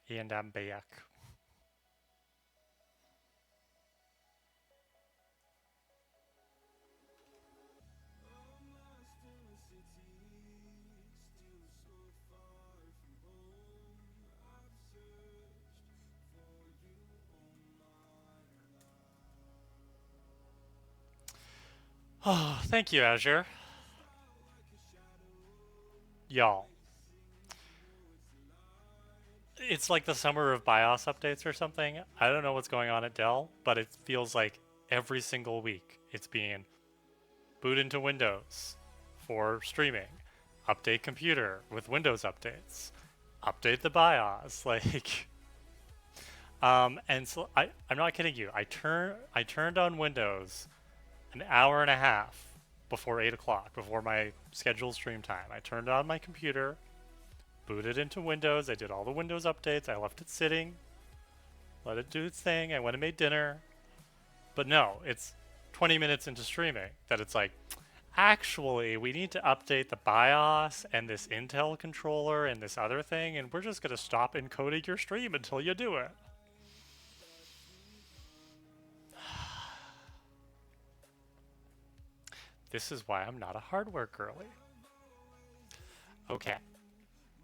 And I'm back. Oh, thank you, Azure. Y'all, it's like the summer of BIOS updates or something. I don't know what's going on at Dell, but it feels like every single week it's being boot into Windows for streaming, update computer with Windows updates, update the BIOS, like. And so I'm not kidding you. I turned on Windows an hour and a half before 8 o'clock, before my scheduled stream time. I turned on my computer, booted into Windows. I did all the Windows updates. I left it sitting, let it do its thing. I went and made dinner. But no, it's 20 minutes into streaming that it's like, actually, we need to update the BIOS and this Intel controller and this other thing, and we're just going to stop encoding your stream until you do it. This is why I'm not a hardware girly. Okay,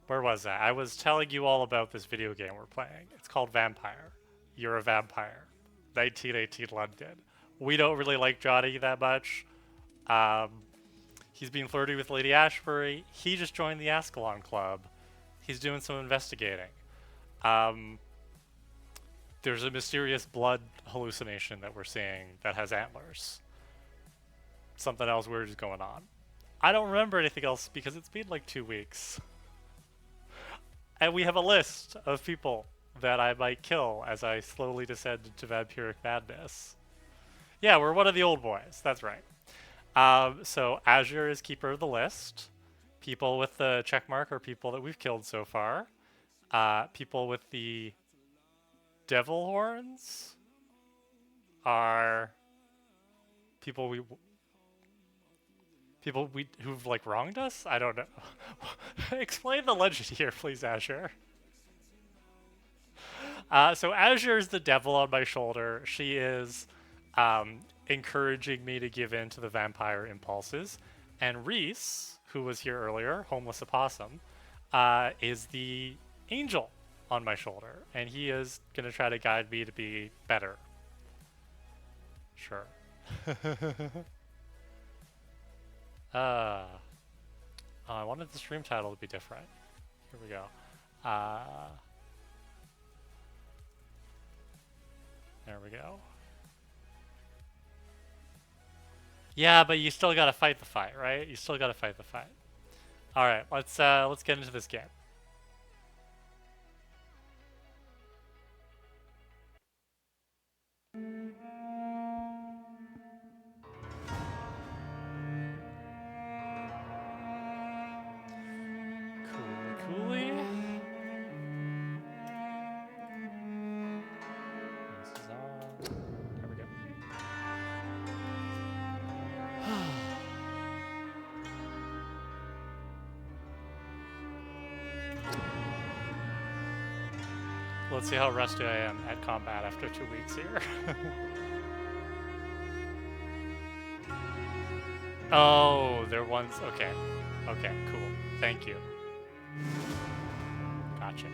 where was I? I was telling you all about this video game we're playing. It's called Vampire. You're a vampire. 1918 London. We don't really like Johnny that much. Um, he's been flirty with Lady Ashbury. He just joined the Ascalon Club. He's doing some investigating. Um, there's a mysterious blood hallucination that we're seeing that has antlers. Something else weird is going on. I don't remember anything else because it's been like 2 weeks. And we have a list of people that I might kill as I slowly descend into vampiric madness. Yeah, we're one of the old boys. That's right. So Azure is keeper of the list. People with the check mark are people that we've killed so far. People with the devil horns are people who've like wronged us. I don't know. Explain the legend here, please, Azure. So Azure is the devil on my shoulder. She is encouraging me to give in to the vampire impulses. And Reese, who was here earlier, homeless opossum, is the angel on my shoulder, and he is gonna try to guide me to be better. Sure. uh, I wanted the stream title to be different. Here we go. Uh, there we go. Yeah, but you still gotta fight the fight, right? You still gotta fight the fight. All right, let's get into this game. Coolly, coolly. This is on. There we go. Let's see how rusty I am at combat after 2 weeks here. Oh, they're ones. Okay. Okay, cool. Thank you. Gotcha.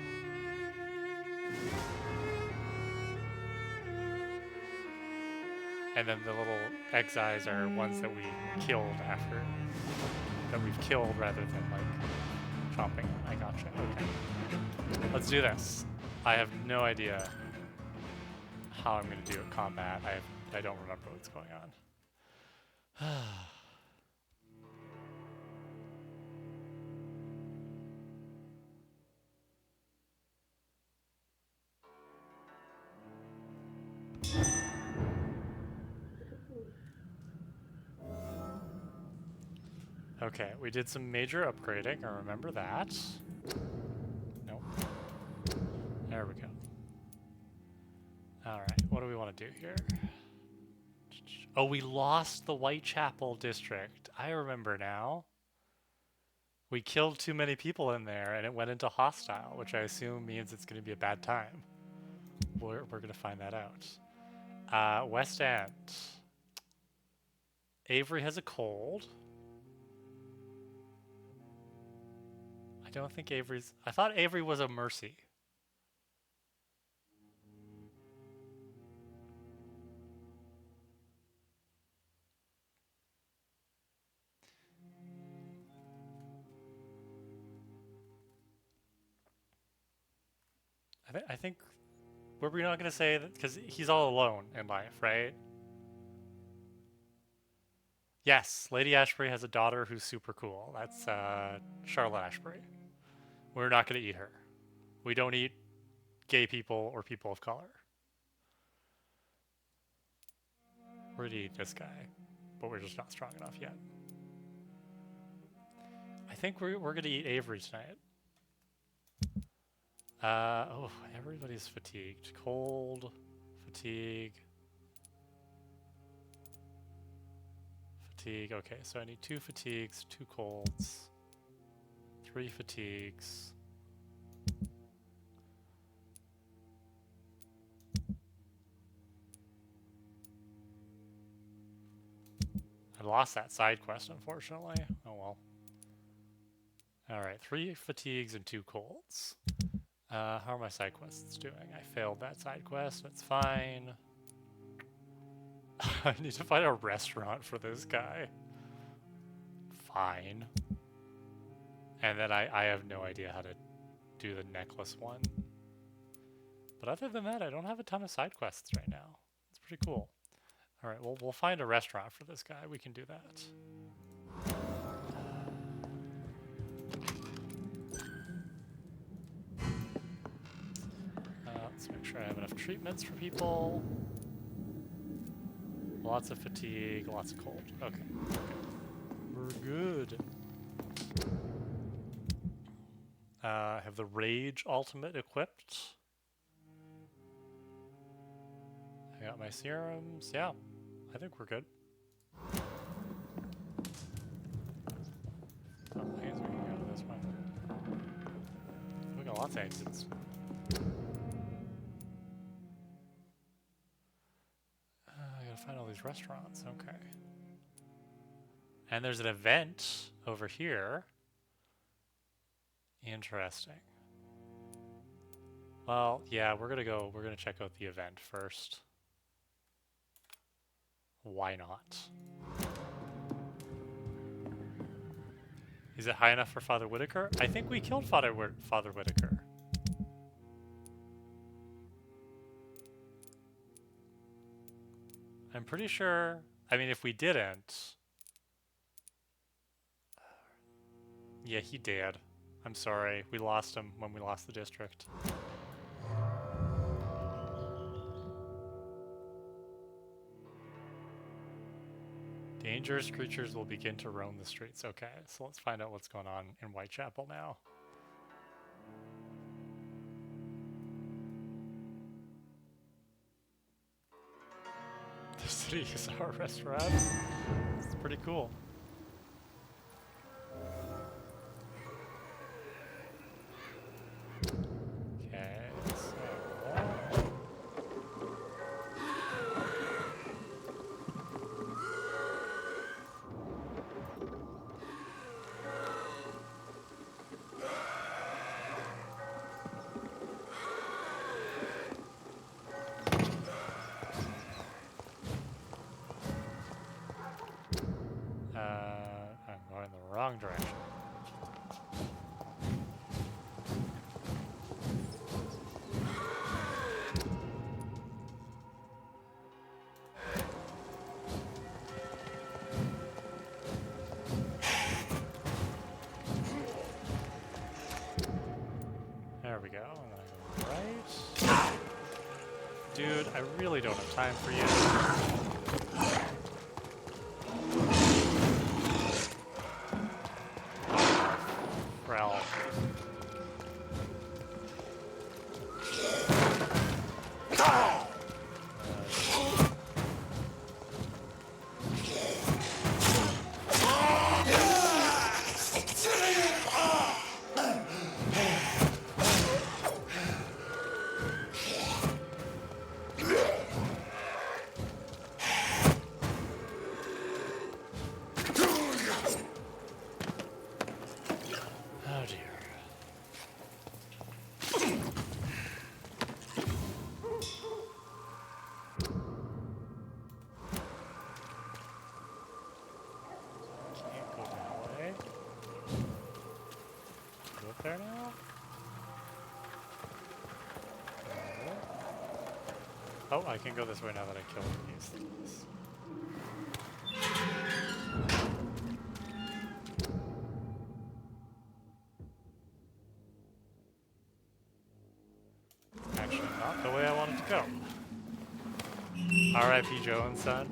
And then the little exiles are ones that we killed after. That we've killed rather than, like, chomping. I gotcha. Okay. Let's do this. I have no idea how I'm going to do at combat. I don't remember what's going on. Okay, we did some major upgrading. I remember that. Nope. There we go. Alright, what do we want to do here? Oh, we lost the Whitechapel district. I remember now. We killed too many people in there and it went into hostile, which I assume means it's going to be a bad time. We're going to find that out. West End. Avery has a cold. I don't think Avery's... I thought Avery was a Mercy. I think... Were we not going to say that? Because he's all alone in life, right? Yes, Lady Ashbury has a daughter who's super cool. That's Charlotte Ashbury. We're not going to eat her. We don't eat gay people or people of color. We're going to eat this guy, but we're just not strong enough yet. I think we're going to eat Avery tonight. Oh, everybody's fatigued. Cold, fatigue. Fatigue, okay, so I need 2 fatigues, 2 colds, 3 fatigues. I lost that side quest, unfortunately. Oh well. Alright, 3 fatigues and 2 colds. How are my side quests doing? I failed that side quest, that's fine. I need to find a restaurant for this guy. Fine. And then I have no idea how to do the necklace one. But other than that, I don't have a ton of side quests right now. It's pretty cool. Alright, well, we'll find a restaurant for this guy. We can do that. Let's make sure I have enough treatments for people. Lots of fatigue, lots of cold. Okay. We're good. Have the Rage ultimate equipped. I got my serums. Yeah, I think we're good. Oh, I guess we can go to this one. We got lots of exits. I gotta find all these restaurants. Okay. And there's an event over here. Interesting. Well, yeah, we're gonna check out the event first. Why not? Is it high enough for Father Whitaker? I think we killed Father Whitaker. I'm pretty sure, I mean, if we didn't... Yeah, he did. I'm sorry, we lost him when we lost the district. Dangerous creatures will begin to roam the streets. Okay, so let's find out what's going on in Whitechapel now. The city is our restaurant. It's pretty cool. Okay, so... I'm going the wrong direction. There we go. I'm gonna go right. Dude, I really don't have time for you. Oh, I can go this way now that I killed these things. Actually, not the way I wanted to go. R.I.P. Joe and Son.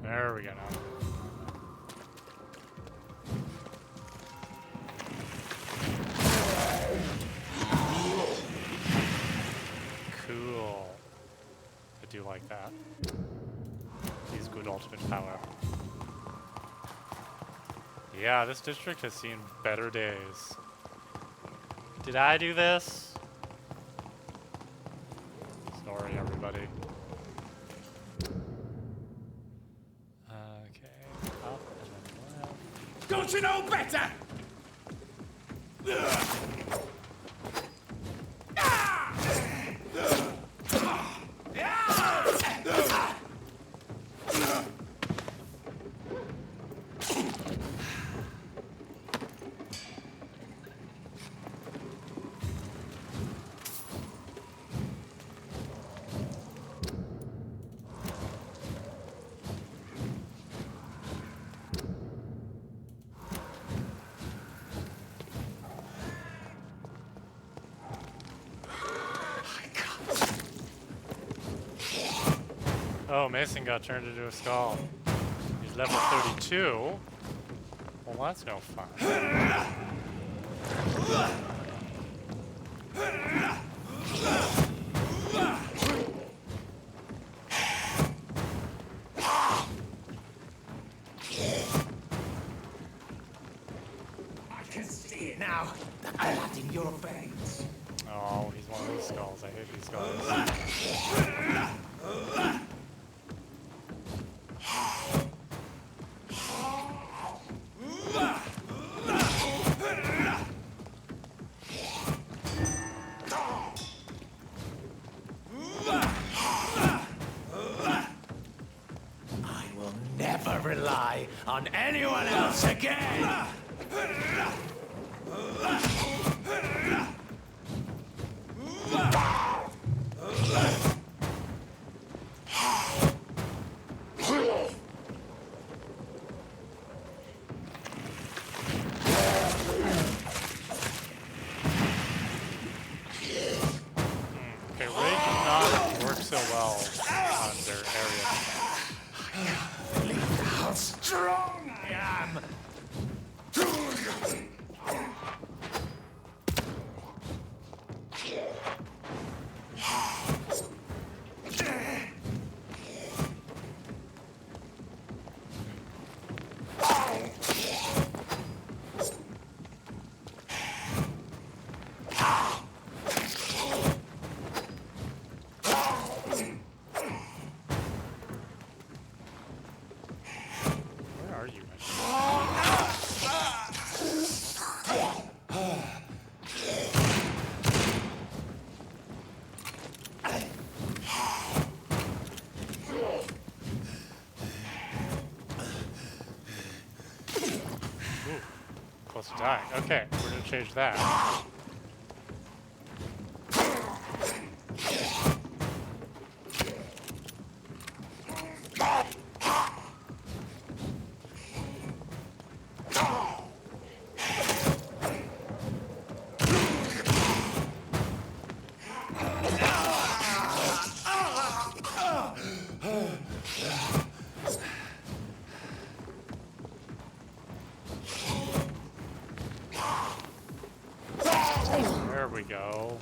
There we go now. Cool. I do like that. He's good ultimate power. Yeah, this district has seen better days. Did I do this? Sorry, everybody. Okay, up and then left. Don't you know better? Oh, Mason got turned into a skull. He's level 32. Well, that's no fun. I can see it now. The blood in your veins. Oh, he's one of those skulls. I hate these skulls. I will never rely on anyone else again. Okay, Ray does not work so well under area. Believe how strong I am. Where are you, man? Ooh, close to dying. Okay, we're gonna change that. There we go.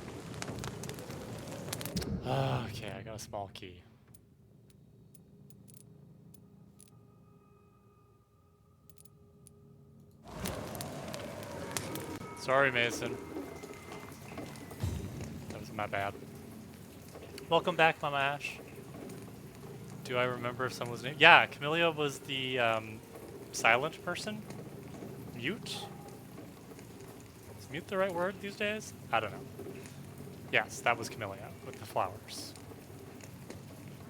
Okay, I got a small key. Sorry, Mason. That was my bad. Welcome back, Mama Ash. Do I remember if someone was named? Yeah, Camellia was the silent person? Mute? Is mute the right word these days? I don't know. Yes, that was Camellia with the flowers.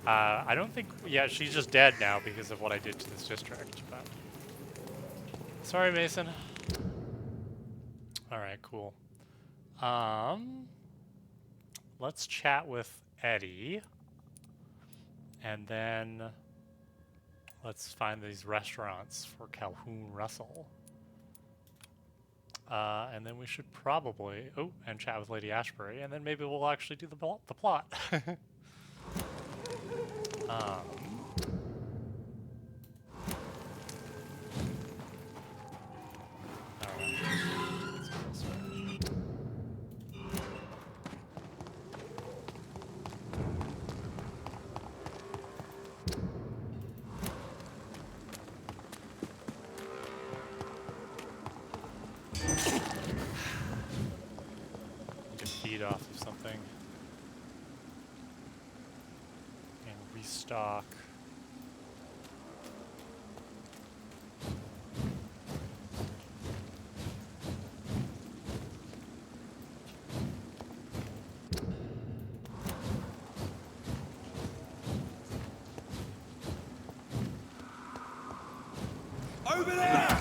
I don't think... Yeah, she's just dead now because of what I did to this district, but... Sorry, Mason. Alright, cool. Let's chat with Eddie. And then... let's find these restaurants for Calhoun Russell. And then we should probably... oh, and chat with Lady Ashbury, and then maybe we'll actually do the plot. Alright, let's go this way. Need to feed off of something. And restock. Over there!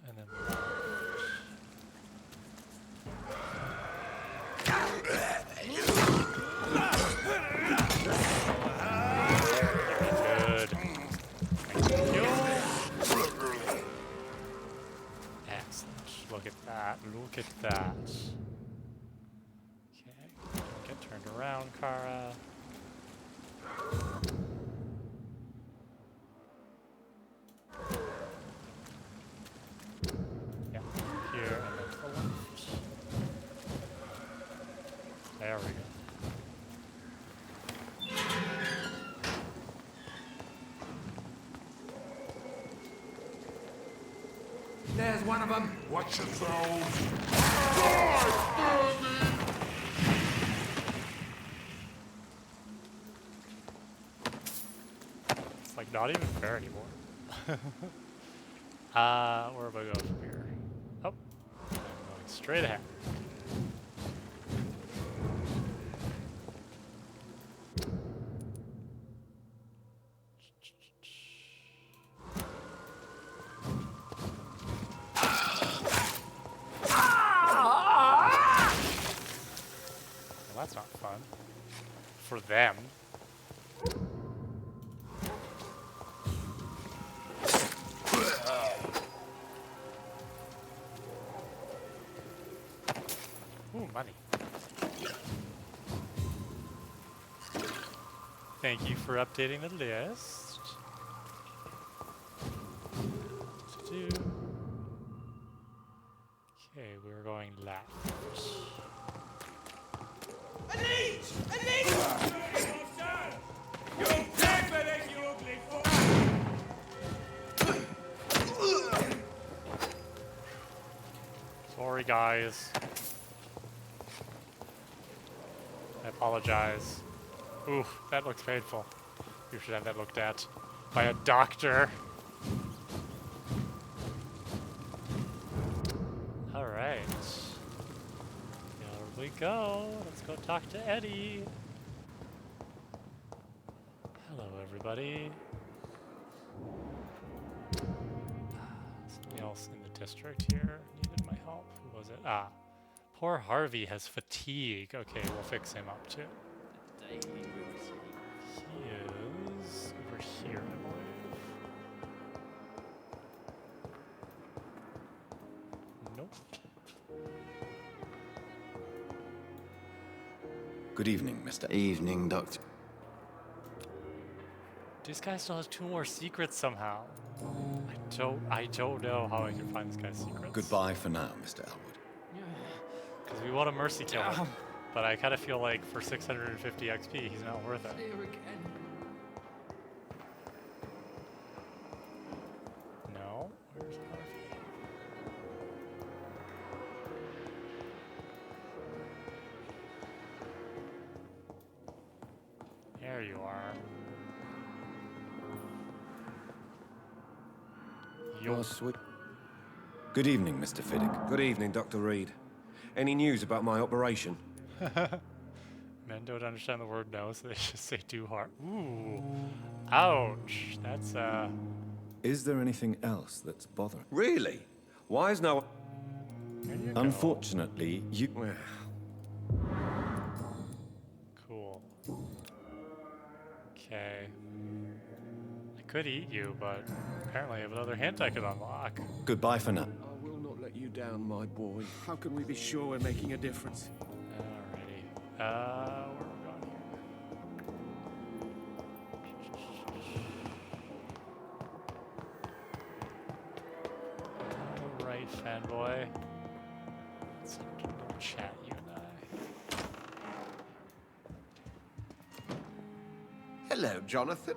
And then... good. Thank you. Excellent. Look at that. Look at that. Okay. Get turned around, Kara. Yeah. Here and then to the left. There we go. There's one of them. Watch yourselves! It's like not even fair anymore. Where am I going from here? Oh, I'm going straight ahead. Well, that's not fun. For them. Ooh, money. Thank you for updating the list. Okay, we're going left. Sorry, guys. I apologize. Ooh, that looks painful. You should have that looked at by a doctor. Alright. Here we go. Let's go talk to Eddie. Hello, everybody. Somebody else in the district here needed my help. Who was it? Ah. Poor Harvey has fatigue. Okay, we'll fix him up too. He is over here, I believe. Nope. Good evening, Mr. Evening, Doctor. This guy still has 2 more secrets somehow. I don't know how I can find this guy's secrets. Goodbye for now, Mr. Elwood. Because we want to mercy kill him. But I kind of feel like for 650 XP, he's not worth it. No? Where's Harvey? There you are. Oh, sweet. Good evening, Mr. Fiddick. Good evening, Dr. Reed. Any news about my operation? Men don't understand the word no, so they just say too hard. Ooh. Ouch. That's, Is there anything else that's bothering? Really? Why is no... there you go. Unfortunately, you... Well, Cool. Okay. I could eat you, but apparently I have another hint I could unlock. Goodbye for now. I will not let you down, my boy. How can we be sure we're making a difference? Alrighty. Where are we going here? Alright, fanboy. Let's have a little chat, you and I. Hello, Jonathan.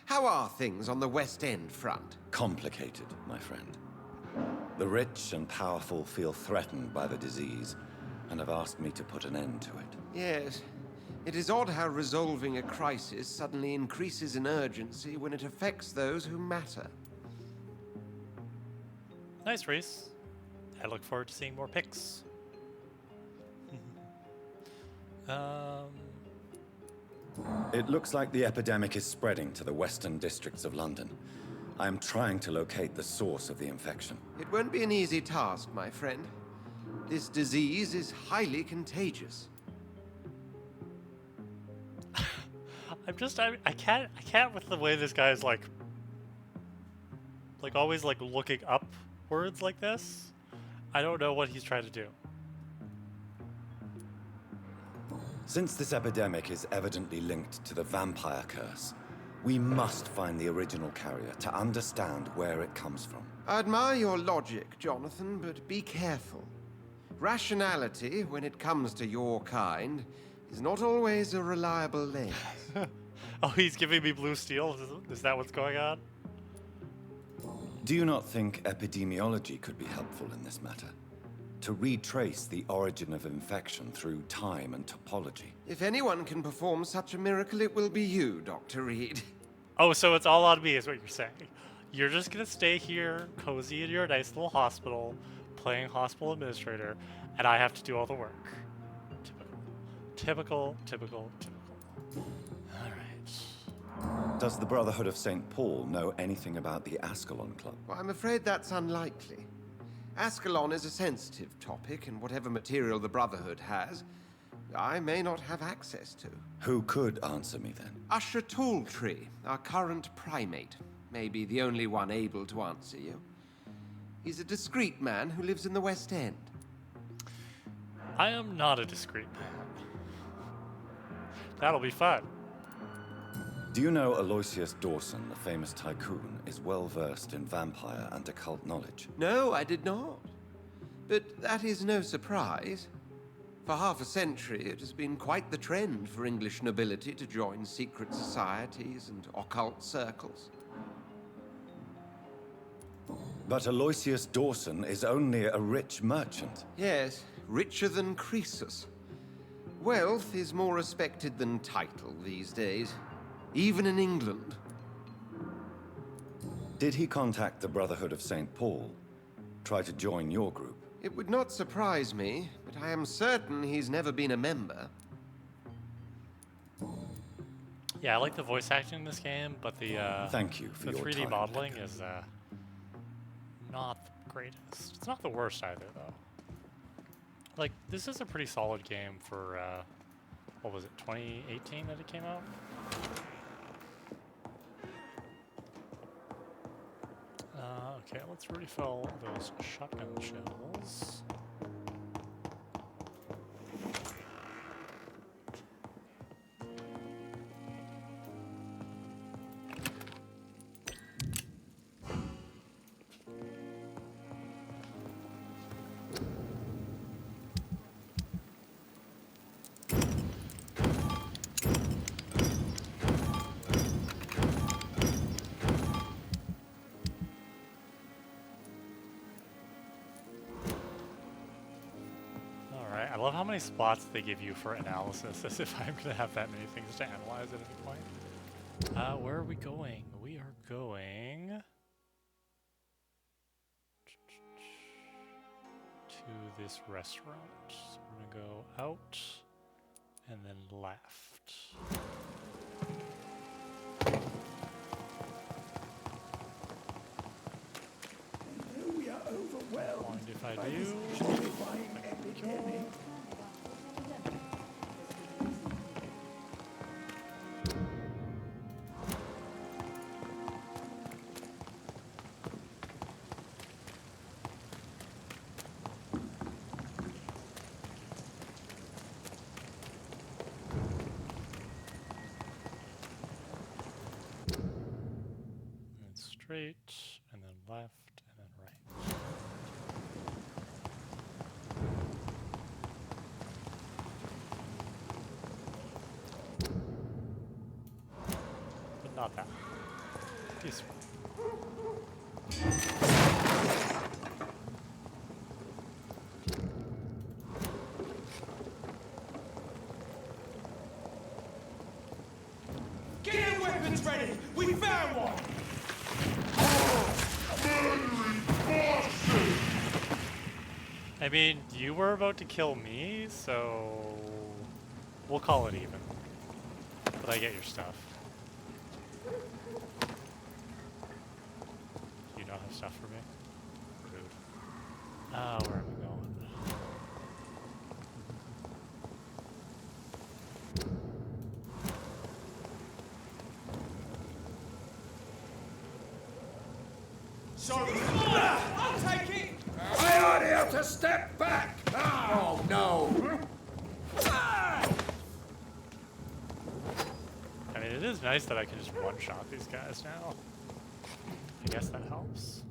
How are things on the West End front? Complicated, my friend. The rich and powerful feel threatened by the disease and have asked me to put an end to it. Yes. It is odd how resolving a crisis suddenly increases in urgency when it affects those who matter. Nice, Reese. I look forward to seeing more pics. It looks like the epidemic is spreading to the western districts of London. I am trying to locate the source of the infection. It won't be an easy task, my friend. This disease is highly contagious. I can't with the way this guy is like always like looking upwards like this. I don't know what he's trying to do. Since this epidemic is evidently linked to the vampire curse, we must find the original carrier to understand where it comes from. I admire your logic, Jonathan, but be careful. Rationality, when it comes to your kind, is not always a reliable lens. Oh, he's giving me blue steel? Is that what's going on? Do you not think epidemiology could be helpful in this matter? To retrace the origin of infection through time and topology. If anyone can perform such a miracle, it will be you, Dr. Reed. Oh, so it's all on me is what you're saying. You're just gonna stay here, cozy in your nice little hospital, playing hospital administrator, and I have to do all the work. Typical. Alright. Does the Brotherhood of St. Paul know anything about the Ascalon Club? Well, I'm afraid that's unlikely. Ascalon is a sensitive topic, and whatever material the Brotherhood has, I may not have access to. Who could answer me then? Usher Talltree, our current primate, may be the only one able to answer you. He's a discreet man who lives in the West End. I am not a discreet man. That'll be fun. Do you know Aloysius Dawson, the famous tycoon, is well versed in vampire and occult knowledge? No, I did not. But that is no surprise. For half a century, it has been quite the trend for English nobility to join secret societies and occult circles. But Aloysius Dawson is only a rich merchant. Yes, richer than Croesus. Wealth is more respected than title these days, even in England. Did he contact the Brotherhood of St. Paul? Try to join your group? It would not surprise me, but I am certain he's never been a member. Yeah, I like the voice acting in this game, but the Thank you for the your 3D time, modeling Decker. is not the greatest. It's not the worst either, though. Like, this is a pretty solid game for what was it, 2018 that it came out? Okay, let's refill those shotgun shells. I love how many spots they give you for analysis, as if I'm gonna have that many things to analyze at any point. Where are we going? We are going to this restaurant. So we're gonna go out and then left. We are overwhelmed. Mind if I by do? this terrifying epidemic. And straight, and then left, and then right. But not that. This one. Get your weapons ready! We found one! I mean, you were about to kill me, so we'll call it even. But I get your stuff. You don't have stuff for me? Rude. Where am I going? Sorry. I'll take it! I order you to step back! Oh, no! I mean, it is nice that I can just one-shot these guys now. I guess that helps.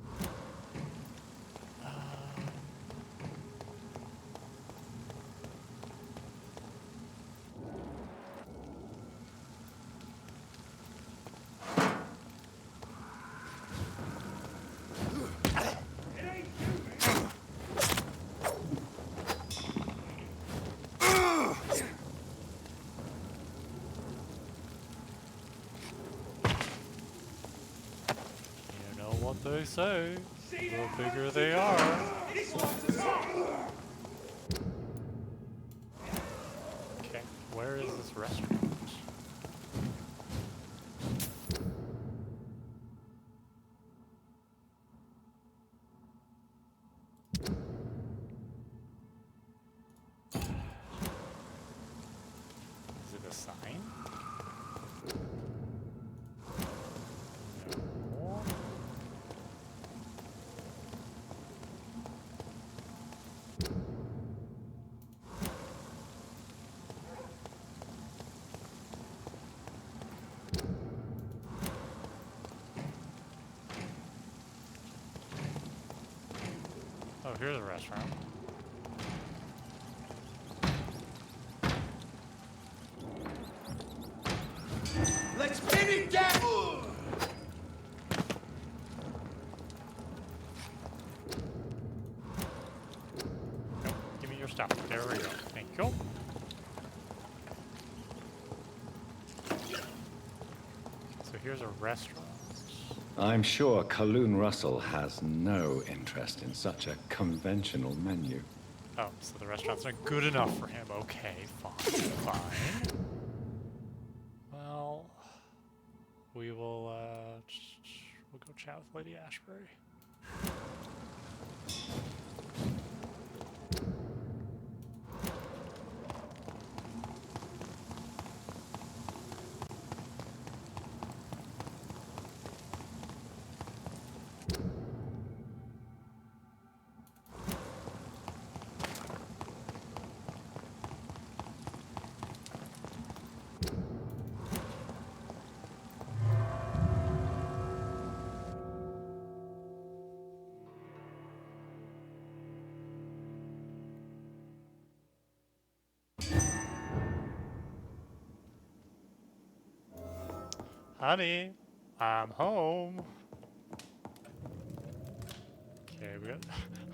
You know what they say, the bigger they are. Okay, where is this restaurant? Is it a sign? No. Oh, here's a restaurant. Let's pin it down! Nope, give me your stuff. There we go. Thank you. So here's a restaurant. I'm sure Kaloon Russell has no interest in such a conventional menu. Oh, so the restaurant's not good enough for him. Okay, fine, fine. Well, we will, we'll go chat with Lady Ashbury. Honey, I'm home. Okay, we got.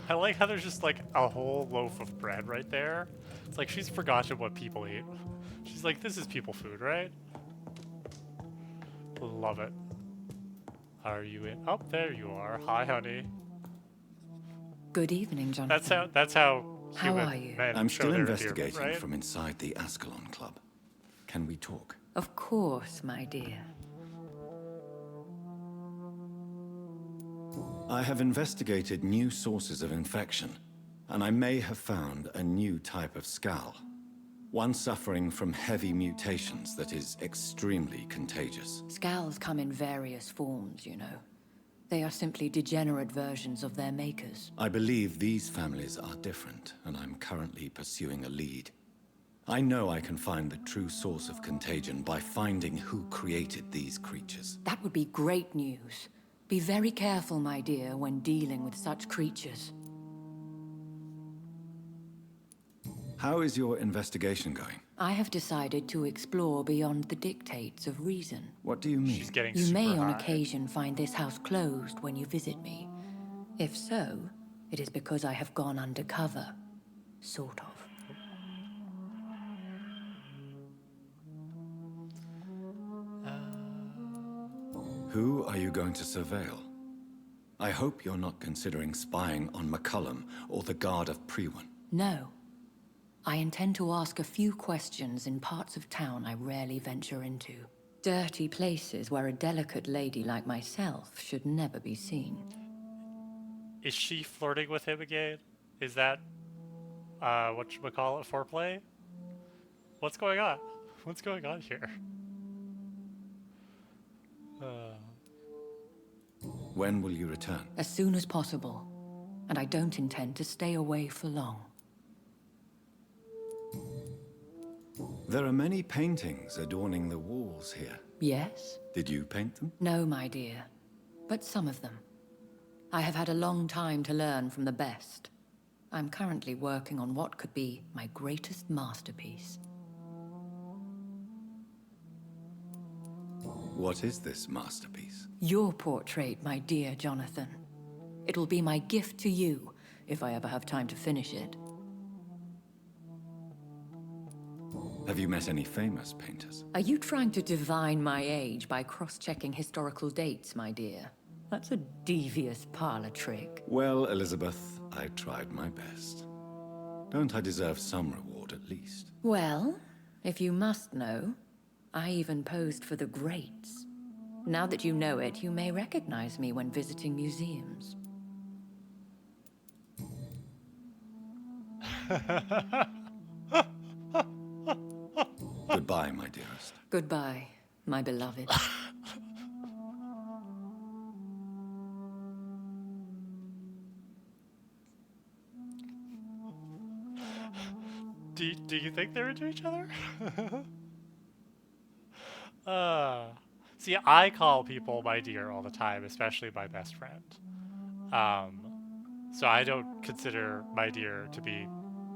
I like how there's just like a whole loaf of bread right there. It's like she's forgotten what people eat. She's like, this is people food, right? Love it. Are you in? Oh, there you are. Hi, honey. Good evening, Jonathan. That's how. How human are you? men I'm show still their investigating endearment, right? from inside the Ascalon Club. Can we talk? Of course, my dear. I have investigated new sources of infection, and I may have found a new type of Skal. One suffering from heavy mutations that is extremely contagious. Skals come in various forms, you know. They are simply degenerate versions of their makers. I believe these families are different, and I'm currently pursuing a lead. I know I can find the true source of contagion by finding who created these creatures. That would be great news. Be very careful, my dear, when dealing with such creatures. How is your investigation going? I have decided to explore beyond the dictates of reason. What do you mean? She's getting You super may on high. occasion find this house closed when you visit me. If so, it is because I have gone undercover. Sort of. Who are you going to surveil? I hope you're not considering spying on McCullum or the Guard of Priwen. No. I intend to ask a few questions in parts of town I rarely venture into. Dirty places where a delicate lady like myself should never be seen. Is she flirting with him again? Is that, whatchamacallit, foreplay? What's going on? What's going on here? When will you return? As soon as possible. And I don't intend to stay away for long. There are many paintings adorning the walls here. Yes? Did you paint them? No, my dear. But some of them. I have had a long time to learn from the best. I'm currently working on what could be my greatest masterpiece. What is this masterpiece? Your portrait, my dear Jonathan. It will be my gift to you, if I ever have time to finish it. Have you met any famous painters? Are you trying to divine my age by cross-checking historical dates, my dear? That's a devious parlor trick. Well, Elizabeth, I tried my best. Don't I deserve some reward at least? Well, if you must know, I even posed for the greats. Now that you know it, you may recognize me when visiting museums. Goodbye, my dearest. Goodbye, my beloved. Do you think they're into each other? See, I call people my dear all the time, especially my best friend. So I don't consider my dear to be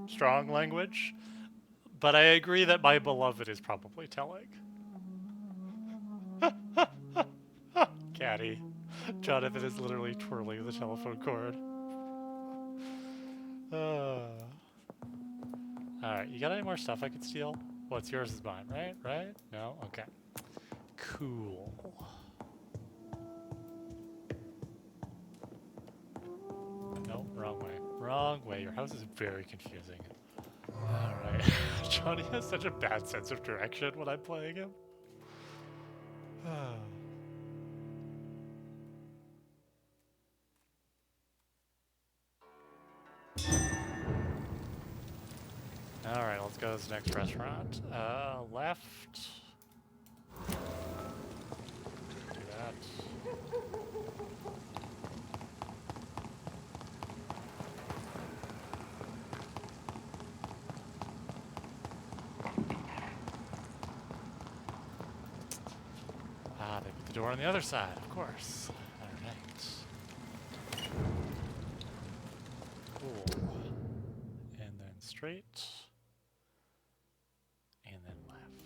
strong language, but I agree that my beloved is probably telling. Caddy. Jonathan is literally twirling the telephone cord. Alright, you got any more stuff I could steal? What's yours is mine, right? Right? No? Okay. Cool. No, wrong way. Wrong way. Your house is very confusing. Alright. Johnny has such a bad sense of direction when I'm playing him. Alright, let's go to this next restaurant. Left. Do that. Ah, they put the door on the other side, of course. Alright. Cool. And then straight. And then left.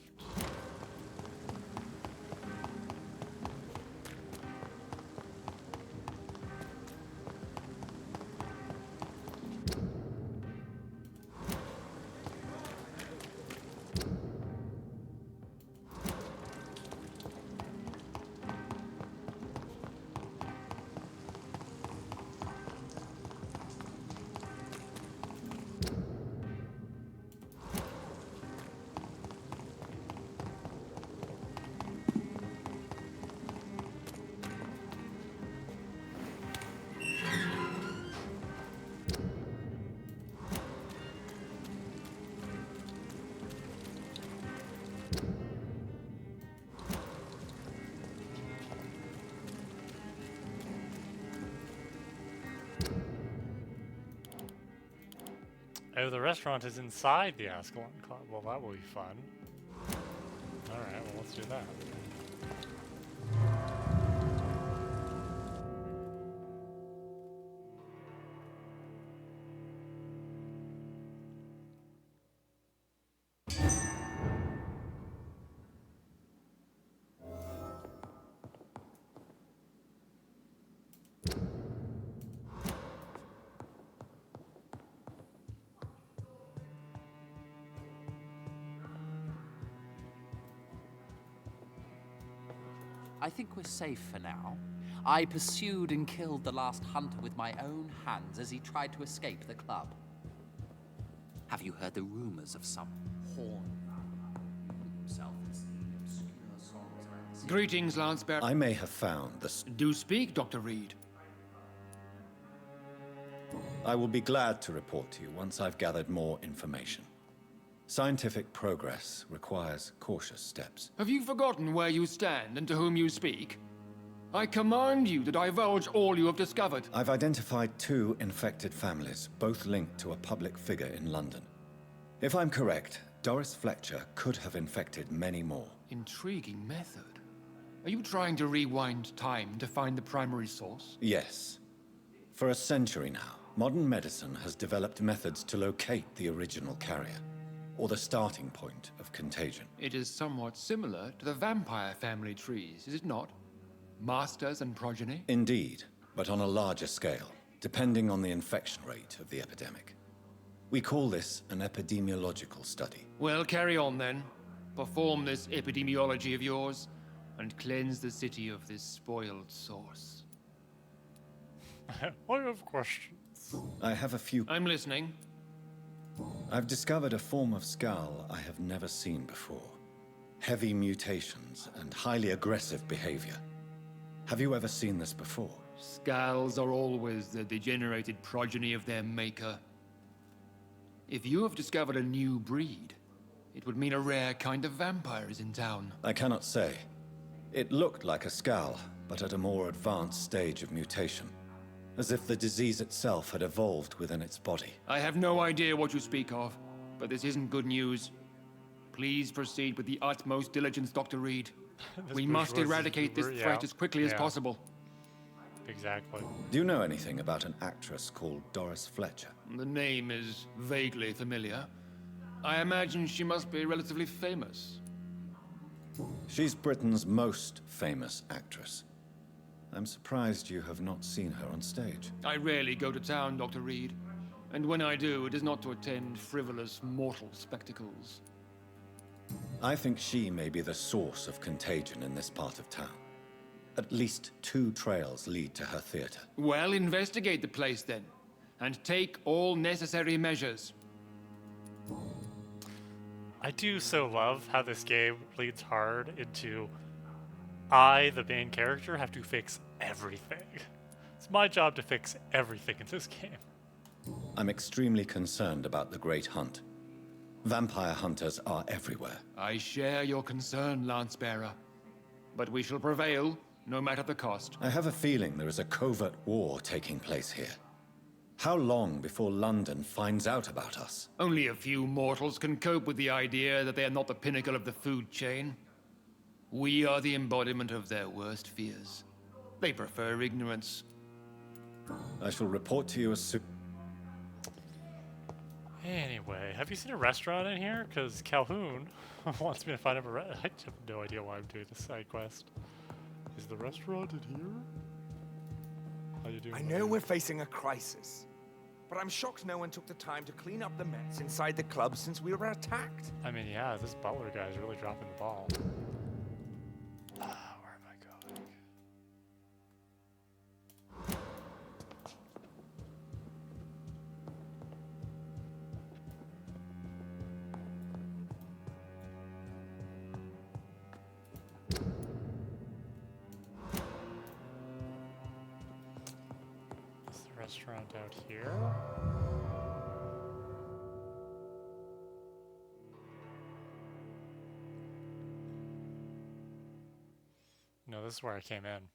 Oh, the restaurant is inside the Ascalon Club. Well, that will be fun. Alright, well, let's do that. I think we're safe for now. I pursued and killed the last hunter with my own hands as he tried to escape the club. Have you heard the rumors of some horn? Greetings, Lance Bear. I may have found the... Do speak, Dr. Reed. I will be glad to report to you once I've gathered more information. Scientific progress requires cautious steps. Have you forgotten where you stand and to whom you speak? I command you to divulge all you have discovered. I've identified 2 infected families, both linked to a public figure in London. If I'm correct, Doris Fletcher could have infected many more. Intriguing method. Are you trying to rewind time to find the primary source? Yes. For a century now, modern medicine has developed methods to locate the original carrier, or the starting point of contagion. It is somewhat similar to the vampire family trees, is it not? Masters and progeny? Indeed, but on a larger scale, depending on the infection rate of the epidemic. We call this an epidemiological study. Well, carry on then. Perform this epidemiology of yours, and cleanse the city of this spoiled source. I have questions. I have a few... I'm listening. I've discovered a form of skull I have never seen before. Heavy mutations and highly aggressive behavior. Have you ever seen this before? Skulls are always the degenerated progeny of their maker. If you have discovered a new breed, it would mean a rare kind of vampire is in town. I cannot say. It looked like a skull, but at a more advanced stage of mutation. As if the disease itself had evolved within its body. I have no idea what you speak of, but this isn't good news. Please proceed with the utmost diligence, Dr. Reed. We must eradicate this threat as quickly as possible. Exactly. Do you know anything about an actress called Doris Fletcher? The name is vaguely familiar. I imagine she must be relatively famous. She's Britain's most famous actress. I'm surprised you have not seen her on stage. I rarely go to town, Dr. Reed. And when I do, it is not to attend frivolous mortal spectacles. I think she may be the source of contagion in this part of town. At least 2 trails lead to her theater. Well, investigate the place then, and take all necessary measures. I do so love how this game leads hard into I, the main character, have to fix everything. It's my job to fix everything in this game. I'm extremely concerned about the Great Hunt. Vampire hunters are everywhere. I share your concern, Lancebearer. But we shall prevail, no matter the cost. I have a feeling there is a covert war taking place here. How long before London finds out about us? Only a few mortals can cope with the idea that they are not the pinnacle of the food chain. We are the embodiment of their worst fears. They prefer ignorance. I shall report to you as soon... Anyway, have you seen a restaurant in here? Because Calhoun wants me to find him a I have no idea why I'm doing this side quest. Is the restaurant in here? How you doing? I know we're facing a crisis, but I'm shocked no one took the time to clean up the mess inside the club since we were attacked. I mean, yeah, this butler guy is really dropping the ball. Where am I going? Is the restaurant out here? No, this is where I came in.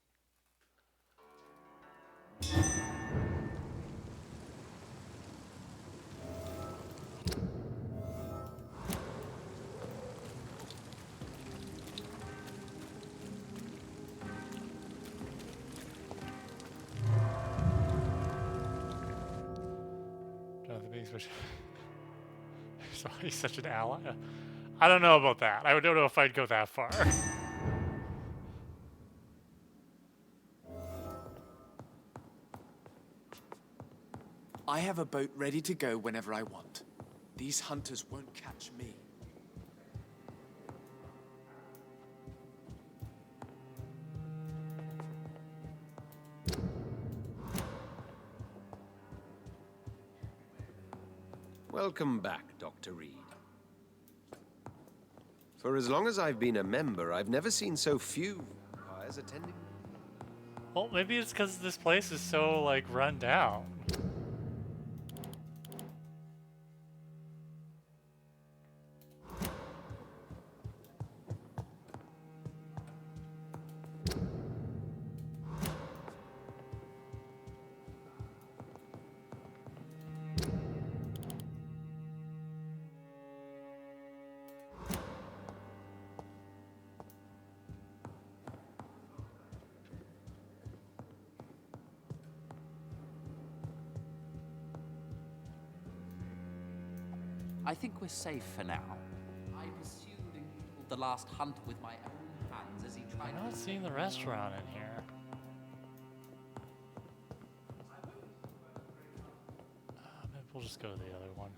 So he's such an ally. I don't know about that. I don't know if I'd go that far. I have a boat ready to go whenever I want. These hunters won't catch me. Welcome back, Dr. Reed. For as long as I've been a member, I've never seen so few vampires attending. Well, maybe it's because this place is so, like, run down. I think we're safe for now. I pursued and killed the last hunter with my own hands as he tried I'm not seeing the restaurant in here. Maybe we'll just go to the other one.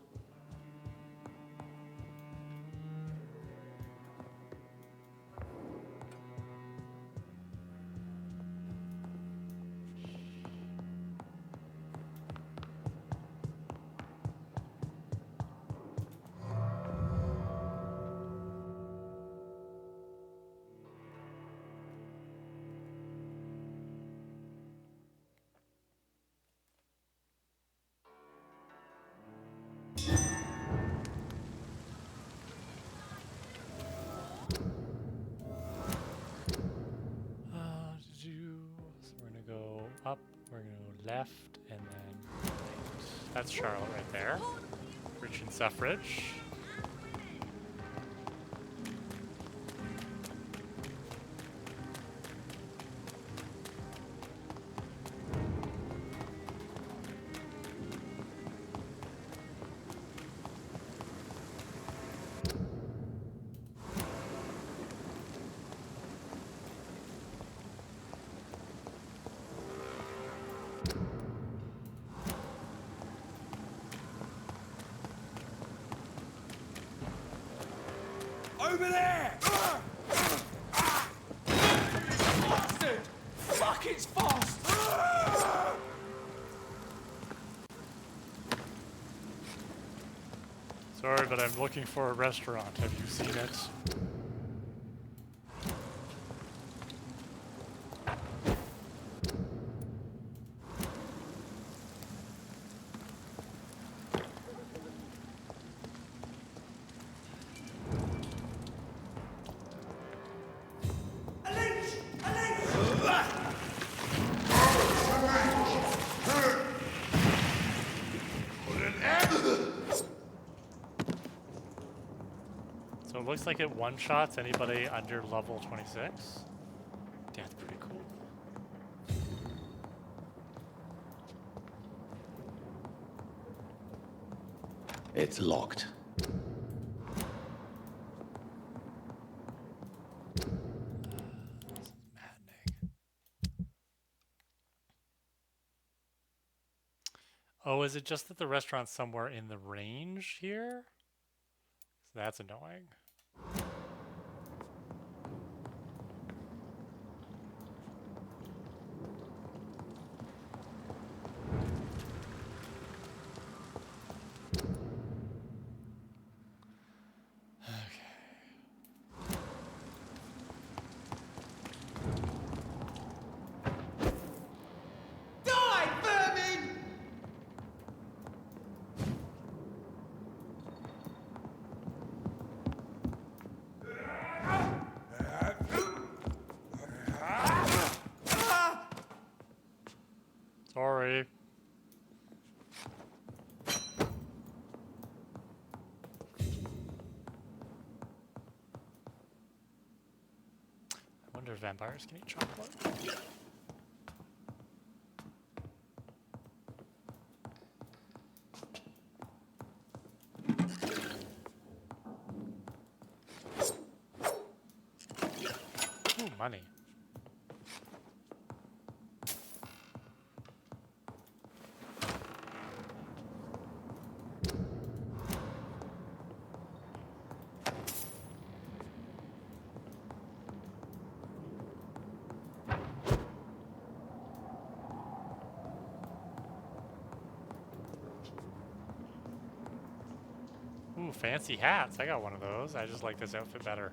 So we're gonna go up, we're gonna go left, and then right. That's Charlotte right there. Reaching suffrage. Over there! Bastard! Fuck, it's fast! Sorry, but I'm looking for a restaurant. Have you seen it? So it looks like it one-shots anybody under level 26. Yeah, that's pretty cool. It's locked. This is maddening. Oh, is it just that the restaurant's somewhere in the range here? So that's annoying. Die, vermin! Sorry. I wonder if vampires can eat chocolate. money. Ooh, fancy hats. I got one of those. I just like this outfit better.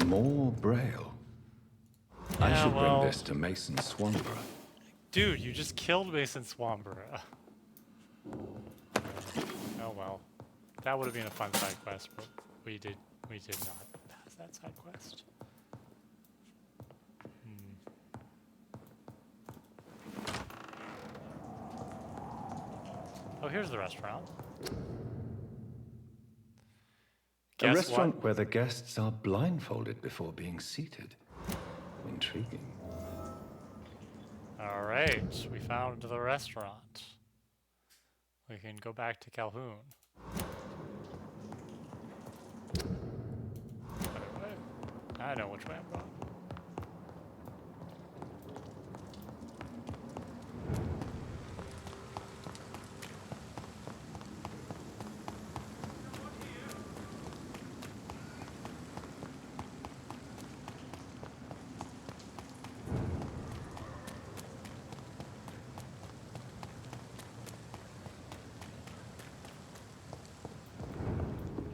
More Braille. I Yeah, should well- bring this to Mason Swanborough. Dude, you just killed Mason Swanborough. Oh well. That would have been a fun side quest, but we did not pass that side quest. Oh, here's the restaurant. A Guess restaurant what? where the guests are blindfolded before being seated. Intriguing. All right, we found the restaurant. We can go back to Calhoun. I know which way I'm going.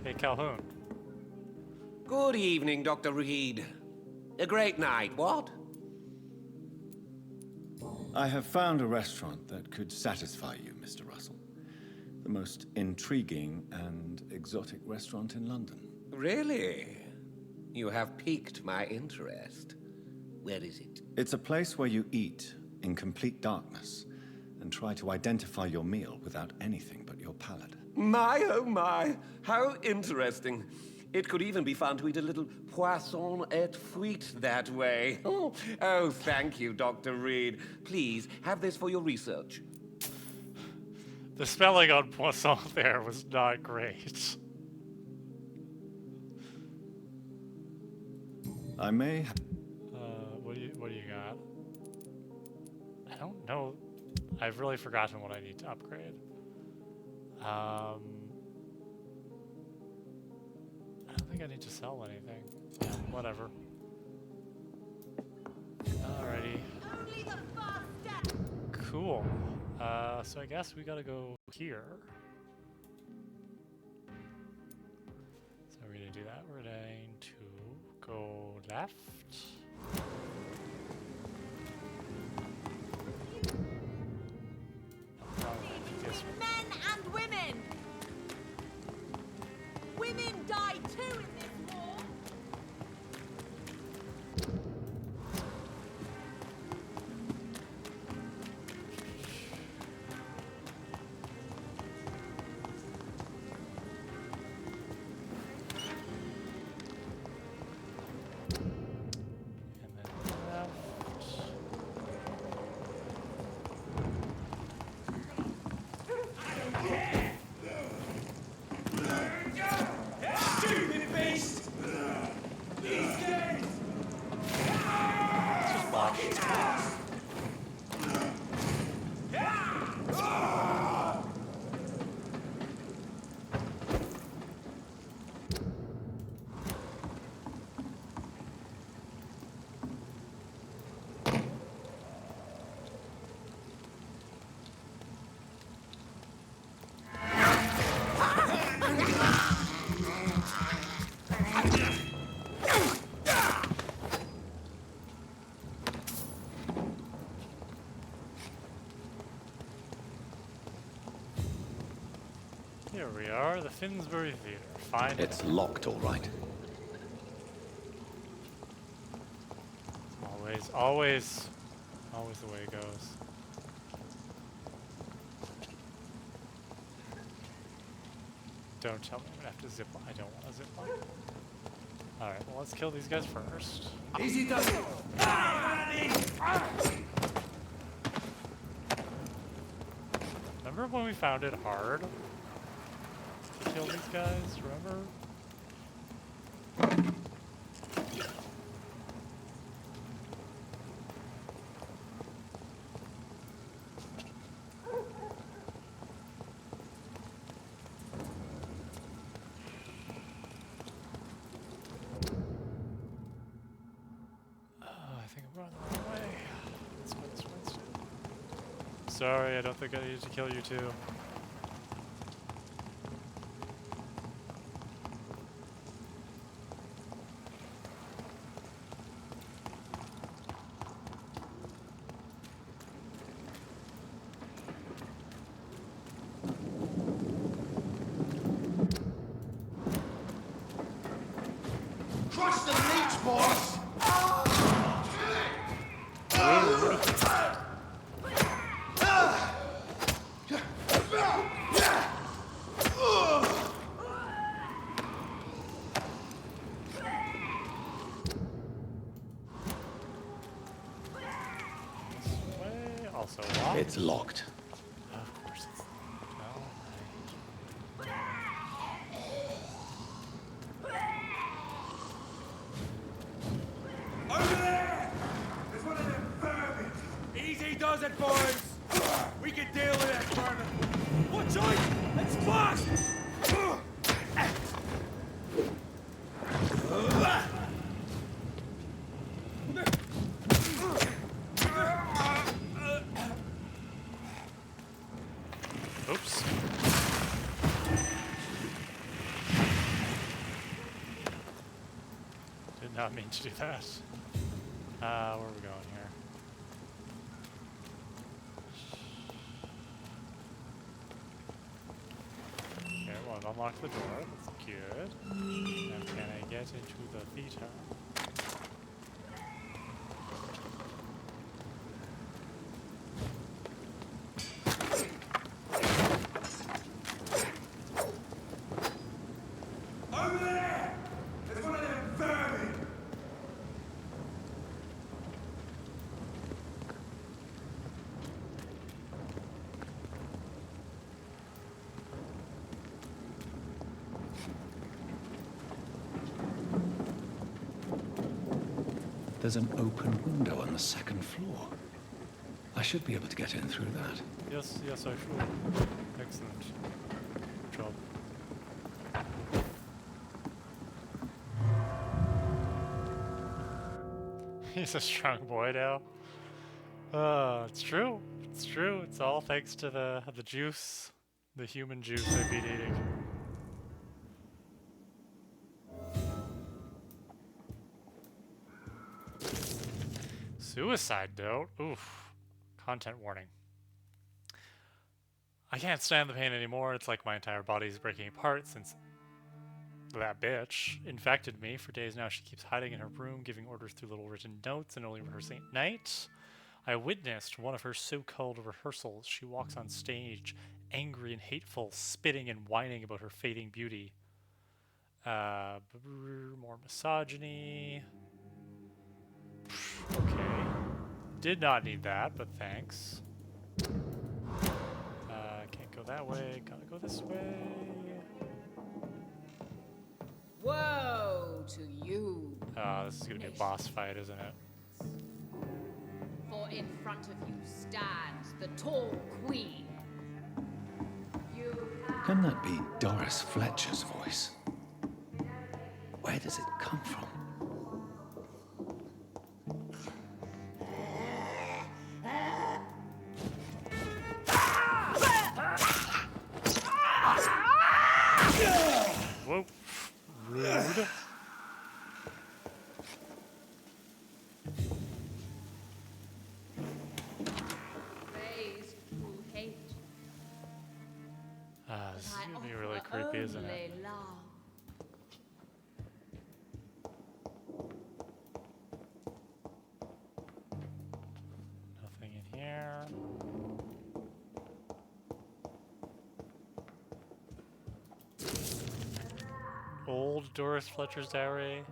Hey, Calhoun. Good evening, Dr. Reed. A great night, what? I have found a restaurant that could satisfy you, Mr. Russell. The most intriguing and exotic restaurant in London. Really? You have piqued my interest. Where is it? It's a place where you eat in complete darkness and try to identify your meal without anything but your palate. My, oh my, how interesting. It could even be fun to eat a little poisson et frites that way. Oh, thank you, Dr. Reed. Please, have this for your research. The spelling on poisson there was not great. I may What do you got? I don't know. I've really forgotten what I need to upgrade. I don't think I need to sell anything. Yeah, whatever. Alrighty. Cool. So I guess we gotta go here. So we're gonna do that. We're going to go left. Men and women! Women die too in this war! And then left. Here we are, the Finsbury Theatre. Fine. It's locked, all right. Always, always, always the way it goes. Don't tell me I'm gonna have to zip line. I don't want to zip line. Alright, well let's kill these guys first. Easy does it. Remember when we found it hard to kill these guys? Remember? I think I'm running the wrong way. Let's go this way instead. Sorry, I don't think I needed to kill you too. Crush the leech, boss! This way, also locked. It's locked. Of course it's no. Over there! There's one of them vermin! Easy does it, boys! We can deal with that vermin! Watch out! It's fast! Oops. Did not mean to do that. Where are we going here? Okay, well, I've unlocked the door. That's good. Now can I get into the theater? Over there! There's one of them vermin! There's an open window on the second floor. I should be able to get in through that. Yes, yes, I should. Excellent. Good job. He's a strong boy now. It's true. It's true. It's all thanks to the juice, the human juice I've been eating. Suicide note. Oof. Content warning. I can't stand the pain anymore. It's like my entire body is breaking apart since that bitch infected me. For days now, she keeps hiding in her room, giving orders through little written notes and only rehearsing at night. I witnessed one of her so-called rehearsals. She walks on stage, angry and hateful, spitting and whining about her fading beauty. More misogyny. Okay. Did not need that, but thanks. Can't go that way. Gotta go this way. Woe to you, This is gonna be a boss fight, isn't it? for in front of you stands the tall queen. You Can that be Doris Fletcher's voice? Where does it come from? Whoa. Rude. raised through hate. This is I gonna be offer really creepy, isn't it? only love. Old Doris Fletcher's diary.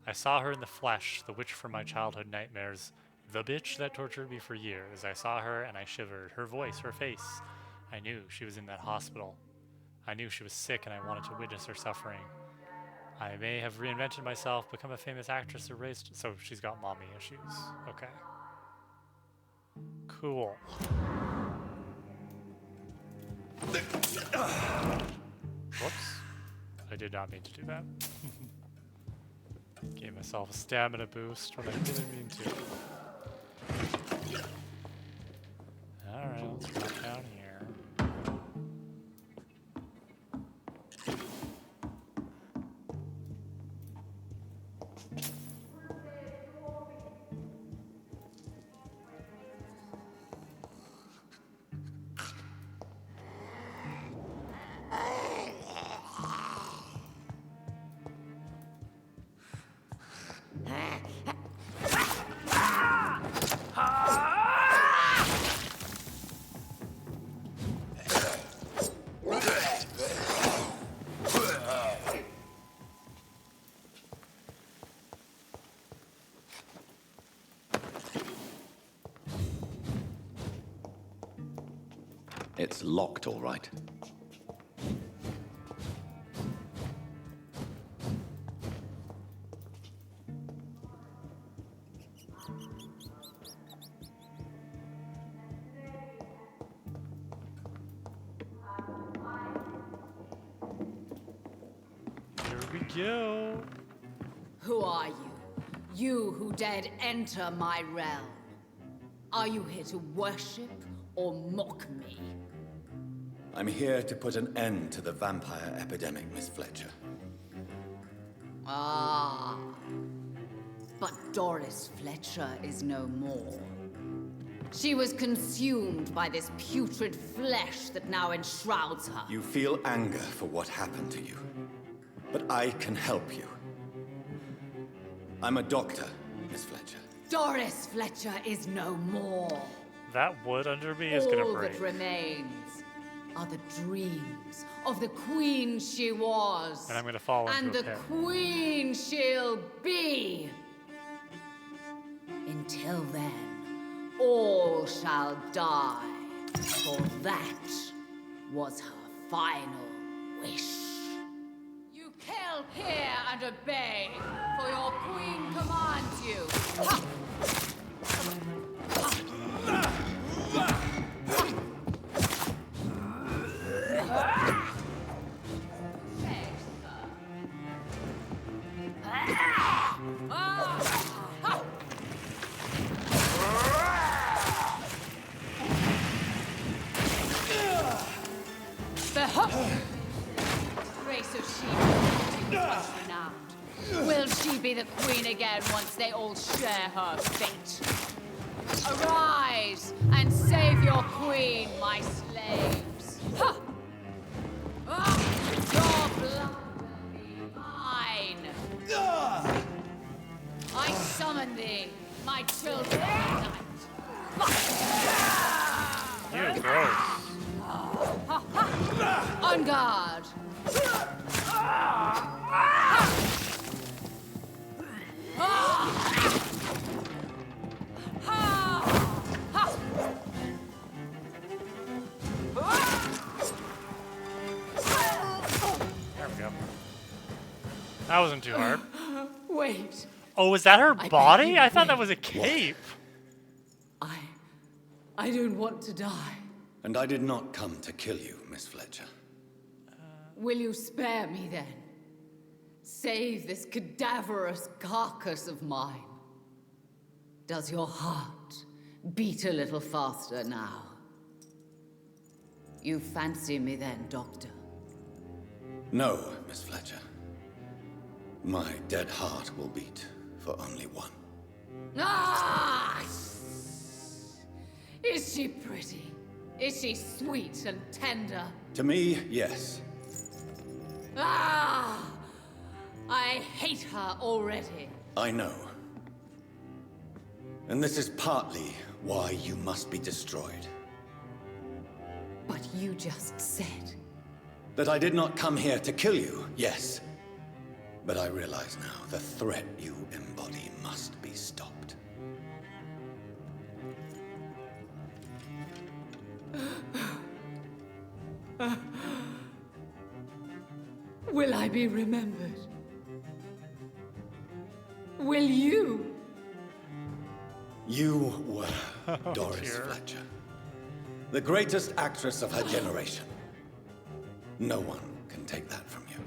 I saw her in the flesh, the witch from my childhood nightmares. The bitch that tortured me for years. I saw her and I shivered. Her voice, her face. I knew she was in that hospital. I knew she was sick and I wanted to witness her suffering. I may have reinvented myself, become a famous actress, erased. So she's got mommy issues. Okay. Cool. Whoops. I did not mean to do that. Gave myself a stamina boost when I didn't mean to. Alright, let's drop down here. It's locked, all right. Here we go. Who are you? You who dared enter my realm. Are you here to worship or mock me? I'm here to put an end to the vampire epidemic, Miss Fletcher. Ah. But Doris Fletcher is no more. She was consumed by this putrid flesh that now enshrouds her. You feel anger for what happened to you, but I can help you. I'm a doctor, Miss Fletcher. Doris Fletcher is no more. That wood under me is gonna All break. that remains are the dreams of the queen she was. And I'm gonna fall into And a the pit. queen she'll be. Until then, all shall die. For that was her final wish. You kill, hear, and obey, for your queen commands you. Ha! Race of sheep, once renowned. Will she be the queen again once they all share her fate? Arise and save your queen, my slaves. Ha! Your blood will be mine. I summon thee, my children, tonight. You gross. On guard. There we go. That wasn't too hard. Wait, Oh, is that her beg body? you, I thought that wait. was a cape. I don't want to die. And I did not come to kill you, Miss Fletcher. Will you spare me then? Save this cadaverous carcass of mine. Does your heart beat a little faster now? You fancy me then, Doctor? No, Miss Fletcher. My dead heart will beat for only one. Ah! Is she pretty? Is she sweet and tender? To me, yes. Ah! I hate her already. I know. And this is partly why you must be destroyed. But you just said. That I did not come here to kill you, yes. But I realize now the threat you embody must be stopped. Will I be remembered? Will you? You were Doris dear. Fletcher, the greatest actress of her generation. No one can take that from you.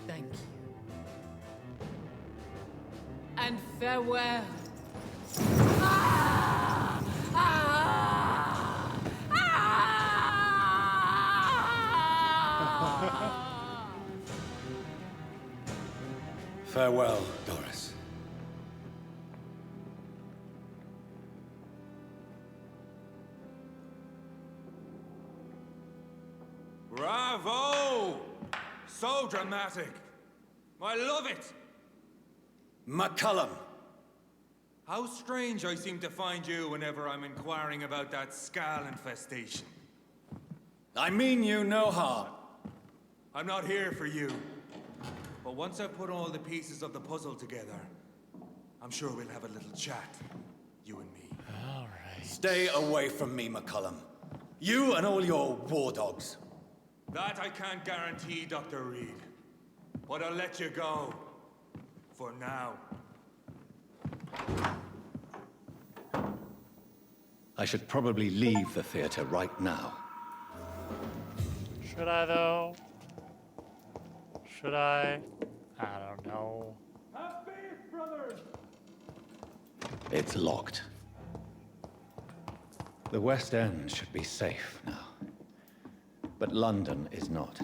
Thank you. And farewell. Ah! Ah! Ah! Farewell, Doris. Bravo! So dramatic. I love it. McCullum! How strange I seem to find you whenever I'm inquiring about that Skal infestation. I mean you no harm. I'm not here for you. But once I've put all the pieces of the puzzle together, I'm sure we'll have a little chat, you and me. Alright. Stay away from me, McCullum. You and all your war dogs. That I can't guarantee, Dr. Reed. But I'll let you go. For now. I should probably leave the theater right now. Should I though? Should I? I don't know. Have faith, brothers! It's locked. The West End should be safe now. But London is not.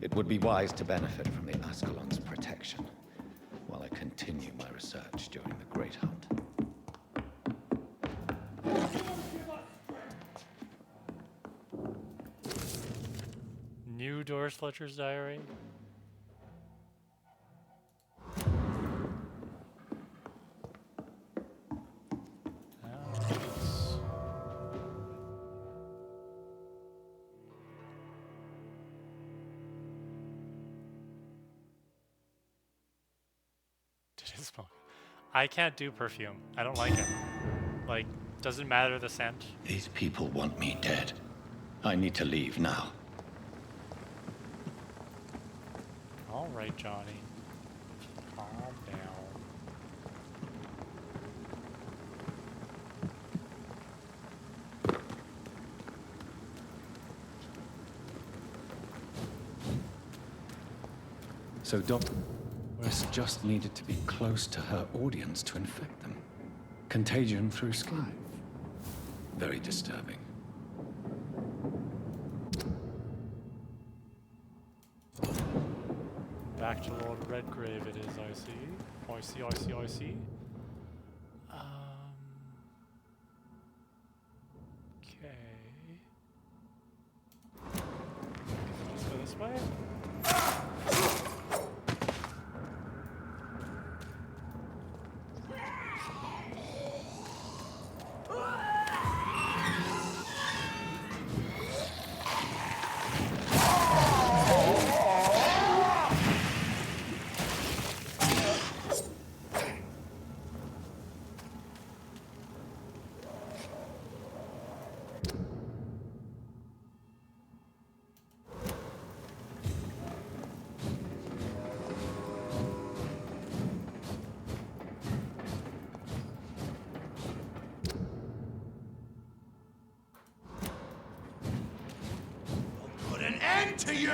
It would be wise to benefit from the Ascalon's protection while I continue my research during the Great Hunt. New Doris Fletcher's diary. Did it smell? I can't do perfume. I don't like it. Like, doesn't matter the scent. These people want me dead. I need to leave now. All right, Johnny. Calm down. So Dr. West just needed to be close to her audience to infect them. Contagion through skin. Very disturbing. Back to Lord Redgrave it is, I see. I see, I see, I see. Okay. Just go this way. End to you!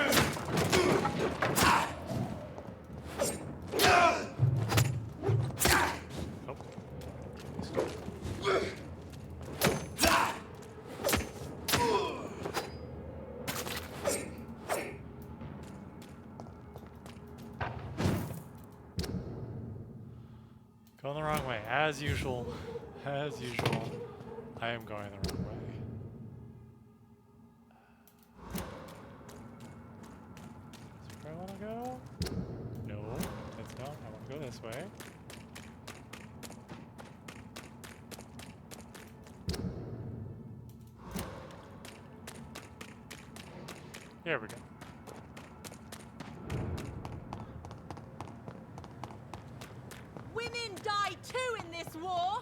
Going the wrong way, as usual. As usual, I am going the wrong way. Is this where I want to go? No, that's not. I want to go this way. Here we go. too in this war.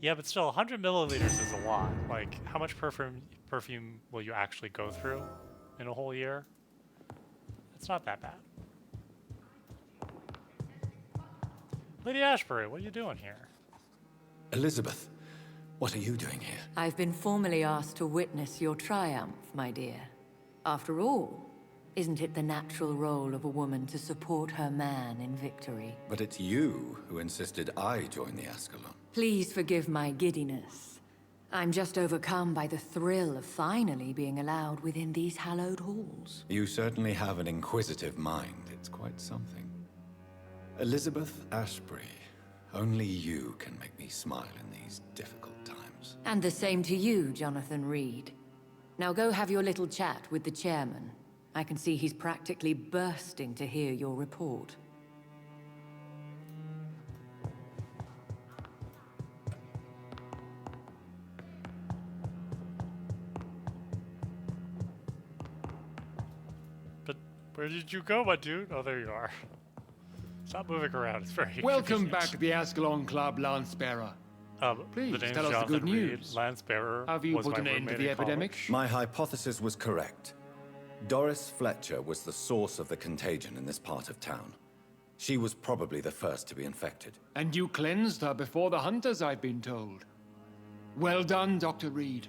Yeah, but still, 100 milliliters is a lot. Like, how much perfume will you actually go through in a whole year? It's not that bad. Lady Ashbury, what are you doing here? Elizabeth, what are you doing here? I've been formally asked to witness your triumph, my dear. After all, isn't it the natural role of a woman to support her man in victory? But it's you who insisted I join the Ascalon. Please forgive my giddiness. I'm just overcome by the thrill of finally being allowed within these hallowed halls. You certainly have an inquisitive mind. It's quite something. Elizabeth Ashbury, only you can make me smile in these difficult times. And the same to you, Jonathan Reed. Now go have your little chat with the chairman. I can see he's practically bursting to hear your report. But where did you go, my dude? Oh, there you are. Stop moving around. It's very Welcome convenient. back to the Ascalon Club, Lance-Bearer. the Please name's tell us the Jonathan good Reed. news. Lance-bearer Have you was put my an end to roommate the in college. epidemic? My hypothesis was correct. Doris Fletcher was the source of the contagion in this part of town. She was probably the first to be infected. And you cleansed her before the hunters, I've been told. Well done, Dr. Reed.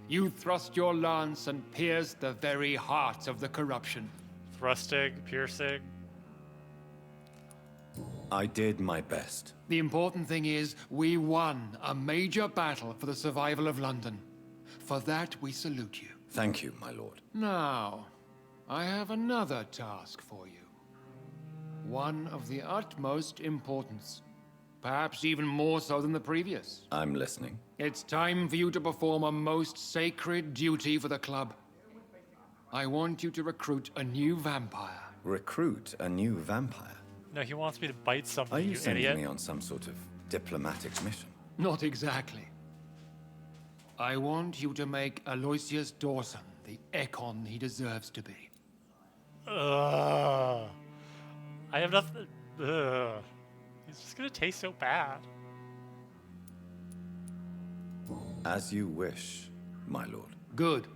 You thrust your lance and pierced the very heart of the corruption. Thrusting, piercing. I did my best. The important thing is, we won a major battle for the survival of London. For that, we salute you. Thank you, my lord. Now, I have another task for you. One of the utmost importance. Perhaps even more so than the previous. I'm listening. It's time for you to perform a most sacred duty for the club. I want you to recruit a new vampire. Recruit a new vampire? No, he wants me to bite something, Are you you sending idiot. me on some sort of diplomatic mission? Not exactly. I want you to make Aloysius Dawson the Ekon he deserves to be. Ugh. I have nothing. Ugh. It's just gonna taste so bad. As you wish, my lord. Good.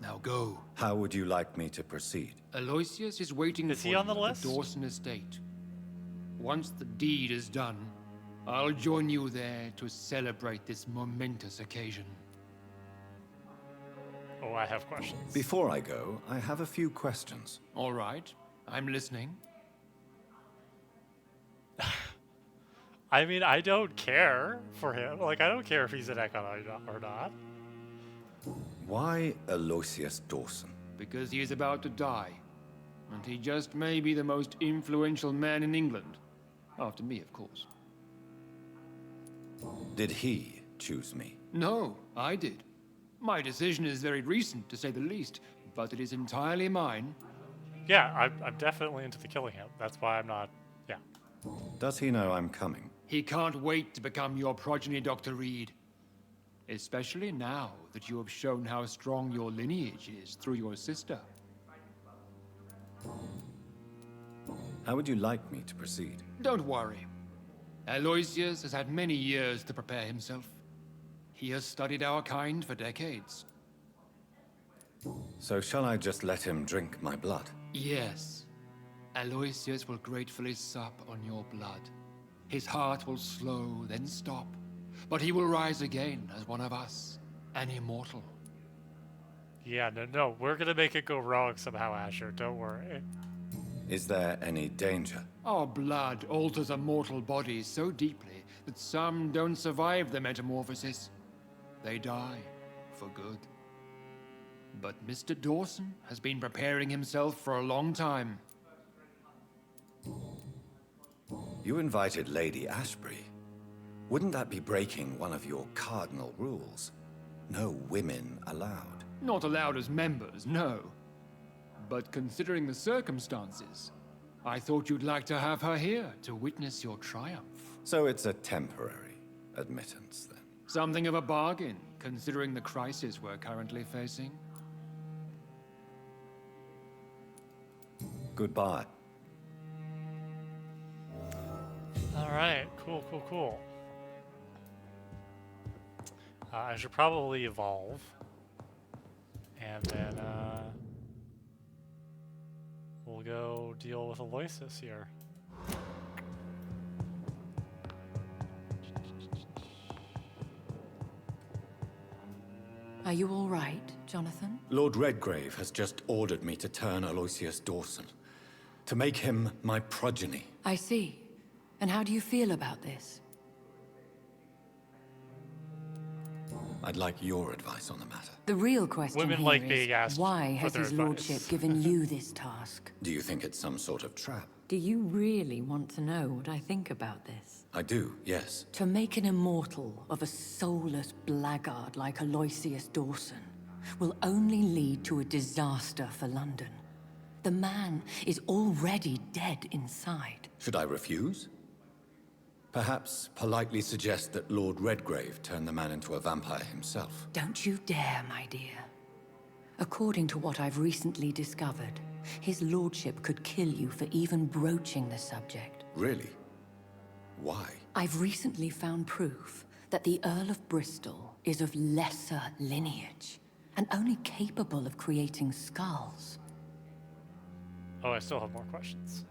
Now go. How would you like me to proceed? Aloysius is waiting Is for he on you the at list? the Dawson estate. Once the deed is done, I'll join you there to celebrate this momentous occasion. Oh, I have questions. Before I go, I have a few questions. All right, I'm listening. I mean, I don't care for him. Like, I don't care if he's an Ekon or not. Why Aloysius Dawson? Because he is about to die. And he just may be the most influential man in England. After me, of course. Did he choose me? No, I did. My decision is very recent, to say the least, but it is entirely mine. Yeah, I'm definitely into the killing him. That's why I'm not. Yeah. Does he know I'm coming? He can't wait to become your progeny, Dr. Reed. Especially now that you have shown how strong your lineage is through your sister. How would you like me to proceed? Don't worry. Aloysius has had many years to prepare himself. He has studied our kind for decades. So shall I just let him drink my blood? Yes. Aloysius will gratefully sup on your blood. His heart will slow, then stop. But he will rise again as one of us, an immortal. Yeah, no, we're gonna make it go wrong somehow, Asher. Don't worry. Is there any danger? Our blood alters a mortal body so deeply that some don't survive the metamorphosis. They die for good. But Mr. Dawson has been preparing himself for a long time. You invited Lady Ashbury. Wouldn't that be breaking one of your cardinal rules? No women allowed. Not allowed as members, no. But considering the circumstances, I thought you'd like to have her here to witness your triumph. So it's a temporary admittance, then. Something of a bargain, considering the crisis we're currently facing. Goodbye. All right, cool. I should probably evolve, and then we'll go deal with Aloysius here. Are you all right, Jonathan? Lord Redgrave has just ordered me to turn Aloysius Dawson, to make him my progeny. I see. And how do you feel about this? I'd like your advice on the matter. The real question Women here like is, being asked why for has their his advice. lordship given you this task? Do you think it's some sort of trap? Do you really want to know what I think about this? I do, yes. To make an immortal of a soulless blackguard like Aloysius Dawson will only lead to a disaster for London. The man is already dead inside. Should I refuse? Perhaps politely suggest that Lord Redgrave turn the man into a vampire himself. Don't you dare, my dear. According to what I've recently discovered, his lordship could kill you for even broaching the subject. Really? Why? I've recently found proof that the Earl of Bristol is of lesser lineage, and only capable of creating skulls. Oh, I still have more questions.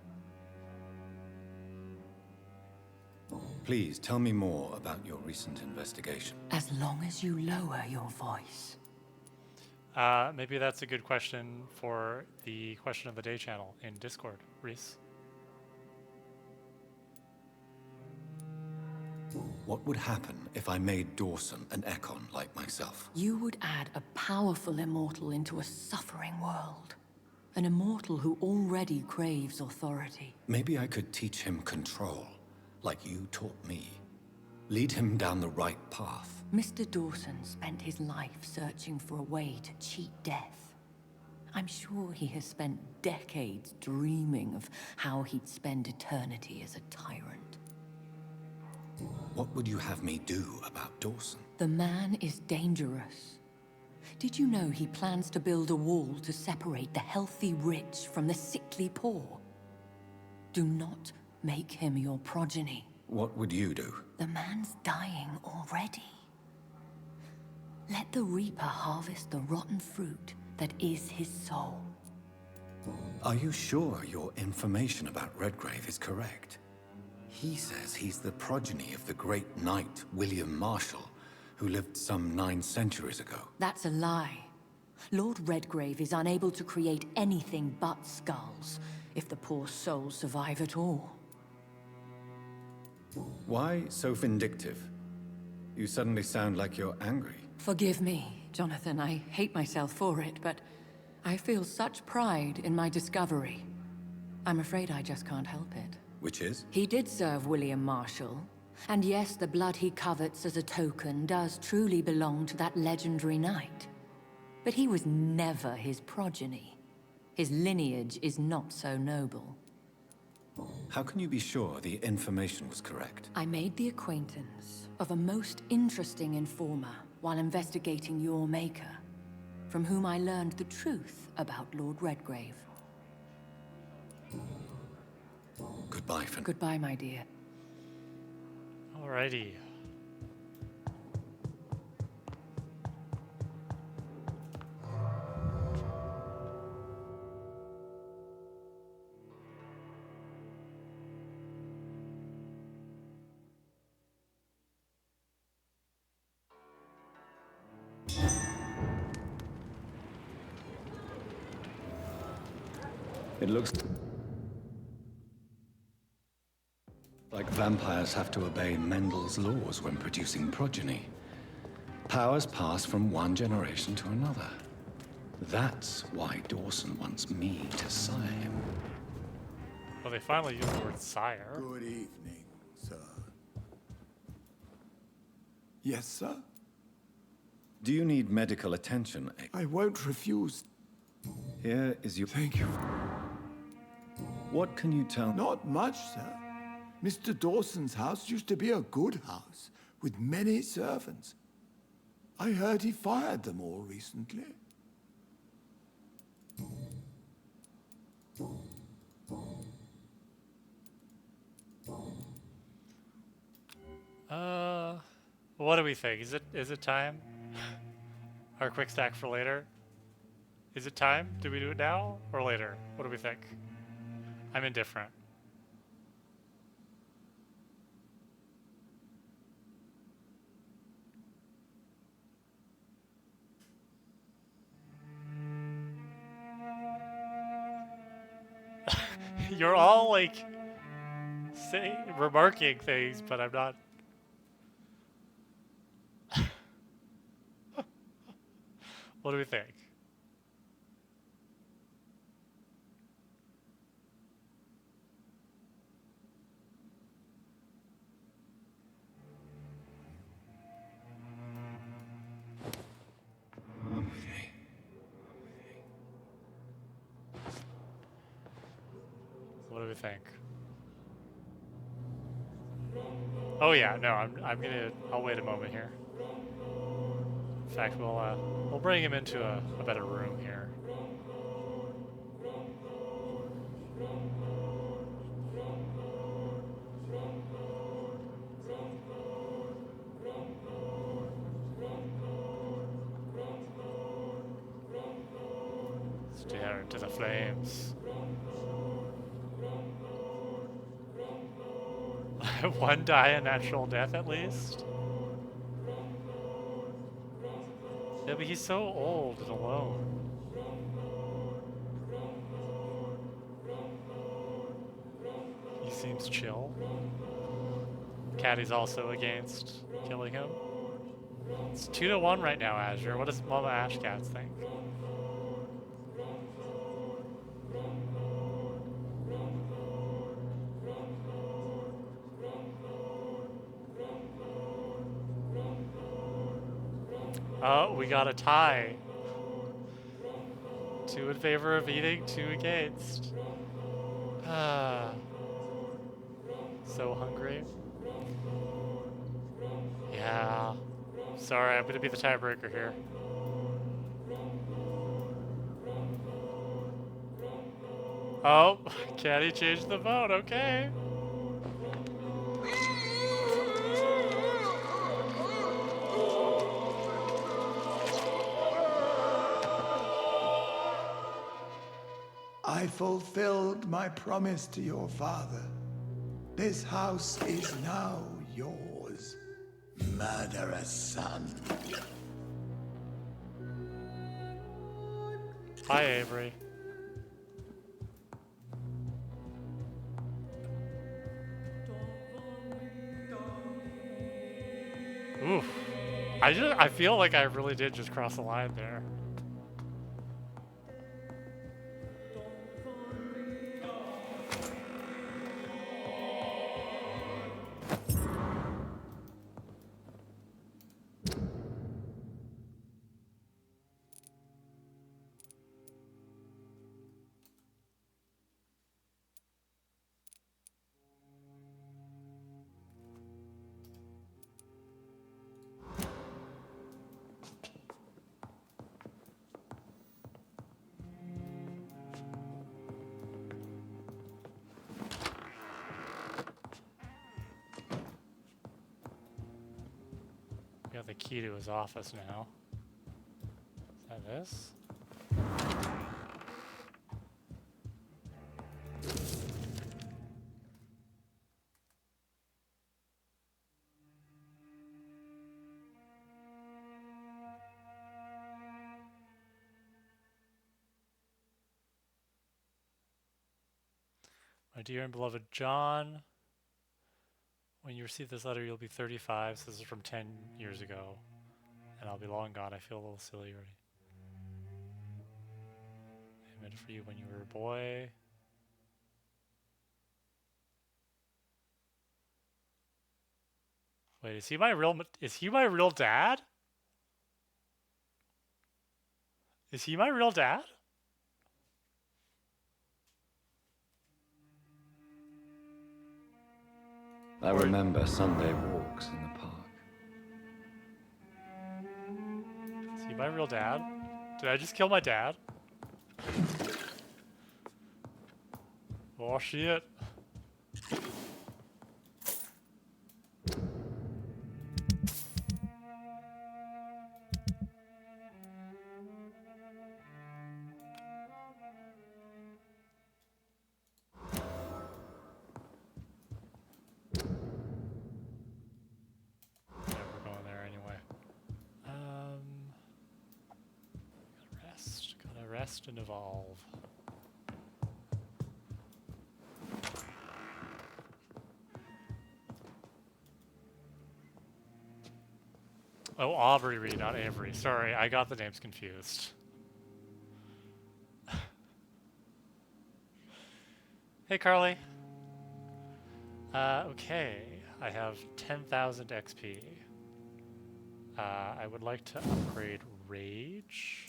Please tell me more about your recent investigation. As long as you lower your voice. Maybe that's a good question for the Question of the Day channel in Discord, Reese. What would happen if I made Dawson an Ekon like myself? You would add a powerful immortal into a suffering world. An immortal who already craves authority. Maybe I could teach him control, like you taught me. Lead him down the right path. Mr. Dawson spent his life searching for a way to cheat death. I'm sure he has spent decades dreaming of how he'd spend eternity as a tyrant. What would you have me do about Dawson? The man is dangerous. Did you know he plans to build a wall to separate the healthy rich from the sickly poor? Do not make him your progeny. What would you do? The man's dying already. Let the Reaper harvest the rotten fruit that is his soul. Are you sure your information about Redgrave is correct? He says he's the progeny of the great knight William Marshall, who lived some 9 centuries ago. That's a lie. Lord Redgrave is unable to create anything but skulls, if the poor souls survive at all. Why so vindictive? You suddenly sound like you're angry. Forgive me, Jonathan. I hate myself for it, but I feel such pride in my discovery. I'm afraid I just can't help it. Which is? He did serve William Marshall. And yes, the blood he covets as a token does truly belong to that legendary knight. But he was never his progeny. His lineage is not so noble. How can you be sure the information was correct? I made the acquaintance of a most interesting informer while investigating your maker, from whom I learned the truth about Lord Redgrave. Goodbye, Finn. Goodbye, my dear. Alrighty. It looks like vampires have to obey Mendel's laws when producing progeny. Powers pass from one generation to another. That's why Dawson wants me to sire him. Well, they finally used the word sire. Good evening, sir. Yes, sir? Do you need medical attention? I won't refuse. Here is your... Thank you. What can you tell me? Not much, sir. Mr. Dawson's house used to be a good house, with many servants. I heard he fired them all recently. What do we think? Is it time? Our quick stack for later? Is it time? Do we do it now or later? What do we think? I'm indifferent. You're all like remarking things, but I'm not. What do we think? What do we think? Oh yeah, no, I'll wait a moment here. In fact, we'll bring him into a better room here. Stare into the flames. One die a natural death at least? Yeah, but he's so old and alone. He seems chill. Caddy's also against killing him. It's 2-1 right now, Azure. What does Mama Ashcats think? Oh, we got a tie. 2 in favor of eating, 2 against. So hungry. Yeah. Sorry, I'm gonna be the tiebreaker here. Oh, Caddy changed the vote, okay. I fulfilled my promise to your father. This house is now yours, murderous son. Hi, Avery. Oof. I feel like I really did just cross the line there. We got the key to his office now. Is that this? My dear and beloved John, when you receive this letter, you'll be 35. So this is from 10 years ago. And I'll be long gone. I feel a little silly already. I meant it for you when you were a boy. Wait, is he my real dad? Is he my real dad? I remember Sunday walks in the park. You my real dad? Did I just kill my dad? Oh shit. Yeah, we're going there anyway. Gotta rest and evolve. Oh, Aubrey Reed, not Avery. Sorry, I got the names confused. Hey, Carly. Okay, I have 10,000 XP. I would like to upgrade Rage.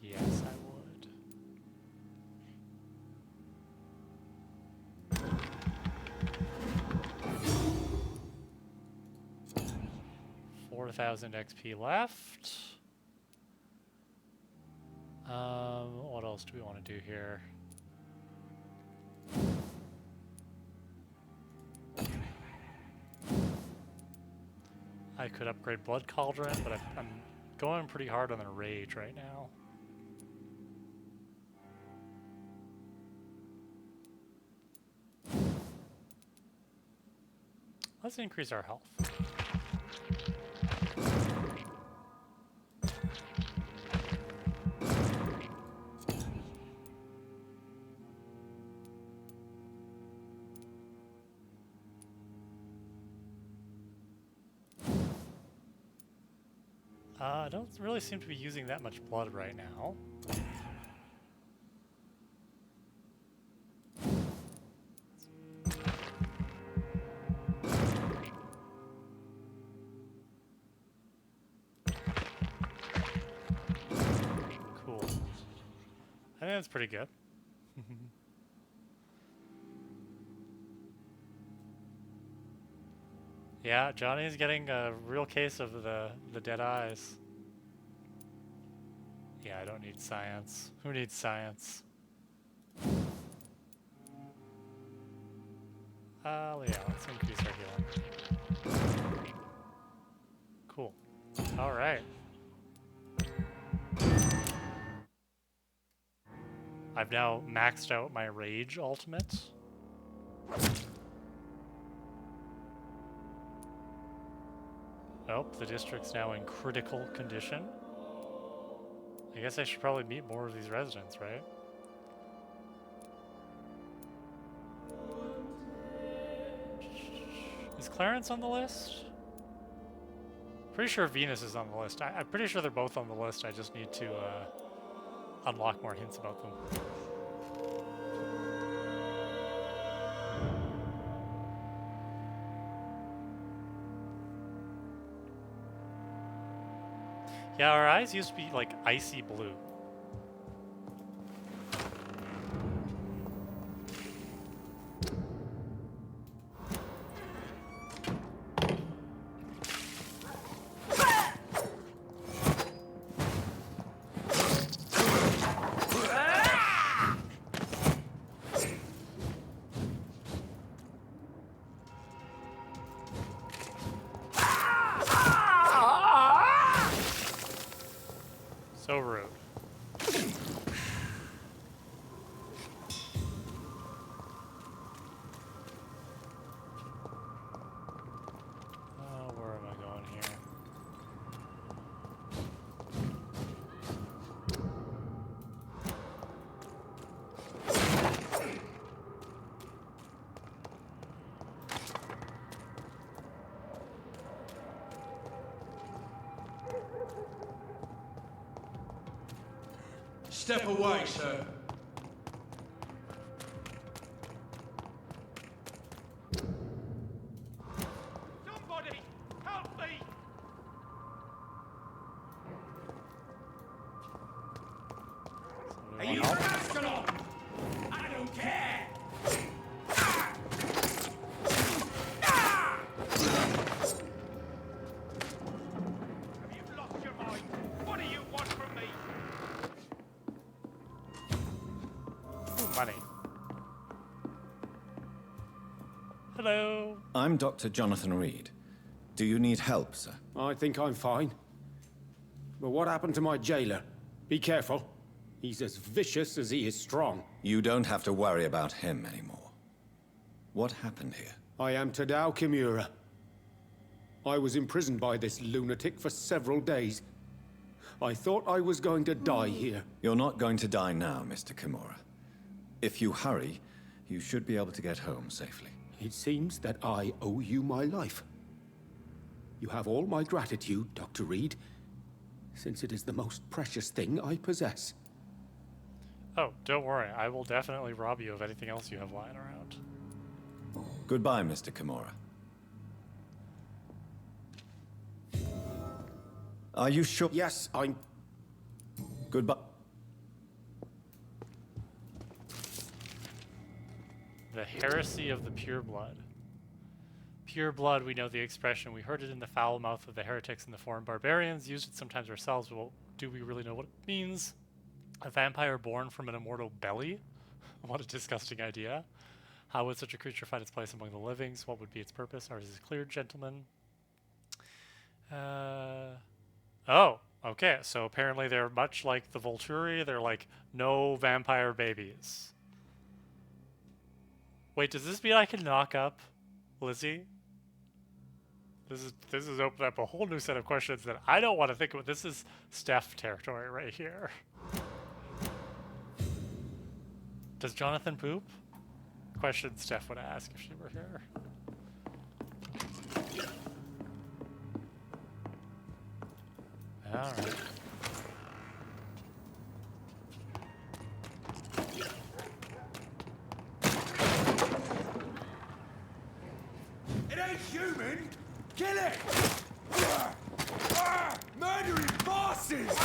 Yes, I would. 4,000 XP left. What else do we want to do here? I could upgrade Blood Cauldron, but I'm going pretty hard on the Rage right now. Let's increase our health. I don't really seem to be using that much blood right now. Cool. I think that's pretty good. Yeah, Johnny's getting a real case of the dead eyes. Yeah, I don't need science. Who needs science? Yeah, let's increase our healing. Cool. Alright. I've now maxed out my Rage ultimate. Oh, the district's now in critical condition. I guess I should probably meet more of these residents, right? Is Clarence on the list? Pretty sure Venus is on the list. I'm pretty sure they're both on the list. I just need to unlock more hints about them. Yeah, our eyes used to be like icy blue. So rude. Where am I going here? Step away, sir. Somebody, help me! Are you an astronaut? I don't care! Have you lost your money. Hello. I'm Dr. Jonathan Reed. Do you need help, sir? I think I'm fine. But what happened to my jailer? Be careful. He's as vicious as he is strong. You don't have to worry about him anymore. What happened here? I am Tadao Kimura. I was imprisoned by this lunatic for several days. I thought I was going to die here. You're not going to die now, Mr. Kimura. If you hurry, you should be able to get home safely. It seems that I owe you my life. You have all my gratitude, Dr. Reed, since it is the most precious thing I possess. Oh, don't worry. I will definitely rob you of anything else you have lying around. Goodbye, Mr. Kimura. Are you sure? Yes, I'm... Goodbye. The heresy of the pure blood. Pure blood, we know the expression. We heard it in the foul mouth of the heretics and the foreign barbarians, used it sometimes ourselves, but do we really know what it means? A vampire born from an immortal belly? What a disgusting idea. How would such a creature find its place among the livings? What would be its purpose? Ours is clear, gentlemen. Oh, okay. So apparently they're much like the Volturi. They're like, no vampire babies. Wait, does this mean I can knock up Lizzie? This is opening up a whole new set of questions that I don't want to think about. This is Steph territory right here. Does Jonathan poop? Question Steph would ask if she were here. All right. It ain't human! Kill it! Murdering bosses!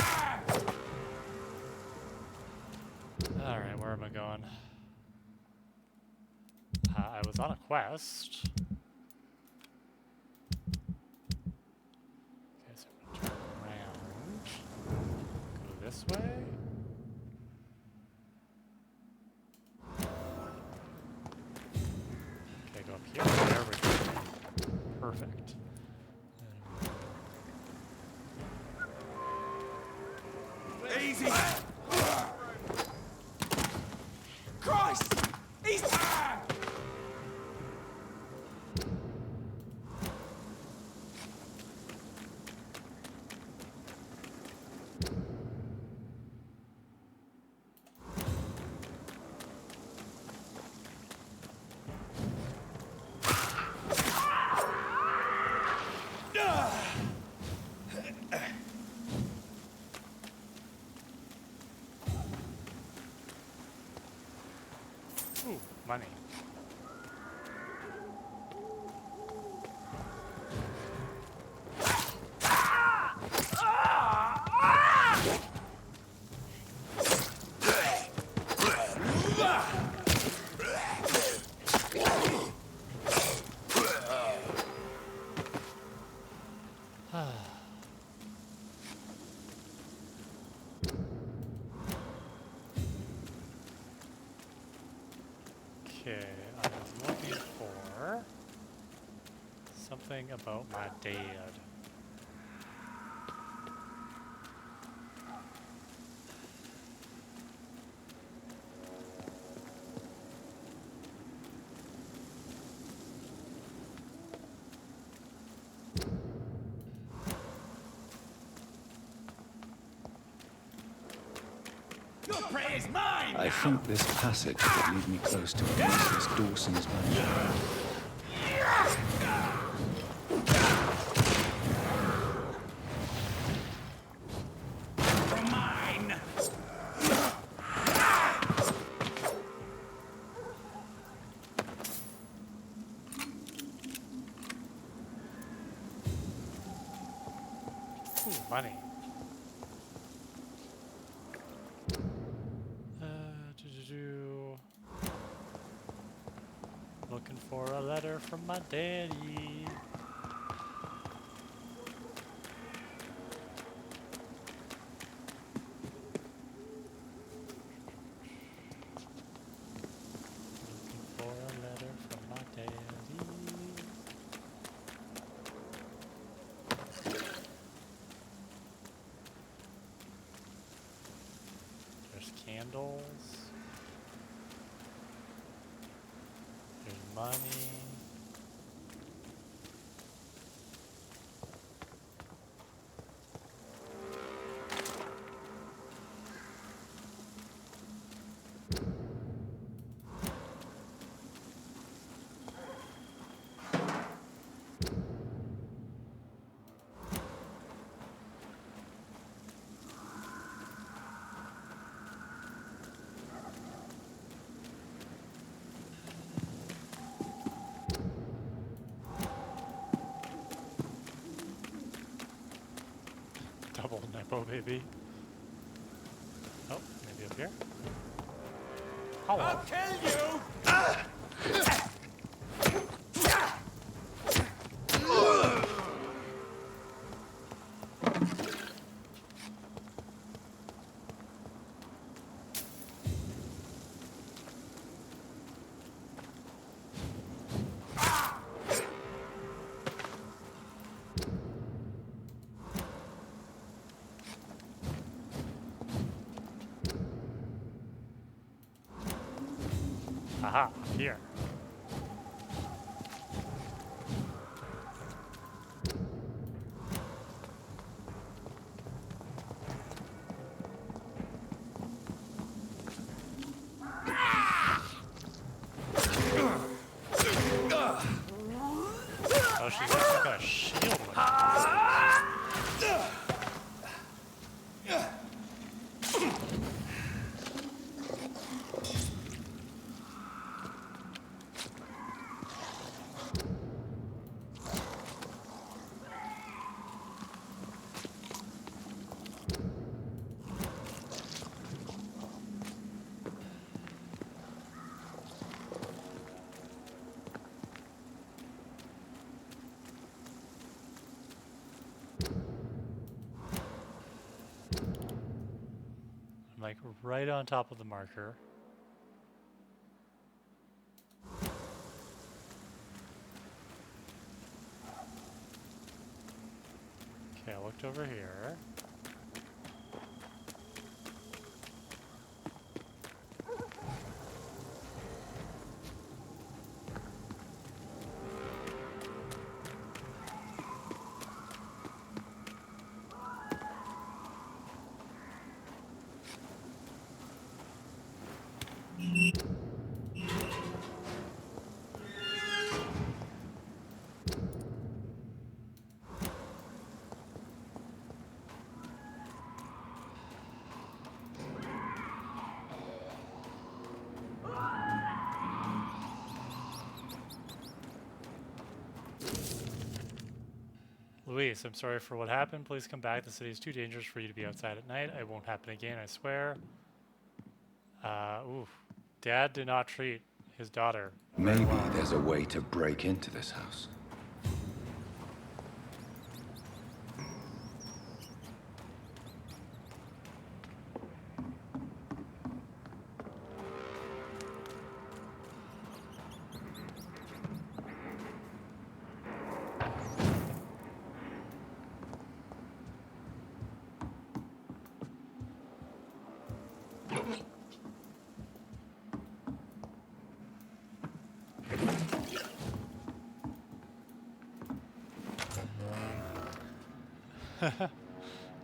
Alright, where am I going? I was on a quest. Okay, so I'm gonna turn around. Go this way. Okay, go up here. There we go. Perfect. Easy! Christ! He's... Ooh, money. Okay, I was looking for something about my dad. Your prey is mine! I think this passage could lead me close to Mrs. Dawson's mansion. From mine! Ooh, money. Looking for a letter from my daddy. candles. There's money. Double Nepo baby. Oh, maybe up here. Hello. I'll kill you! Aha, here. Oh, she's got a shield. I'm like right on top of the marker. Okay, I looked over here. Luis, I'm sorry for what happened. Please come back. The city is too dangerous for you to be outside at night. It won't happen again, I swear. Oof. Dad did not treat his daughter very Maybe well. there's a way to break into this house.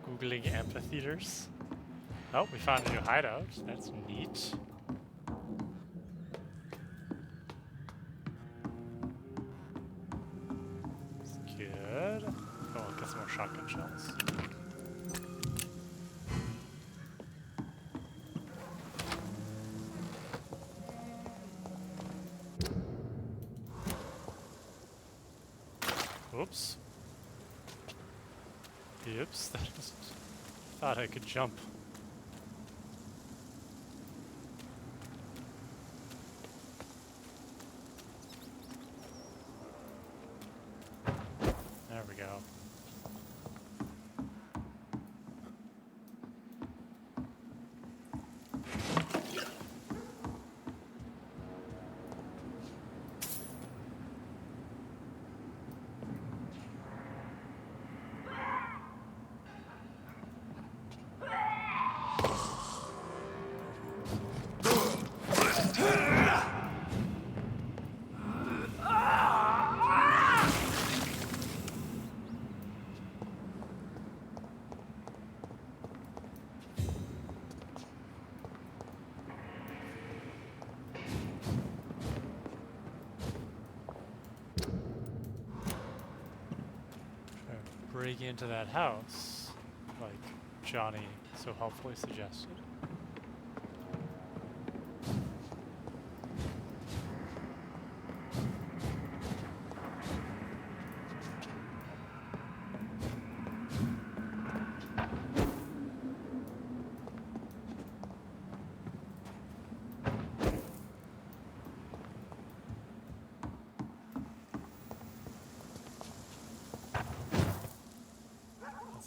Googling amphitheaters. Oh, we found a new hideout. That's neat. That's good. Oh, I'll get some more shotgun shells. Oops. Oops, that just thought I could jump. There we go. break into that house, like Johnny so helpfully suggested.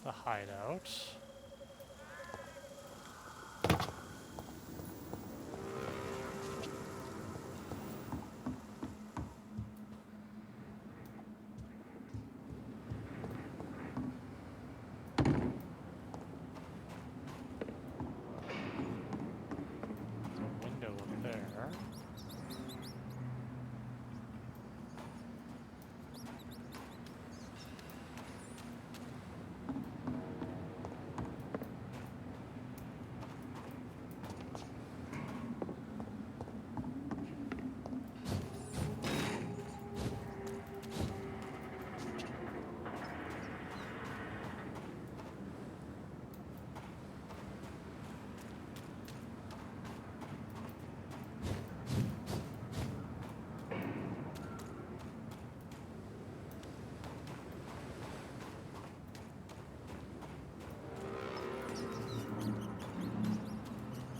The hideout. There's a window up there.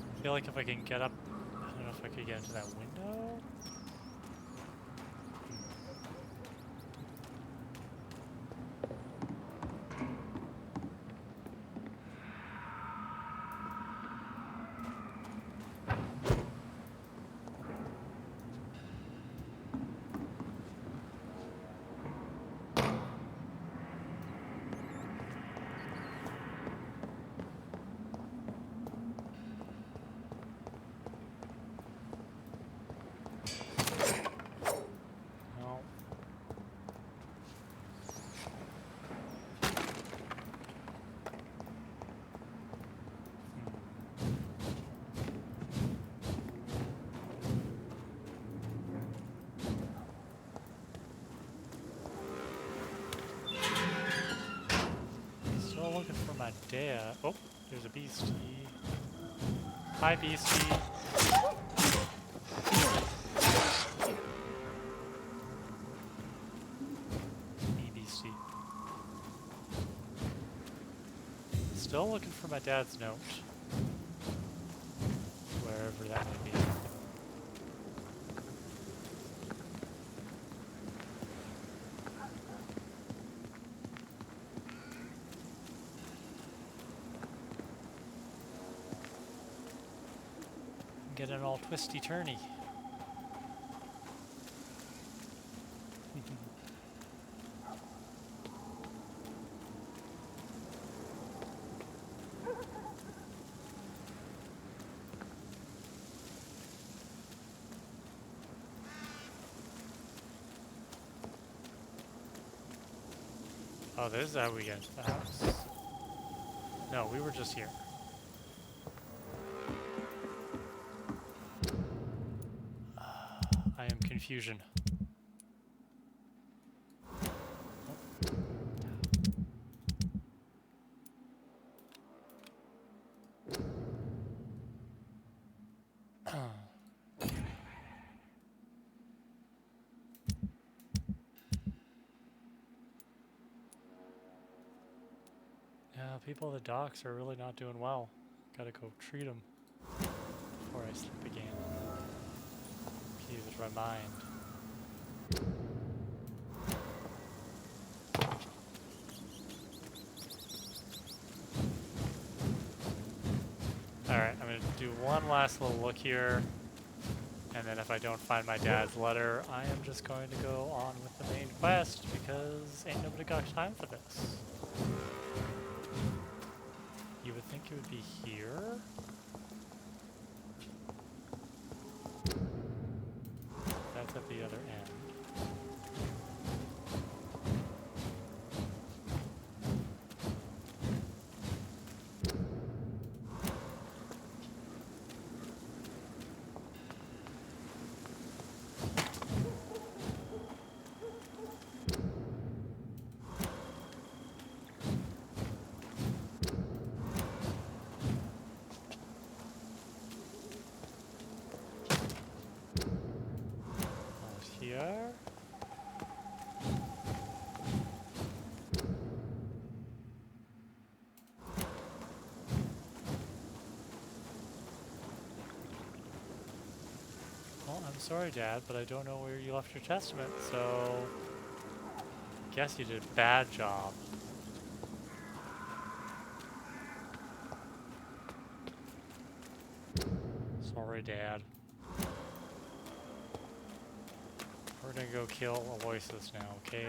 I feel like if I can get up, I don't know if I could get into that window. Looking for my dad. Oh, there's a beastie. Hi, beastie. Me, beastie. Still looking for my dad's note. Wherever that may be. Getting all twisty-turny. Oh, this is how we get into the house. No, we were just here. I am confusion. Yeah, people at the docks are really not doing well. Gotta go treat them before I sleep again. Keys with my mind. Alright, I'm gonna do one last little look here. And then if I don't find my dad's letter, I am just going to go on with the main quest because ain't nobody got time for this. You would think it would be here? That's at the other end. Well, I'm sorry, Dad, but I don't know where you left your testament, so... Guess you did a bad job. Sorry, Dad. We're gonna go kill Aloysius now, okay?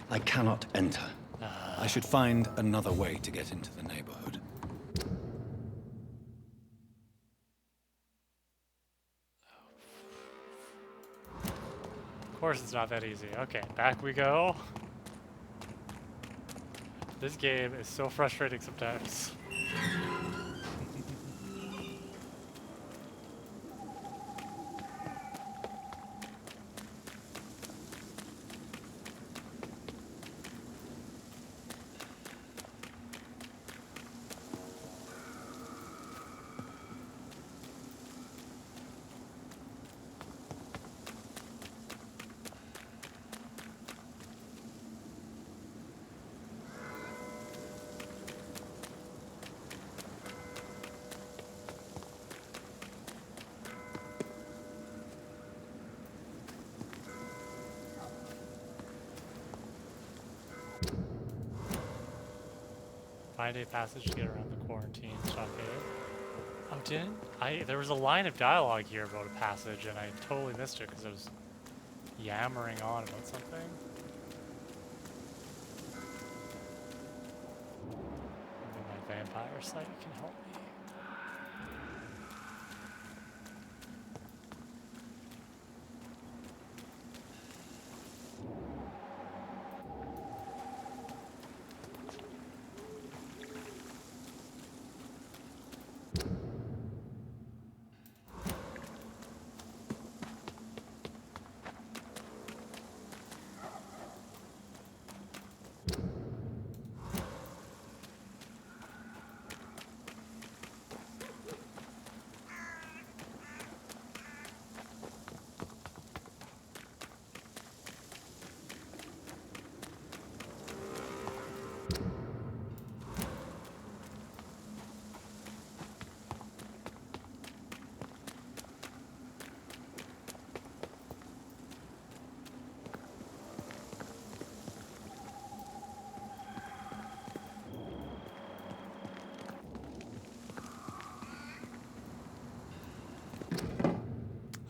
I cannot enter. I should find another way to get into the neighborhood. Of course it's not that easy. Okay, back we go. This game is so frustrating sometimes. Find a passage to get around the quarantine stockade. Oh, didn't I? There was a line of dialogue here about a passage, and I totally missed it because I was yammering on about something. Maybe my vampire site can help me.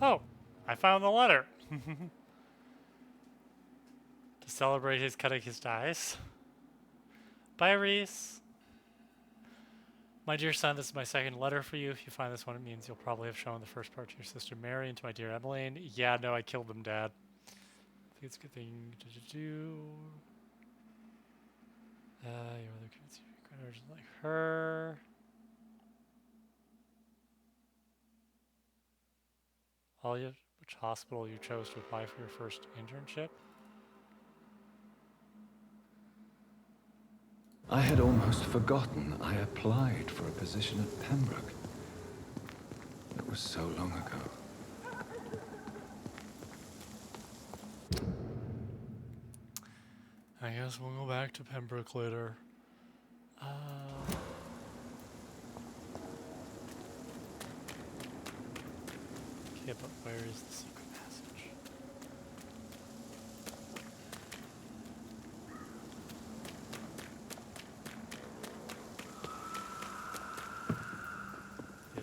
Oh, I found the letter. To celebrate his cutting his dice. Bye, Reese. My dear son, this is my second letter for you. If you find this one, it means you'll probably have shown the first part to your sister Mary and to my dear Emmeline. Yeah, no, I killed them, Dad. I think it's a good thing to do. Your mother commits criminals like her. Which hospital you chose to apply for your first internship? I had almost forgotten I applied for a position at Pembroke. It was so long ago. I guess we'll go back to Pembroke later. Okay, but where is the secret passage?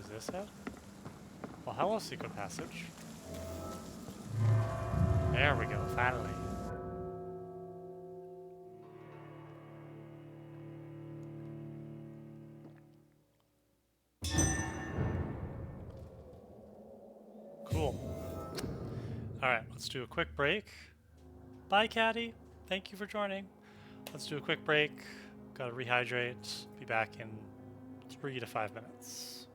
Is this it? Well, hello, secret passage. There we go, finally. Cool. Alright, let's do a quick break. Bye, Caddy. Thank you for joining. Let's do a quick break. Gotta rehydrate. Be back in 3 to 5 minutes.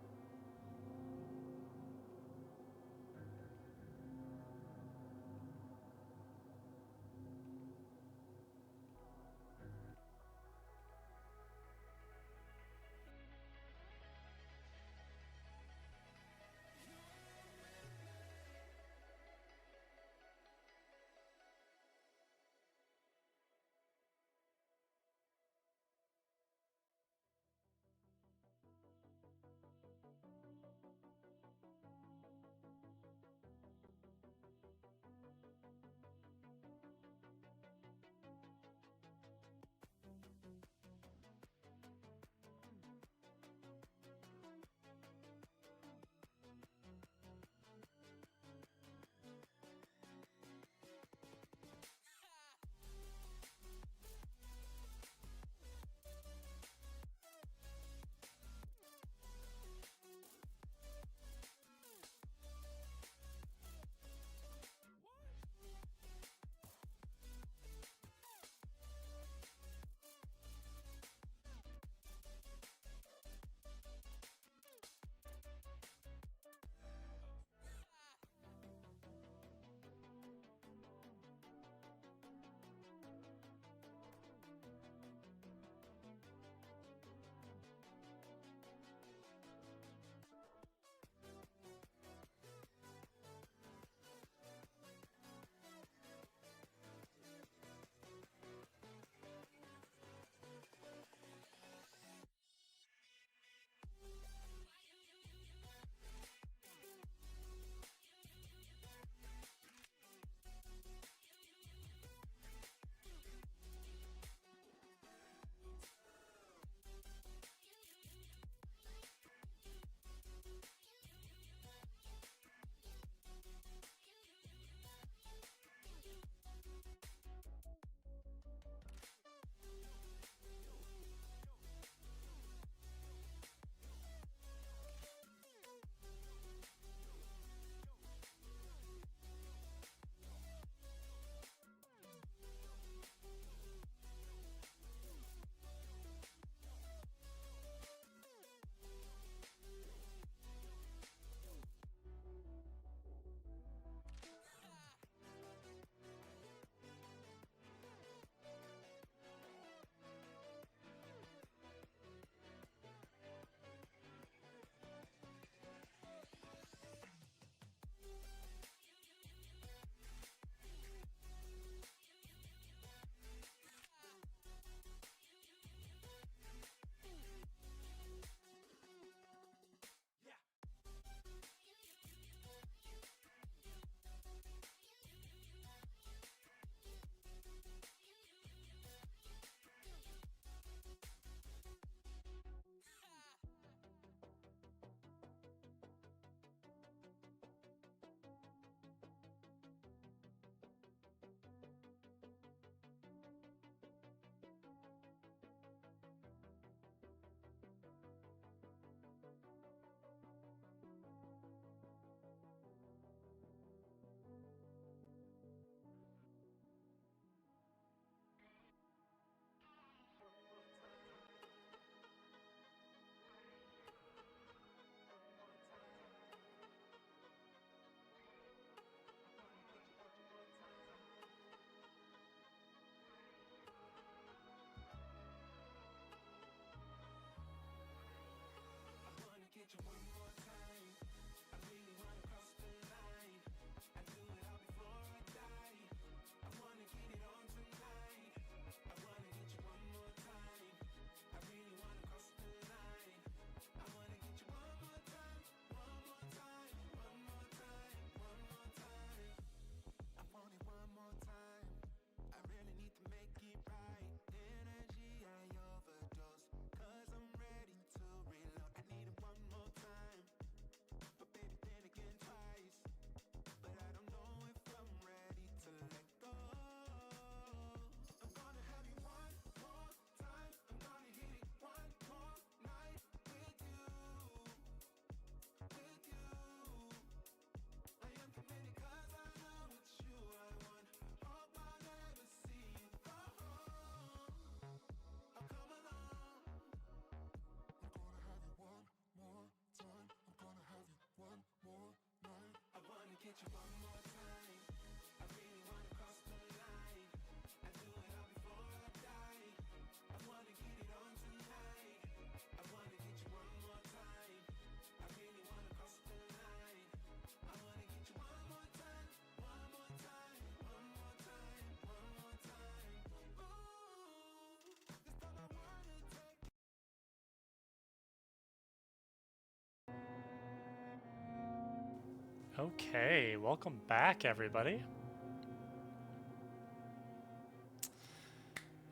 Okay, welcome back, everybody.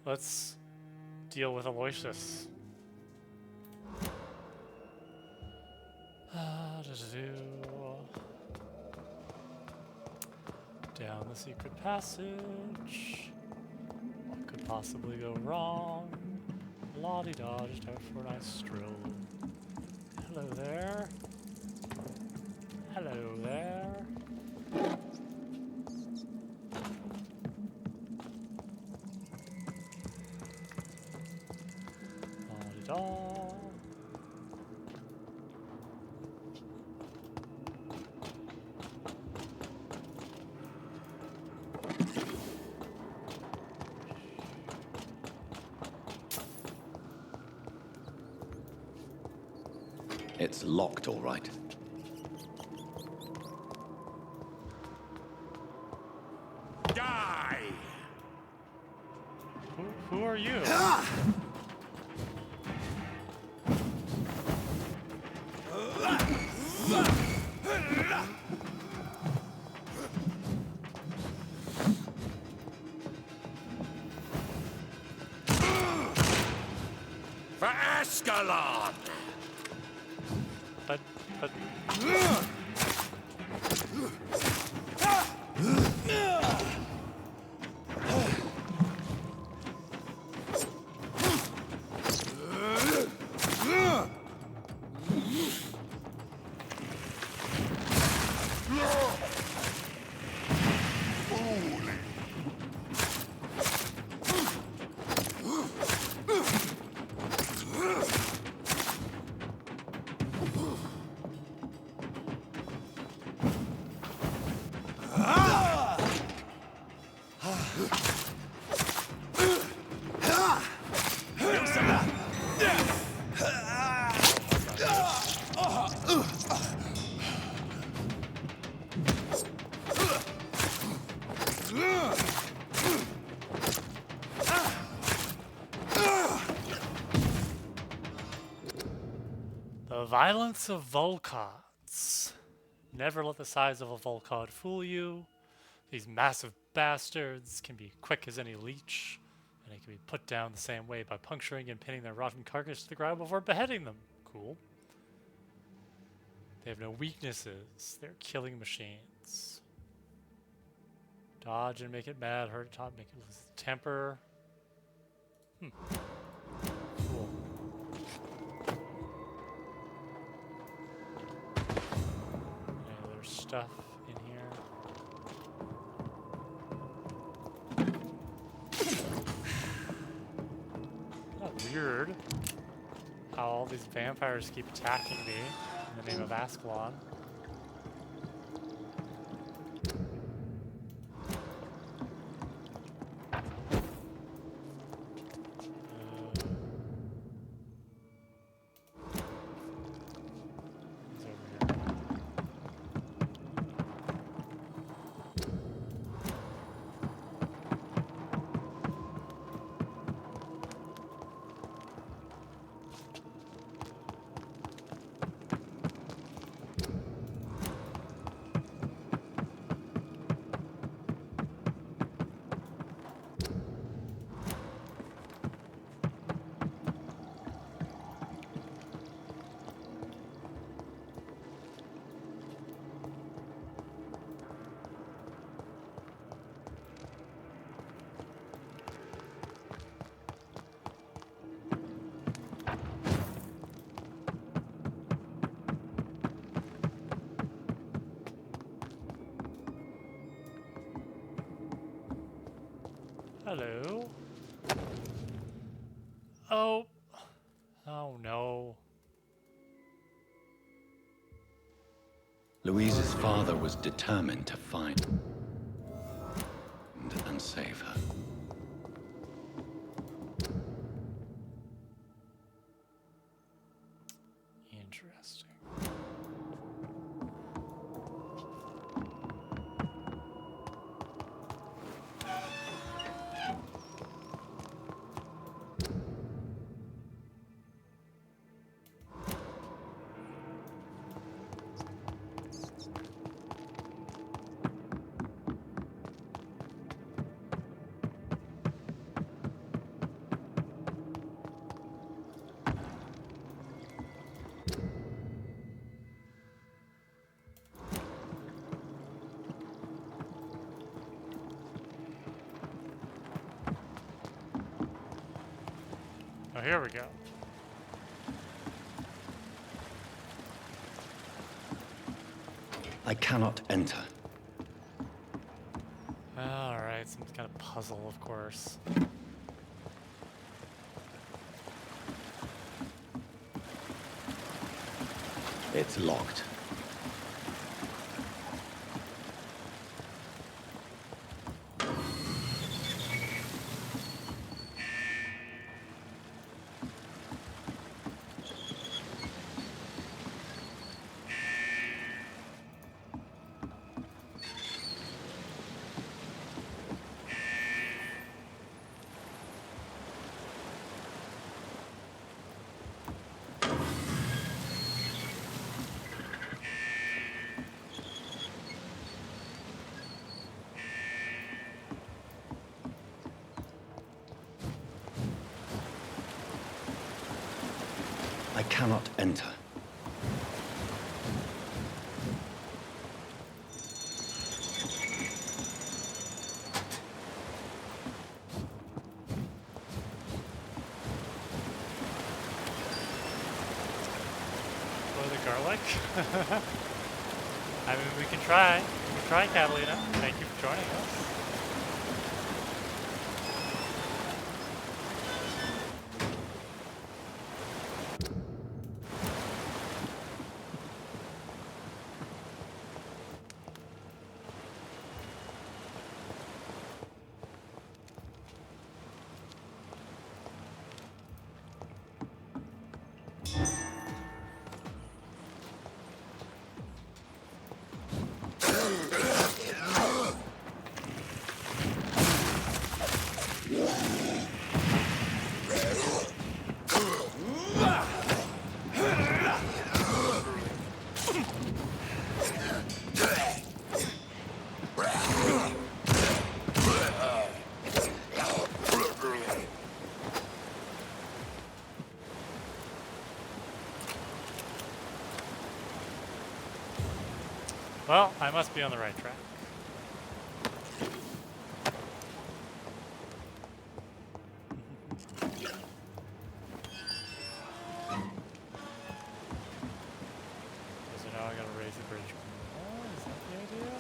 Let's deal with Aloysius. Down the secret passage. What could possibly go wrong? La-di-da, just out for a nice stroll. Hello there. Hello there. La-di-da. It's locked, all right. Die! Who are you? For Ascalon! But... The violence of Volcods. Never let the size of a Volcod fool you. These massive bastards can be quick as any leech, and they can be put down the same way by puncturing and pinning their rotten carcass to the ground before beheading them. Cool. They have no weaknesses. They're killing machines. Dodge and make it mad, hurt it top, make it lose its temper. Cool. And there's stuff in here. Not weird how all these vampires keep attacking me in the name of Ascalon. Hello. Oh. Oh no. Louise's father was determined to find and save her. Interesting. Oh, here we go. I cannot enter. Alright, some kind of puzzle, of course. It's locked. I cannot enter. Blow the garlic? I mean, we can try. We can try, Catalina. Thank you for joining us. Well, I must be on the right track. So now I gotta raise the bridge. Oh, is that the idea?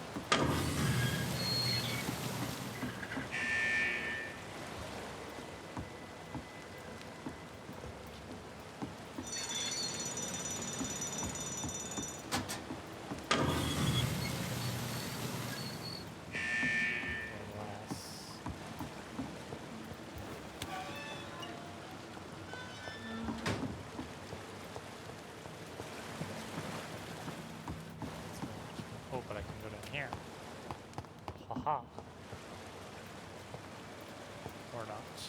Oh, but I can go down here. Haha. Or not.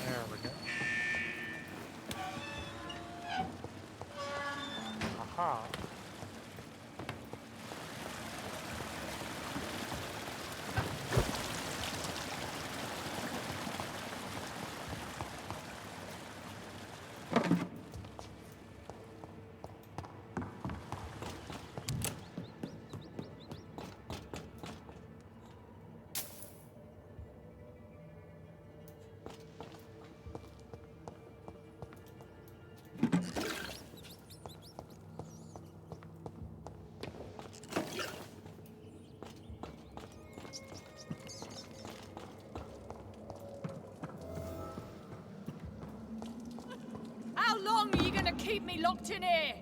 There we go. Haha. long are you gonna keep me locked in here?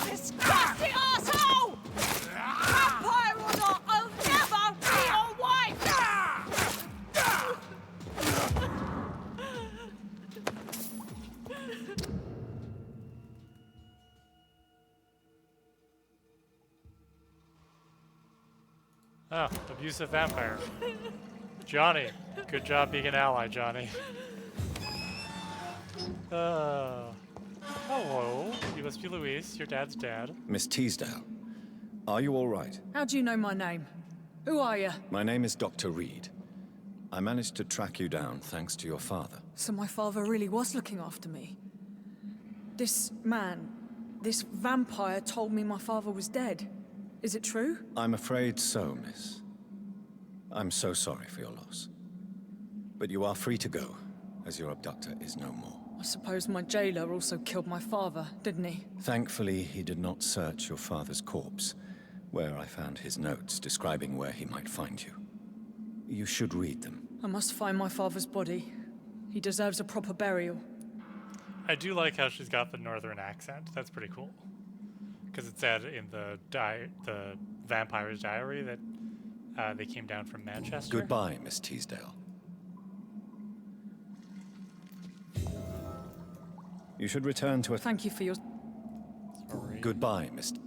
Disgusting asshole! Vampire or not, I'll never be your wife! Oh, abusive vampire. Johnny, good job being an ally, Johnny. Hello. You must be Louise, your dad's dad. Miss Teasdale, are you all right? How do you know my name? Who are you? My name is Dr. Reed. I managed to track you down thanks to your father. So my father really was looking after me. This man, this vampire told me my father was dead. Is it true? I'm afraid so, miss. I'm so sorry for your loss. But you are free to go, as your abductor is no more. I suppose my jailer also killed my father, didn't he? Thankfully, he did not search your father's corpse, where I found his notes describing where he might find you. You should read them. I must find my father's body. He deserves a proper burial. I do like how she's got the northern accent. That's pretty cool. Because it said in the vampire's diary that they came down from Manchester. Goodbye, Miss Teasdale. You should return to a... Thank you for your... Sorry. Goodbye, Miss... Good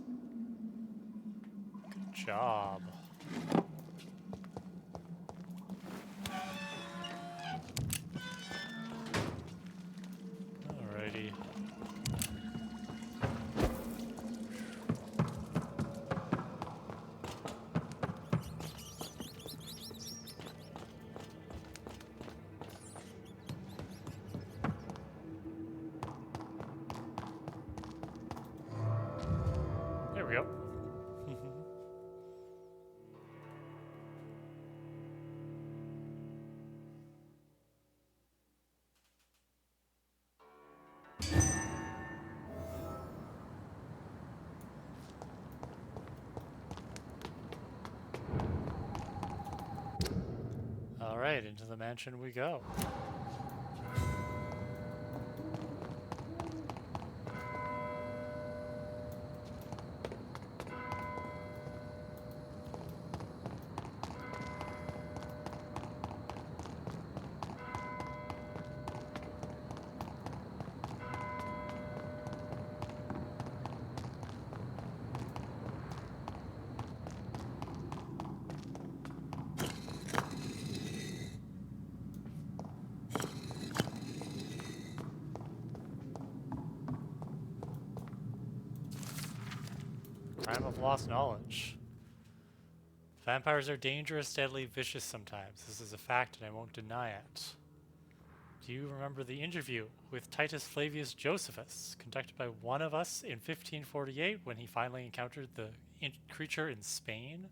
job. Alrighty. There we go. All right, into the mansion we go. Crime of lost knowledge. Vampires are dangerous, deadly, vicious sometimes. This is a fact and I won't deny it. Do you remember the interview with Titus Flavius Josephus, conducted by one of us in 1548 when he finally encountered the creature in Spain?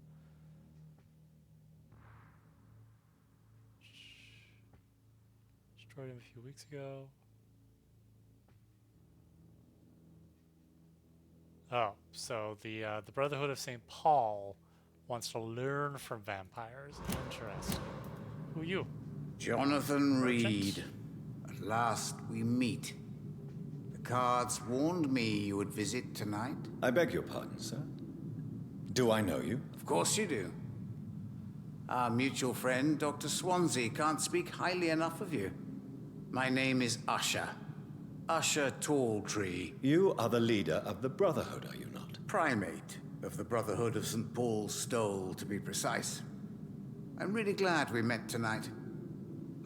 Destroyed him a few weeks ago. Oh, so the Brotherhood of St. Paul wants to learn from vampires. Interesting. Who are you? Jonathan Reed. At last we meet. The cards warned me you would visit tonight. I beg your pardon, sir. Do I know you? Of course you do. Our mutual friend, Dr. Swansea, can't speak highly enough of you. My name is Usher. Usher Talltree. You are the leader of the Brotherhood, are you not? Primate of the Brotherhood of St. Paul's Stole, to be precise. I'm really glad we met tonight.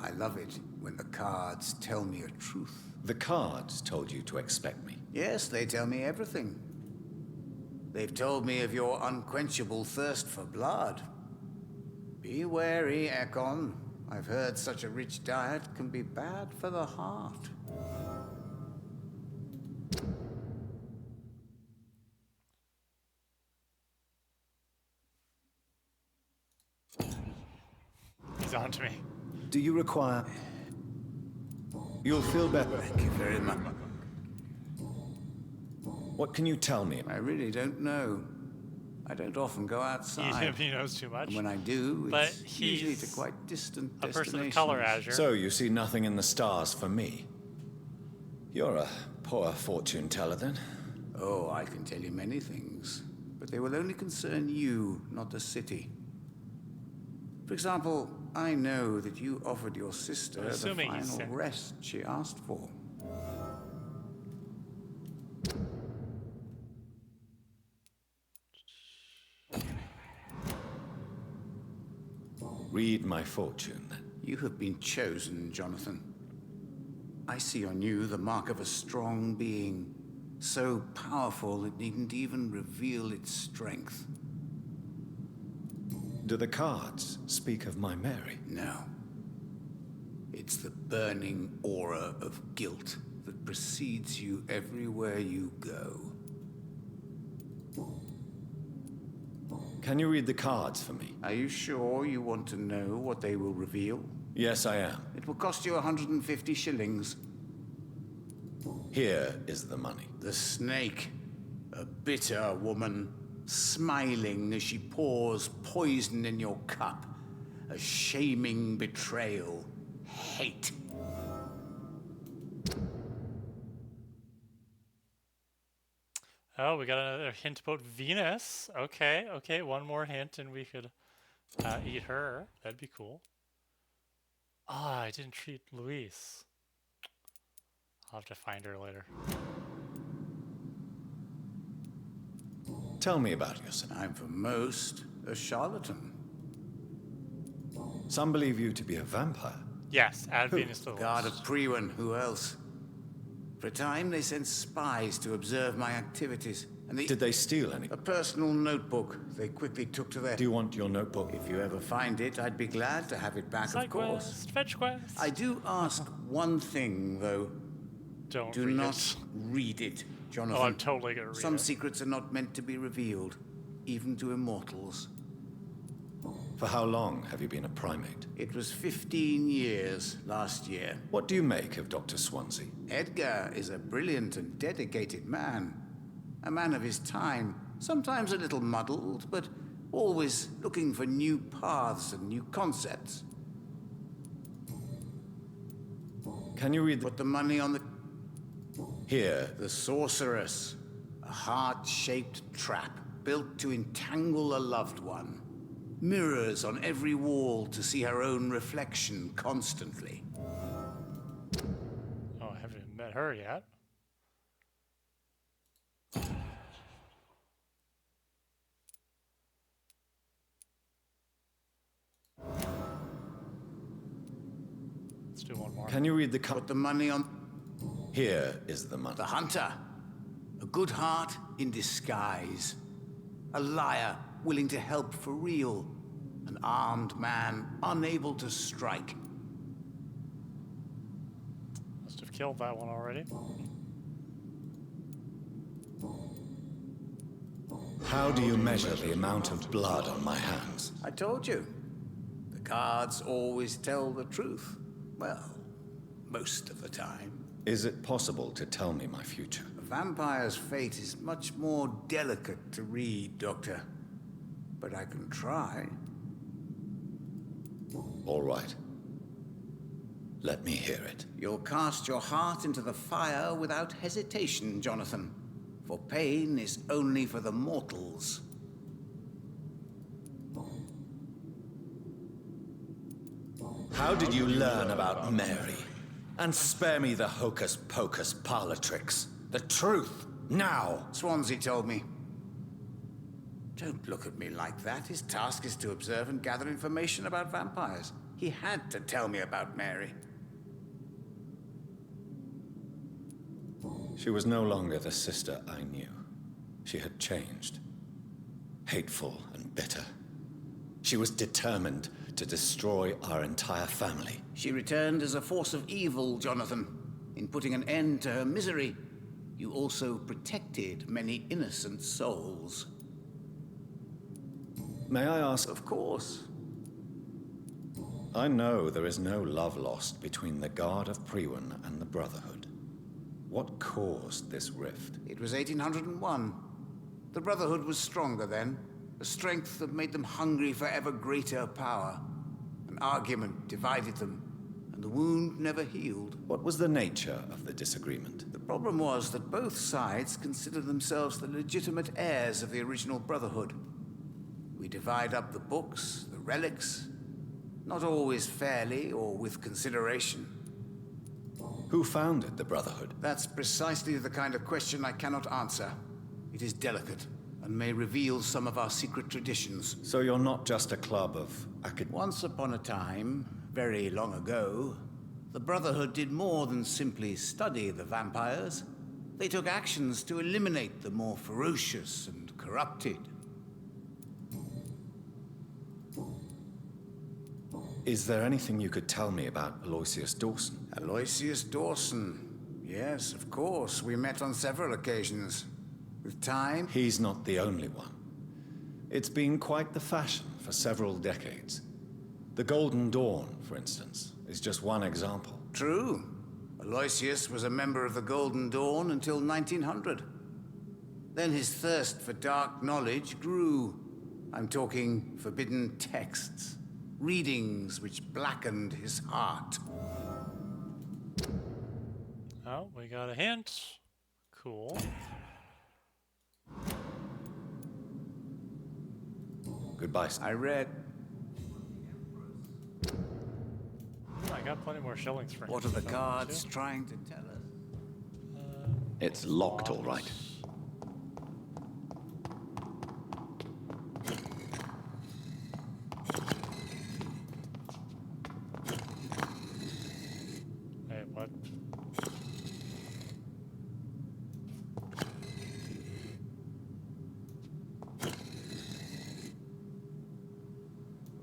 I love it when the cards tell me a truth. The cards told you to expect me. Yes, they tell me everything. They've told me of your unquenchable thirst for blood. Be wary, Ekon. I've heard such a rich diet can be bad for the heart. He's on to me. Do you require... You'll feel better. Thank you very much. What can you tell me? I really don't know. I don't often go outside. He knows too much. And when I do, But it's usually to he's quite distant a person of destinations. color, Azure. So you see nothing in the stars for me? You're a poor fortune teller, then? Oh, I can tell you many things, but they will only concern you, not the city. For example, I know that you offered your sister the Assuming he's final sick. rest she asked for. Read my fortune, then. You have been chosen, Jonathan. I see on you the mark of a strong being, so powerful it needn't even reveal its strength. Do the cards speak of my Mary? No. It's the burning aura of guilt that precedes you everywhere you go. Can you read the cards for me? Are you sure you want to know what they will reveal? Yes, I am. It will cost you 150 shillings. Here is the money. The snake, a bitter woman, smiling as she pours poison in your cup. A shaming betrayal. Hate. Oh, we got another hint about Venus. Okay, okay, one more hint and we could eat her. That'd be cool. Ah, I didn't treat Louise. I'll have to find her later. Tell me about yourself. I'm for most a charlatan. Some believe you to be a vampire. Yes, add Venus to the God list. of Priwen, who else? For a time, they sent spies to observe my activities. And Did they steal any? A personal notebook they quickly took to their... Do you want your notebook? If you ever find it, I'd be glad to have it back, Side of course. quest, fetch quest. I do ask one thing, though. Don't Do read not it. read it, Jonathan. Oh, I'm totally gonna read Some it. secrets are not meant to be revealed, even to immortals. For how long have you been a primate? It was 15 years last year. What do you make of Dr. Swansea? Edgar is a brilliant and dedicated man. A man of his time, sometimes a little muddled, but always looking for new paths and new concepts. Can you read Put the money on the... Here. The Sorceress. A heart-shaped trap built to entangle a loved one. Mirrors on every wall to see her own reflection constantly. Oh, I haven't met her yet. Let's do one more. Can you read the Put the money on... Here is the money. The Hunter. A good heart in disguise. A liar willing to help for real. An armed man unable to strike. Must have killed that one already. How do you measure the amount of blood on my hands? I told you. The cards always tell the truth. Well, most of the time. Is it possible to tell me my future? A vampire's fate is much more delicate to read, Doctor. But I can try. All right. Let me hear it. You'll cast your heart into the fire without hesitation, Jonathan. For pain is only for the mortals. How did you learn about Mary? And spare me the hocus-pocus parlor tricks. The truth, now! Swansea told me. Don't look at me like that. His task is to observe and gather information about vampires. He had to tell me about Mary. She was no longer the sister I knew. She had changed. Hateful and bitter. She was determined to destroy our entire family. She returned as a force of evil, Jonathan. In putting an end to her misery, you also protected many innocent souls. May I ask? Of course. I know there is no love lost between the Guard of Priwen and the Brotherhood. What caused this rift? It was 1801. The Brotherhood was stronger then. a strength that made them hungry for ever greater power. An argument divided them, and the wound never healed. What was the nature of the disagreement? The problem was that both sides considered themselves the legitimate heirs of the original Brotherhood. We divide up the books, the relics, not always fairly or with consideration. Who founded the Brotherhood? That's precisely the kind of question I cannot answer. It is delicate, and may reveal some of our secret traditions. So you're not just a club of Once upon a time, very long ago, the Brotherhood did more than simply study the vampires. They took actions to eliminate the more ferocious and corrupted. Is there anything you could tell me about Aloysius Dawson? Aloysius Dawson. Yes, of course. We met on several occasions. With time... He's not the only one. It's been quite the fashion for several decades. The Golden Dawn, for instance, is just one example. True. Aloysius was a member of the Golden Dawn until 1900. Then his thirst for dark knowledge grew. I'm talking forbidden texts. Readings which blackened his heart. Oh, we got a hint. Cool. Goodbye. I read. I got plenty more shillings for him. What are the cards trying to tell us? It's locked, all right. Wait, what?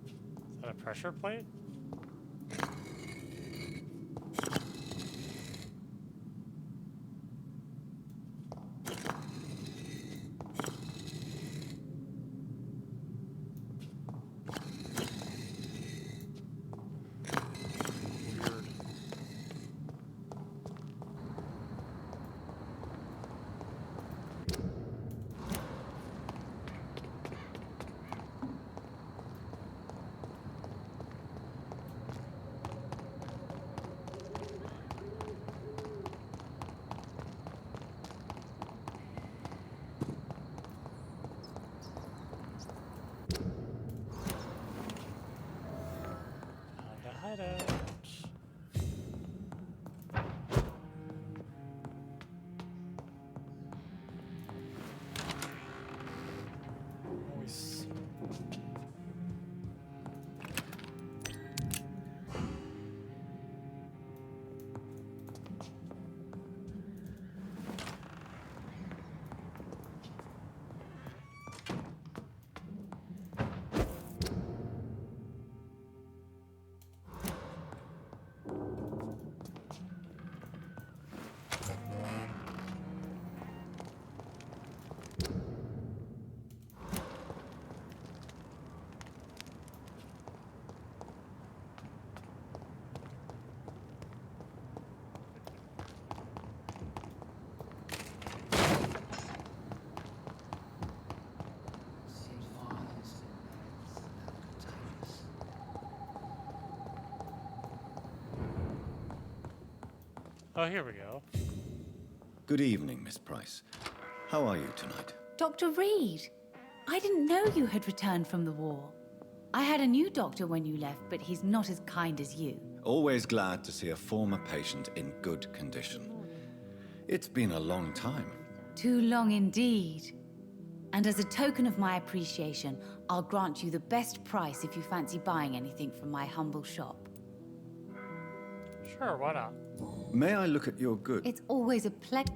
Is that a pressure plate? Hideout. Nice. Oh, here we go. Good evening, Miss Price. How are you tonight? Dr. Reed, I didn't know you had returned from the war. I had a new doctor when you left, but he's not as kind as you. Always glad to see a former patient in good condition. It's been a long time. Too long indeed. And as a token of my appreciation, I'll grant you the best price if you fancy buying anything from my humble shop. Sure, why not? May I look at your goods? It's always a pleasure.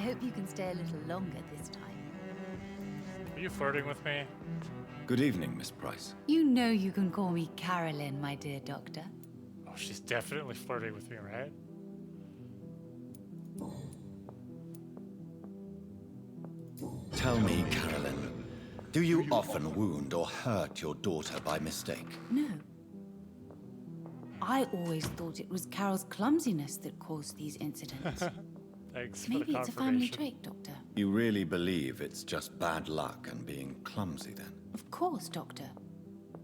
hope you can stay a little longer this time. Are you flirting with me? Good evening, Miss Price. You know you can call me Carolyn, my dear doctor. Oh, she's definitely flirting with me, right? Tell me, Carolyn, do you often wound or hurt your daughter by mistake? No. I always thought it was Carol's clumsiness that caused these incidents. Thanks for Maybe the it's a family confirmation. trait, Doctor. You really believe it's just bad luck and being clumsy, then? Of course, Doctor.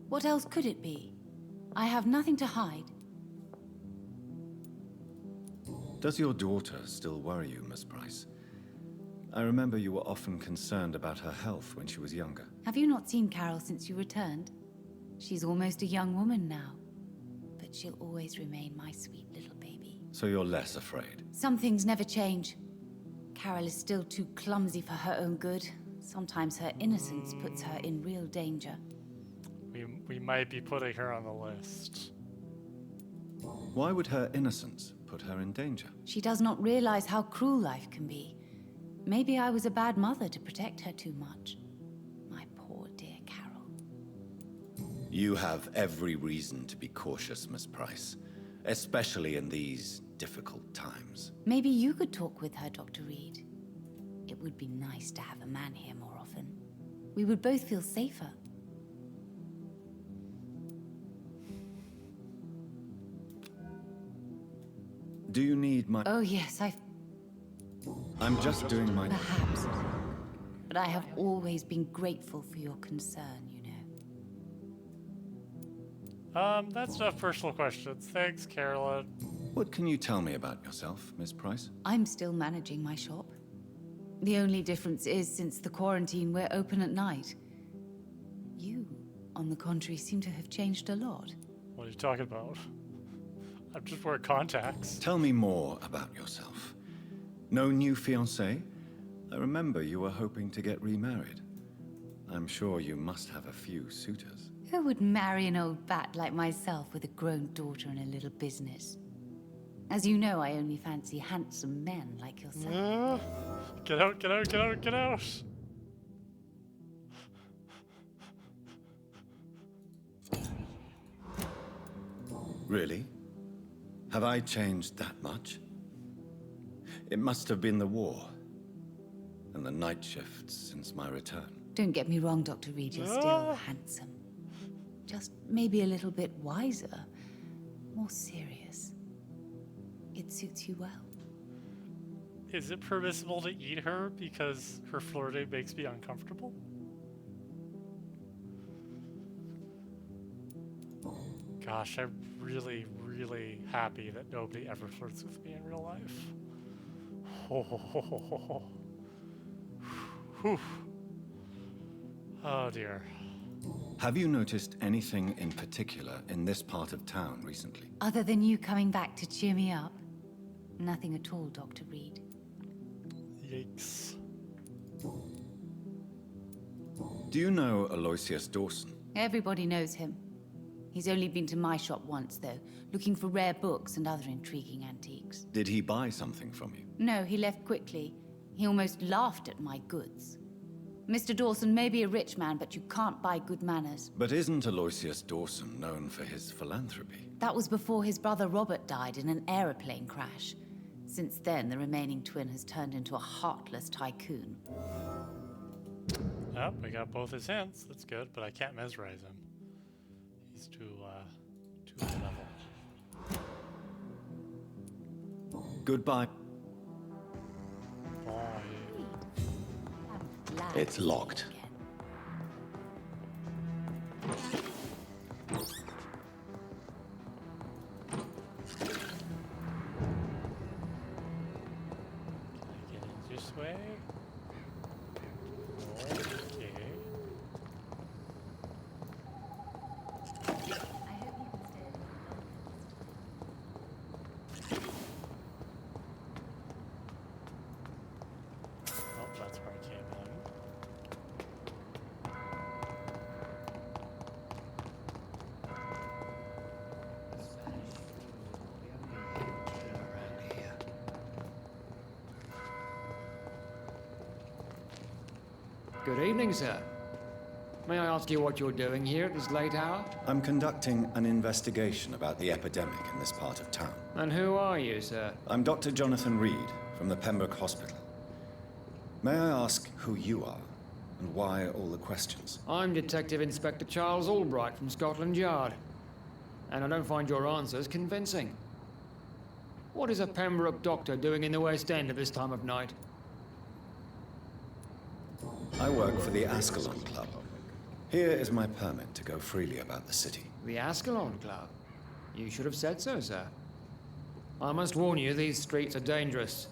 What else could it be? I have nothing to hide. Does your daughter still worry you, Miss Price? I remember you were often concerned about her health when she was younger. Have you not seen Carol since you returned? She's almost a young woman now. But she'll always remain my sweet little baby. So you're less afraid? Some things never change. Carol is still too clumsy for her own good. Sometimes her innocence puts her in real danger. We might be putting her on the list. Why would her innocence put her in danger? She does not realize how cruel life can be. Maybe I was a bad mother to protect her too much. My poor dear Carol. You have every reason to be cautious, Miss Price, especially in these difficult times. Maybe you could talk with her, Dr. Reed. It would be nice to have a man here more often. We would both feel safer. Do you need my... Oh yes, I'm just doing my... Perhaps. But I have always been grateful for your concern, you know. That's enough personal questions. Thanks, Carolyn. What can you tell me about yourself, Miss Price? I'm still managing my shop. The only difference is, since the quarantine, we're open at night. You, on the contrary, seem to have changed a lot. What are you talking about? I'm just wearing contacts. Tell me more about yourself. No new fiancé? I remember you were hoping to get remarried. I'm sure you must have a few suitors. Who would marry an old bat like myself with a grown daughter and a little business? As you know, I only fancy handsome men like yourself. Get out, get out, get out, get out! Really? Have I changed that much? It must have been the war and the night shifts since my return. Don't get me wrong, Dr. Reed, you're still handsome. Just maybe a little bit wiser, more serious. It suits you well. Is it permissible to eat her because her flirting makes me uncomfortable? Gosh, I'm really, really happy that nobody ever flirts with me in real life. Whew. Oh dear. Have you noticed anything in particular in this part of town recently? Other than you coming back to cheer me up? Nothing at all, Dr. Reed. Yikes. Do you know Aloysius Dawson? Everybody knows him. He's only been to my shop once, though, looking for rare books and other intriguing antiques. Did he buy something from you? No, he left quickly. He almost laughed at my goods. Mr. Dawson may be a rich man, but you can't buy good manners. But isn't Aloysius Dawson known for his philanthropy? That was before his brother Robert died in an aeroplane crash. Since then, the remaining twin has turned into a heartless tycoon. Oh, we got both his hints. That's good, but I can't mesmerize him. He's too high level. Goodbye. Bye. It's locked. Get in this way. Okay. Oh, that's where I came in. Good evening, sir. May I ask you what you're doing here at this late hour? I'm conducting an investigation about the epidemic in this part of town. And who are you, sir? I'm Dr. Jonathan Reed from the Pembroke Hospital. May I ask who you are and why all the questions? I'm Detective Inspector Charles Albright from Scotland Yard. And I don't find your answers convincing. What is a Pembroke doctor doing in the West End at this time of night? I work for the Ascalon Club. Here is my permit to go freely about the city. The Ascalon Club? You should have said so, sir. I must warn you, these streets are dangerous,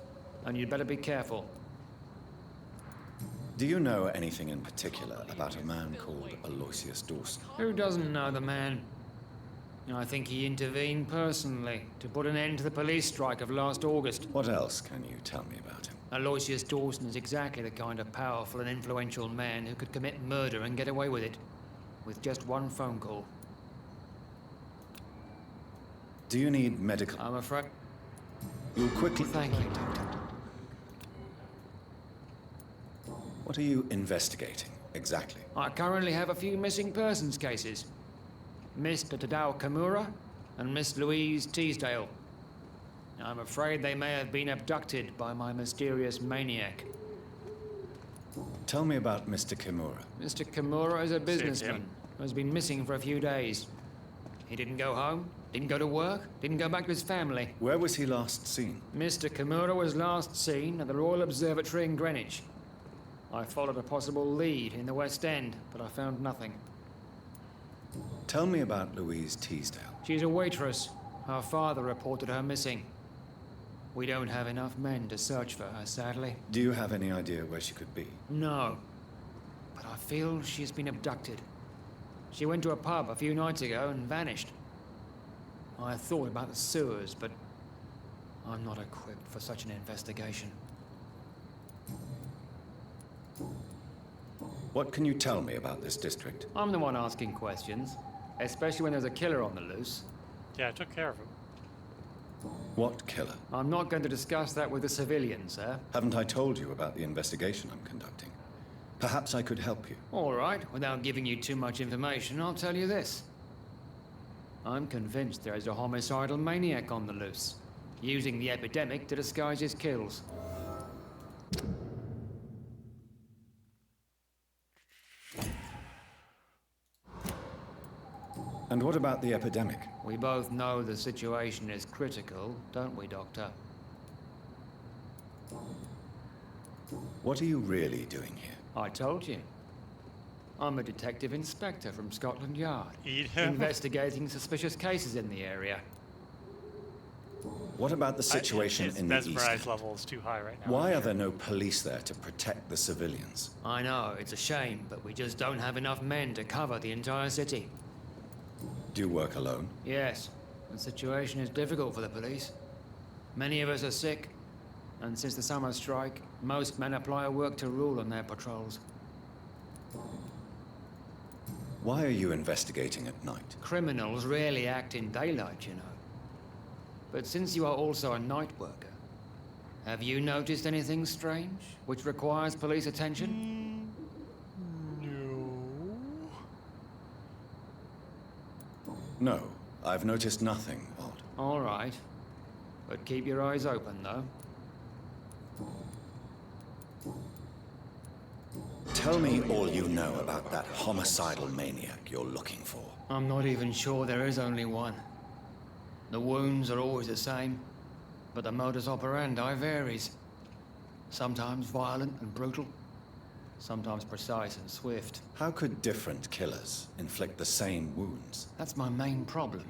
and you'd better be careful. Do you know anything in particular about a man called Aloysius Dawson? Who doesn't know the man? I think he intervened personally to put an end to the police strike of last August. What else can you tell me about him? Aloysius Dawson is exactly the kind of powerful and influential man who could commit murder and get away with it, with just one phone call. Do you need medical? I'm afraid... You'll quickly... Thank you, Doctor. What are you investigating, exactly? I currently have a few missing persons cases. Mr. Tadao Kimura and Miss Louise Teasdale. I'm afraid they may have been abducted by my mysterious maniac. Tell me about Mr. Kimura. Mr. Kimura is a businessman who has been missing for a few days. He didn't go home, didn't go to work, didn't go back to his family. Where was he last seen? Mr. Kimura was last seen at the Royal Observatory in Greenwich. I followed a possible lead in the West End, but I found nothing. Tell me about Louise Teasdale. She's a waitress. Her father reported her missing. We don't have enough men to search for her, sadly. Do you have any idea where she could be? No. But I feel she's been abducted. She went to a pub a few nights ago and vanished. I thought about the sewers, but I'm not equipped for such an investigation. What can you tell me about this district? I'm the one asking questions, especially when there's a killer on the loose. Yeah, I took care of him. What killer? I'm not going to discuss that with the civilians, sir. Haven't I told you about the investigation I'm conducting? Perhaps I could help you. All right, without giving you too much information, I'll tell you this. I'm convinced there is a homicidal maniac on the loose, using the epidemic to disguise his kills. And what about the epidemic? We both know the situation is critical, don't we, Doctor? What are you really doing here? I told you. I'm a detective inspector from Scotland Yard. Eat him? Investigating suspicious cases in the area. What about the situation in the East Mesmerize End? level is too high right now. Why are there no police there to protect the civilians? I know, it's a shame, but we just don't have enough men to cover the entire city. Do you work alone? Yes, the situation is difficult for the police. Many of us are sick, and since the summer strike, most men apply a work-to-rule on their patrols. Why are you investigating at night? Criminals rarely act in daylight, you know. But since you are also a night worker, have you noticed anything strange which requires police attention? No, I've noticed nothing odd. All right. But keep your eyes open, though. Tell me all you know about that homicidal maniac you're looking for. I'm not even sure there is only one. The wounds are always the same, but the modus operandi varies. Sometimes violent and brutal, sometimes precise and swift. How could different killers inflict the same wounds? That's my main problem.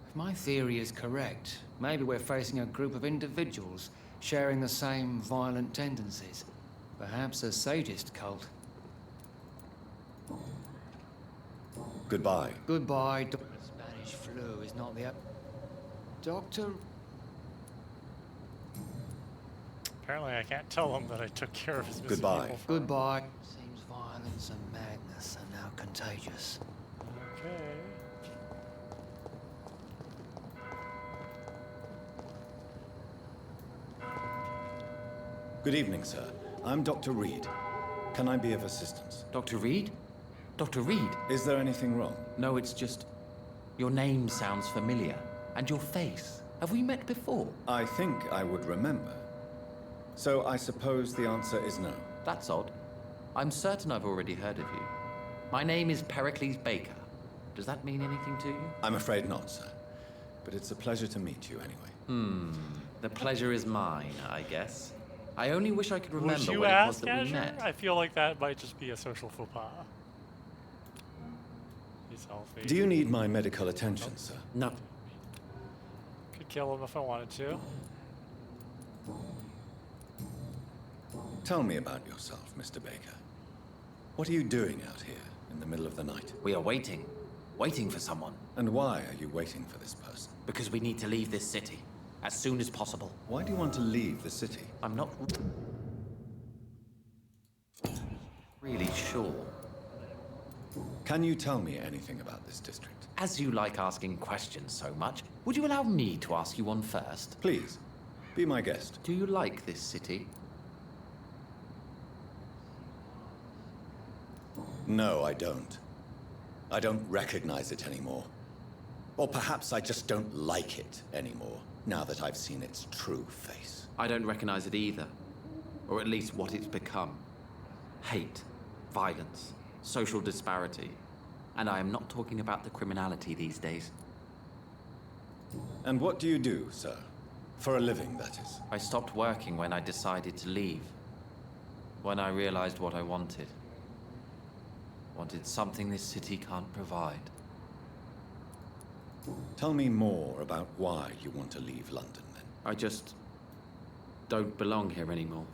If my theory is correct, maybe we're facing a group of individuals sharing the same violent tendencies. Perhaps a sadist cult. Goodbye. Goodbye, Doctor. Spanish flu is not the... Doctor... Apparently I can't tell him that I took care of his missing Goodbye. people for him. Goodbye. Seems violence and madness are now contagious. Okay. Good evening, sir. I'm Dr. Reed. Can I be of assistance? Dr. Reed? Dr. Reed? Is there anything wrong? No, it's just... Your name sounds familiar. And your face. Have we met before? I think I would remember. So I suppose the answer is no. That's odd. I'm certain I've already heard of you. My name is Pericles Baker. Does that mean anything to you? I'm afraid not, sir. But it's a pleasure to meet you anyway. The pleasure is mine, I guess. I only wish I could remember Would you when it was ask, that we Azure? met. I feel like that might just be a social faux pas. He's healthy. Do you need my medical attention, sir? No. Could kill him if I wanted to. Tell me about yourself, Mr. Baker. What are you doing out here in the middle of the night? We are waiting. Waiting for someone. And why are you waiting for this person? Because we need to leave this city. As soon as possible. Why do you want to leave the city? I'm not... really sure. Can you tell me anything about this district? As you like asking questions so much, would you allow me to ask you one first? Please, be my guest. Do you like this city? No, I don't. I don't recognize it anymore. Or perhaps I just don't like it anymore, now that I've seen its true face. I don't recognize it either. Or at least what it's become. Hate, violence, social disparity. And I am not talking about the criminality these days. And what do you do, sir? For a living, that is. I stopped working when I decided to leave. When I realized what I wanted. Wanted something this city can't provide. Tell me more about why you want to leave London, then. I just don't belong here anymore.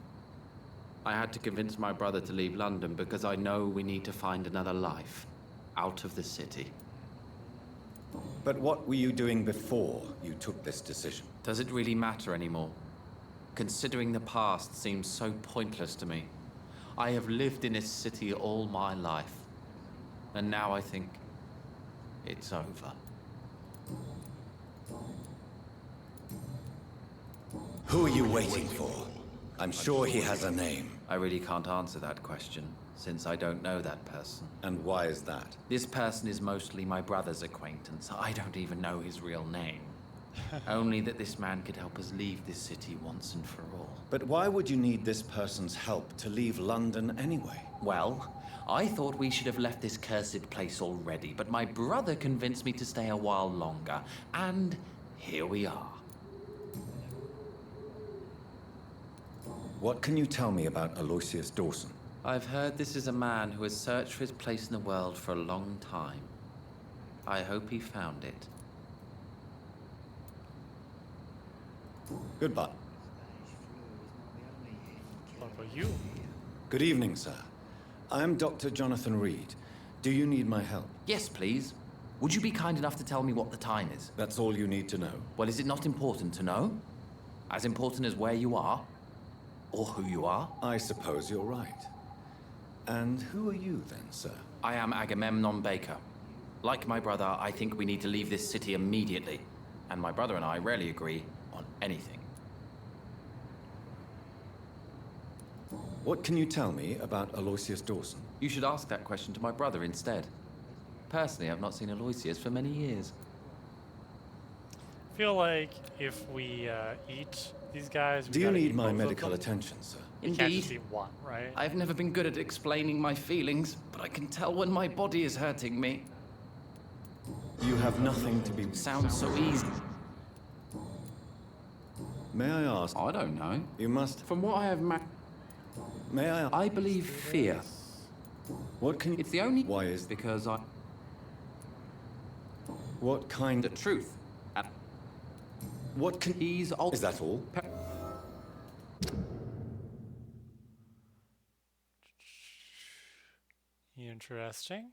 I had to convince my brother to leave London because I know we need to find another life out of the city. But what were you doing before you took this decision? Does it really matter anymore? Considering the past seems so pointless to me. I have lived in this city all my life. And now I think it's over. Who are you waiting for? I'm sure he has a name. I really can't answer that question, since I don't know that person. And why is that? This person is mostly my brother's acquaintance. I don't even know his real name. Only that this man could help us leave this city once and for all. But why would you need this person's help to leave London anyway? Well, I thought we should have left this cursed place already, but my brother convinced me to stay a while longer, and here we are. What can you tell me about Aloysius Dawson? I've heard this is a man who has searched for his place in the world for a long time. I hope he found it. Goodbye. What about you? Good evening, sir. I am Dr. Jonathan Reed. Do you need my help? Yes, please. Would you be kind enough to tell me what the time is? That's all you need to know. Well, is it not important to know? As important as where you are? Or who you are? I suppose you're right. And who are you then, sir? I am Agamemnon Baker. Like my brother, I think we need to leave this city immediately. And my brother and I rarely agree on anything. What can you tell me about Aloysius Dawson? You should ask that question to my brother instead. Personally, I've not seen Aloysius for many years. I feel like if we eat these guys... Do you need my medical attention, sir? You can't just eat one, right? I've never been good at explaining my feelings, but I can tell when my body is hurting me. You have nothing to be... Sounds so easy. May I ask? I don't know. You must... From what I have May I... I believe fear. What can you... It's the only... Why is... Because I... What kind... The truth. What can... He's... Is that all? Interesting.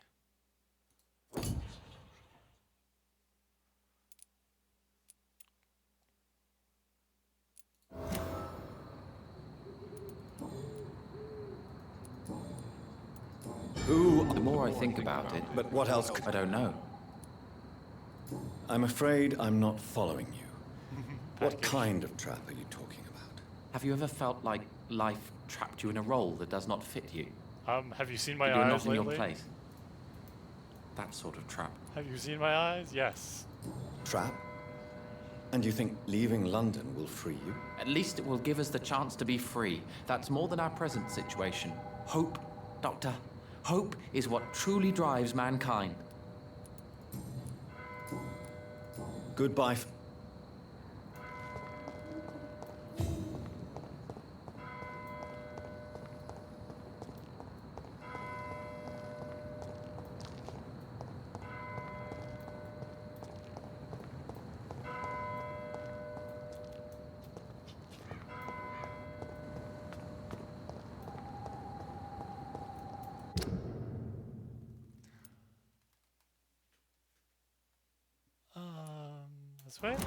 Who... The more I think about it... But what else could... I don't know. I'm afraid I'm not following you. What kind of trap are you talking about? Have you ever felt like life trapped you in a role that does not fit you? Have you seen my You're eyes not in your lately? place. That sort of trap. Have you seen my eyes? Yes. Trap? And you think leaving London will free you? At least it will give us the chance to be free. That's more than our present situation. Hope, Doctor. Hope is what truly drives mankind. Goodbye. This way?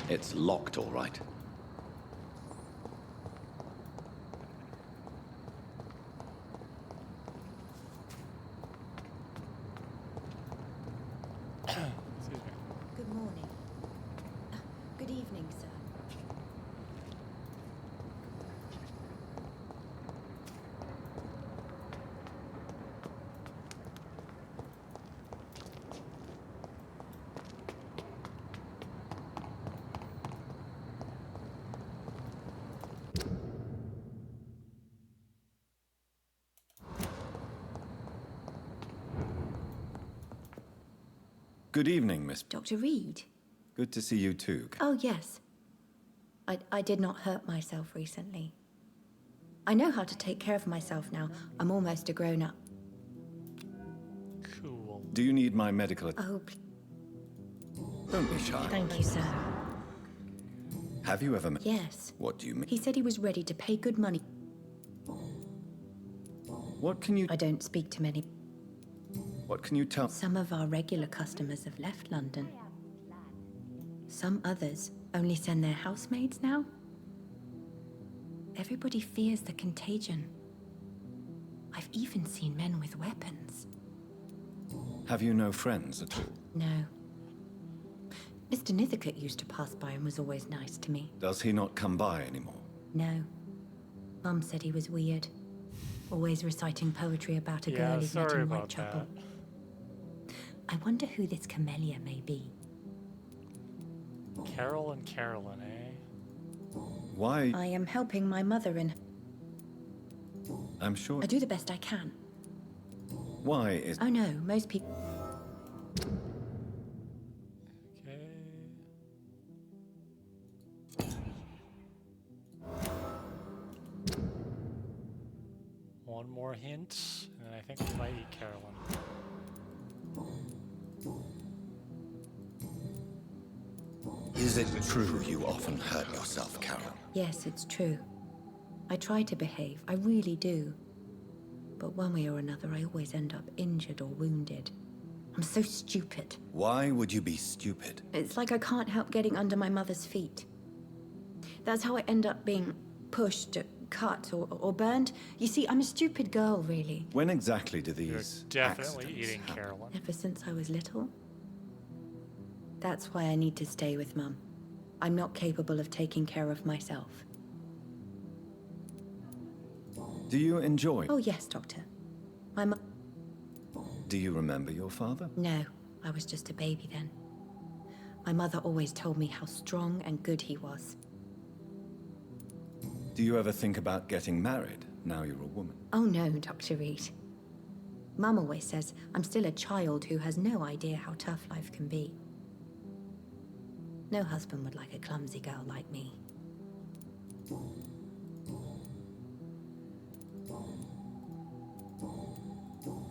It's locked, all right. Good morning. Good evening, sir. Good evening, Miss. Dr. Reed? Good to see you too. Oh, yes. I did not hurt myself recently. I know how to take care of myself now. I'm almost a grown-up. Cool. Do you need my medical? Oh, Don't be shy. thank you, sir. Have you ever? Yes. What do you mean? He said he was ready to pay good money. What can you? I don't speak to many. What can you tell? Some of our regular customers have left London. Some others only send their housemaids now. Everybody fears the contagion. I've even seen men with weapons. Have you no friends at all? No. Mr. Nithercote used to pass by and was always nice to me. Does he not come by anymore? No. Mum said he was weird. Always reciting poetry about a Yeah, girl he's met sorry in about Whitechapel. I wonder who this Camellia may be. Carol and Carolyn, eh? Why? I am helping my mother in... I'm sure. I do the best I can. Why is? Oh no, most people... Okay. One more hint, and I think we might eat Carolyn. Is it true you often hurt yourself, Carol? Yes, it's true. I try to behave, I really do. But one way or another, I always end up injured or wounded. I'm so stupid. Why would you be stupid? It's like I can't help getting under my mother's feet. That's how I end up being pushed, cut, or burned. You see, I'm a stupid girl, really. When exactly do these Definitely accidents eating happen? Carolyn. Ever since I was little. That's why I need to stay with Mum. I'm not capable of taking care of myself. Do you enjoy? Oh, yes, Doctor. My mum... Do you remember your father? No, I was just a baby then. My mother always told me how strong and good he was. Do you ever think about getting married now you're a woman? Oh no, Dr. Reed. Mum always says I'm still a child who has no idea how tough life can be. No husband would like a clumsy girl like me.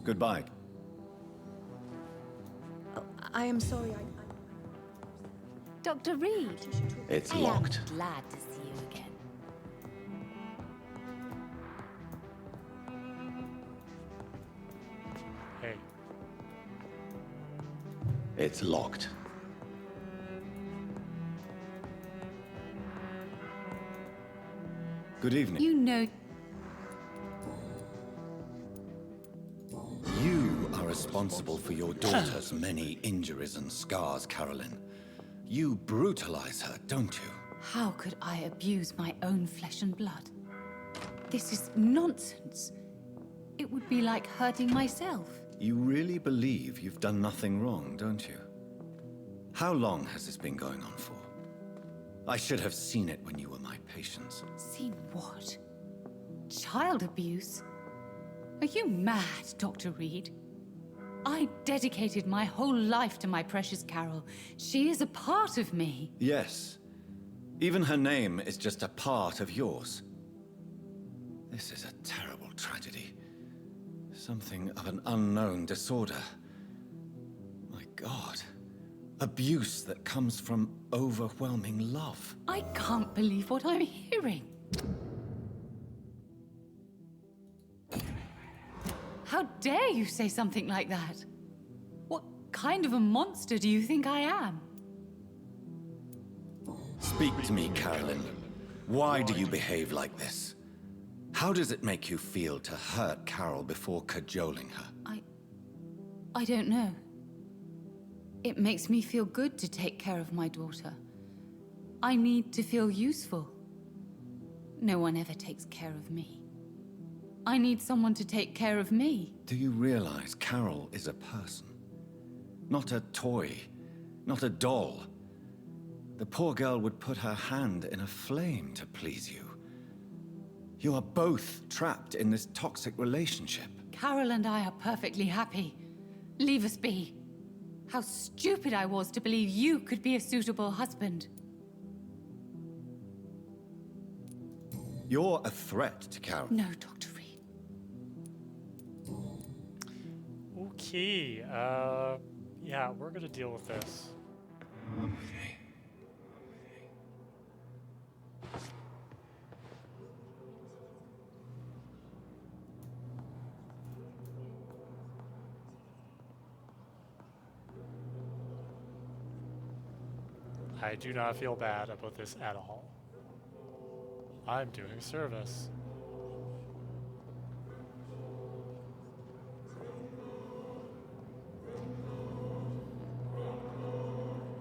Goodbye. I am sorry, Dr. Reed. It's I locked. am glad to see you again. Hey. It's locked. Good evening. You know... You are responsible for your daughter's many injuries and scars, Caroline. You brutalize her, don't you? How could I abuse my own flesh and blood? This is nonsense. It would be like hurting myself. You really believe you've done nothing wrong, don't you? How long has this been going on for? I should have seen it when you were my patients. Seen what? Child abuse? Are you mad, Dr. Reed? I dedicated my whole life to my precious Carol. She is a part of me. Yes. Even her name is just a part of yours. This is a terrible tragedy. Something of an unknown disorder. My God. Abuse that comes from overwhelming love. I can't believe what I'm hearing. How dare you say something like that? What kind of a monster do you think I am? Speak to me, Caroline. Why do you behave like this? How does it make you feel to hurt Carol before cajoling her? I don't know. It makes me feel good to take care of my daughter. I need to feel useful. No one ever takes care of me. I need someone to take care of me. Do you realize Carol is a person? Not a toy, not a doll. The poor girl would put her hand in a flame to please you. You are both trapped in this toxic relationship. Carol and I are perfectly happy. Leave us be. How stupid I was to believe you could be a suitable husband. You're a threat to Carol. No, Dr. Reed. Okay, yeah, we're gonna deal with this. I do not feel bad about this at all. I'm doing service.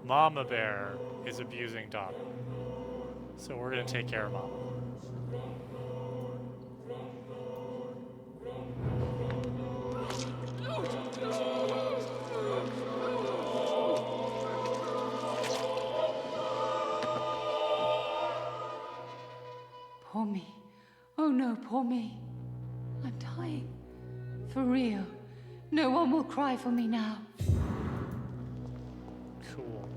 Mama Bear is abusing daughter. So we're gonna take care of Mama. Poor me. Oh no, poor me. I'm dying. For real. No one will cry for me now. Cool.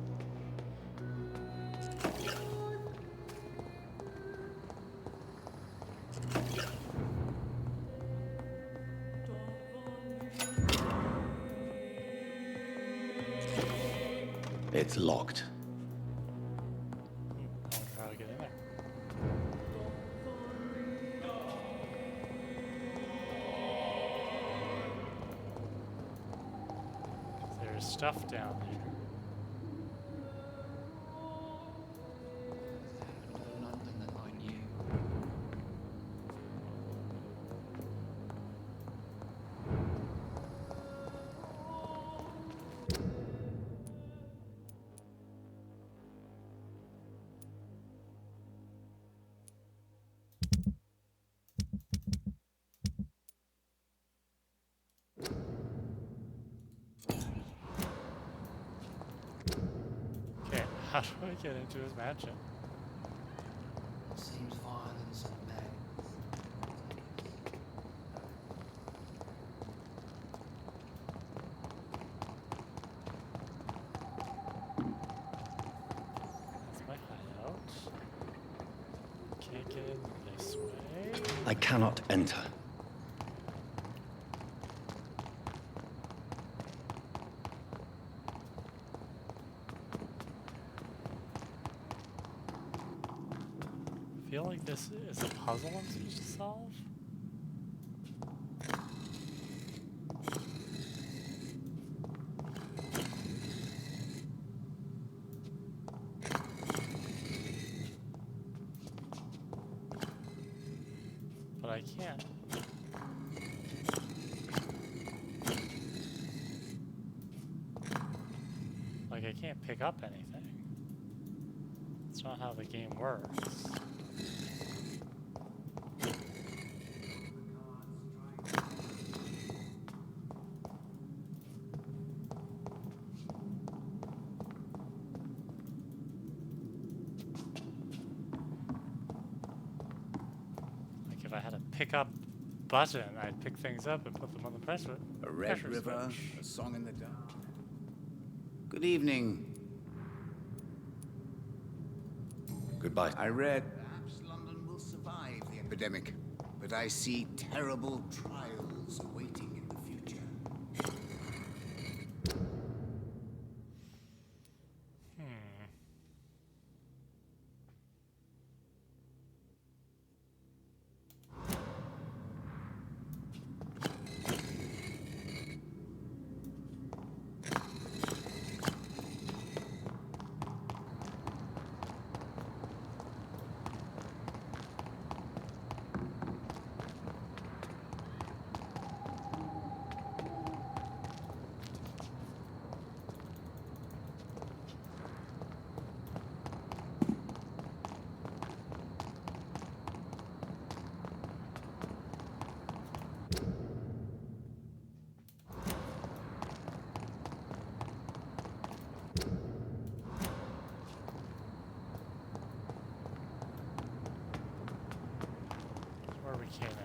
It's locked. I wonder how to get in there. There's stuff down there. London that I knew. Okay, how do I get into his mansion? Seems violence and bad. That's my hideout. Can't get in this way. I cannot enter. feel like this is a puzzle I'm supposed to solve. But I can't. Like, I can't pick up anything. That's not how the game works. Like, if I had a pick up button, I'd pick things up and put them on the pressure. A red river, a song in the dark. Good evening. Goodbye. I read perhaps London will survive the epidemic, but I see terrible trials awaiting in the future. Where we came at.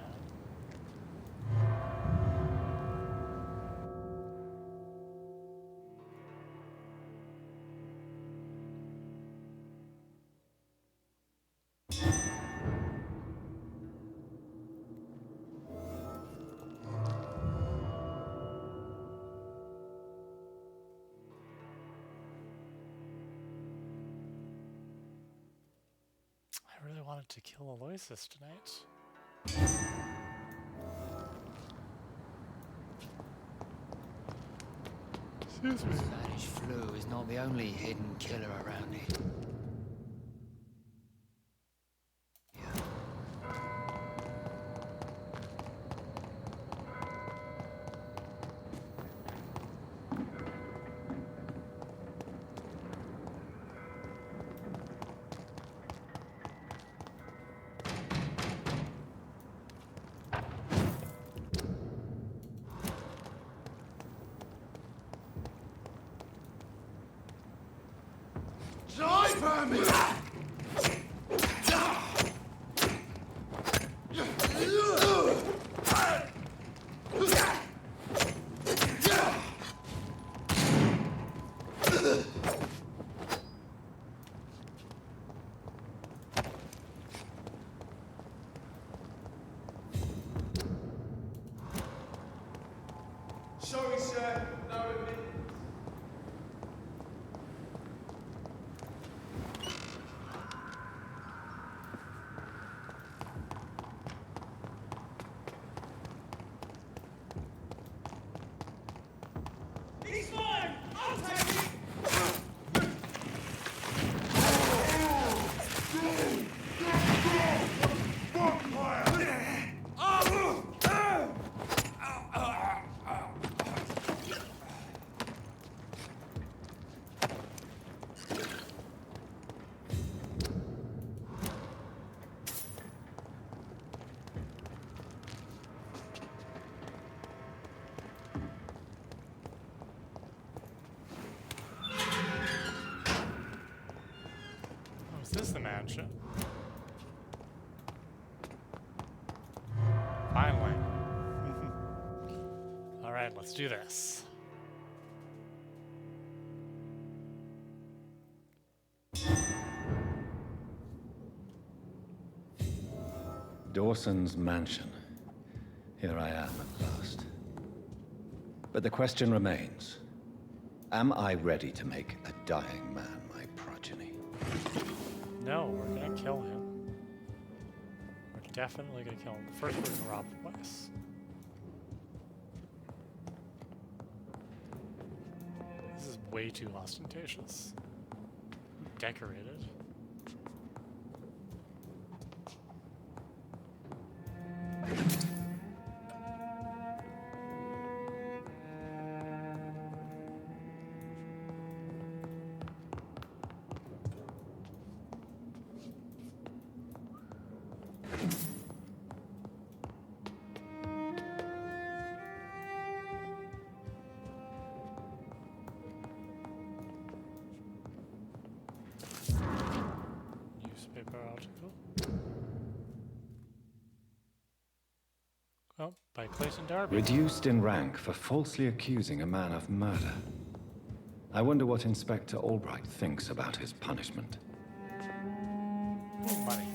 I really wanted to kill Aloysius tonight. Excuse me. Spanish flu is not the only hidden killer around here. Die, vermin! Sorry, sir. No admittance. He's mine! I'll take it! Oh, is this the mansion? Finally. Alright, let's do this. Dawson's mansion. Here I am at last. But the question remains. Am I ready to make a dying man my progeny? No, we're gonna kill him. definitely gonna kill him. First, we're gonna rob the place. This is way too ostentatious. Decorated. Newspaper article. Oh, by Clayton Darby. Reduced in rank for falsely accusing a man of murder. I wonder what Inspector Albright thinks about his punishment. Oh, money.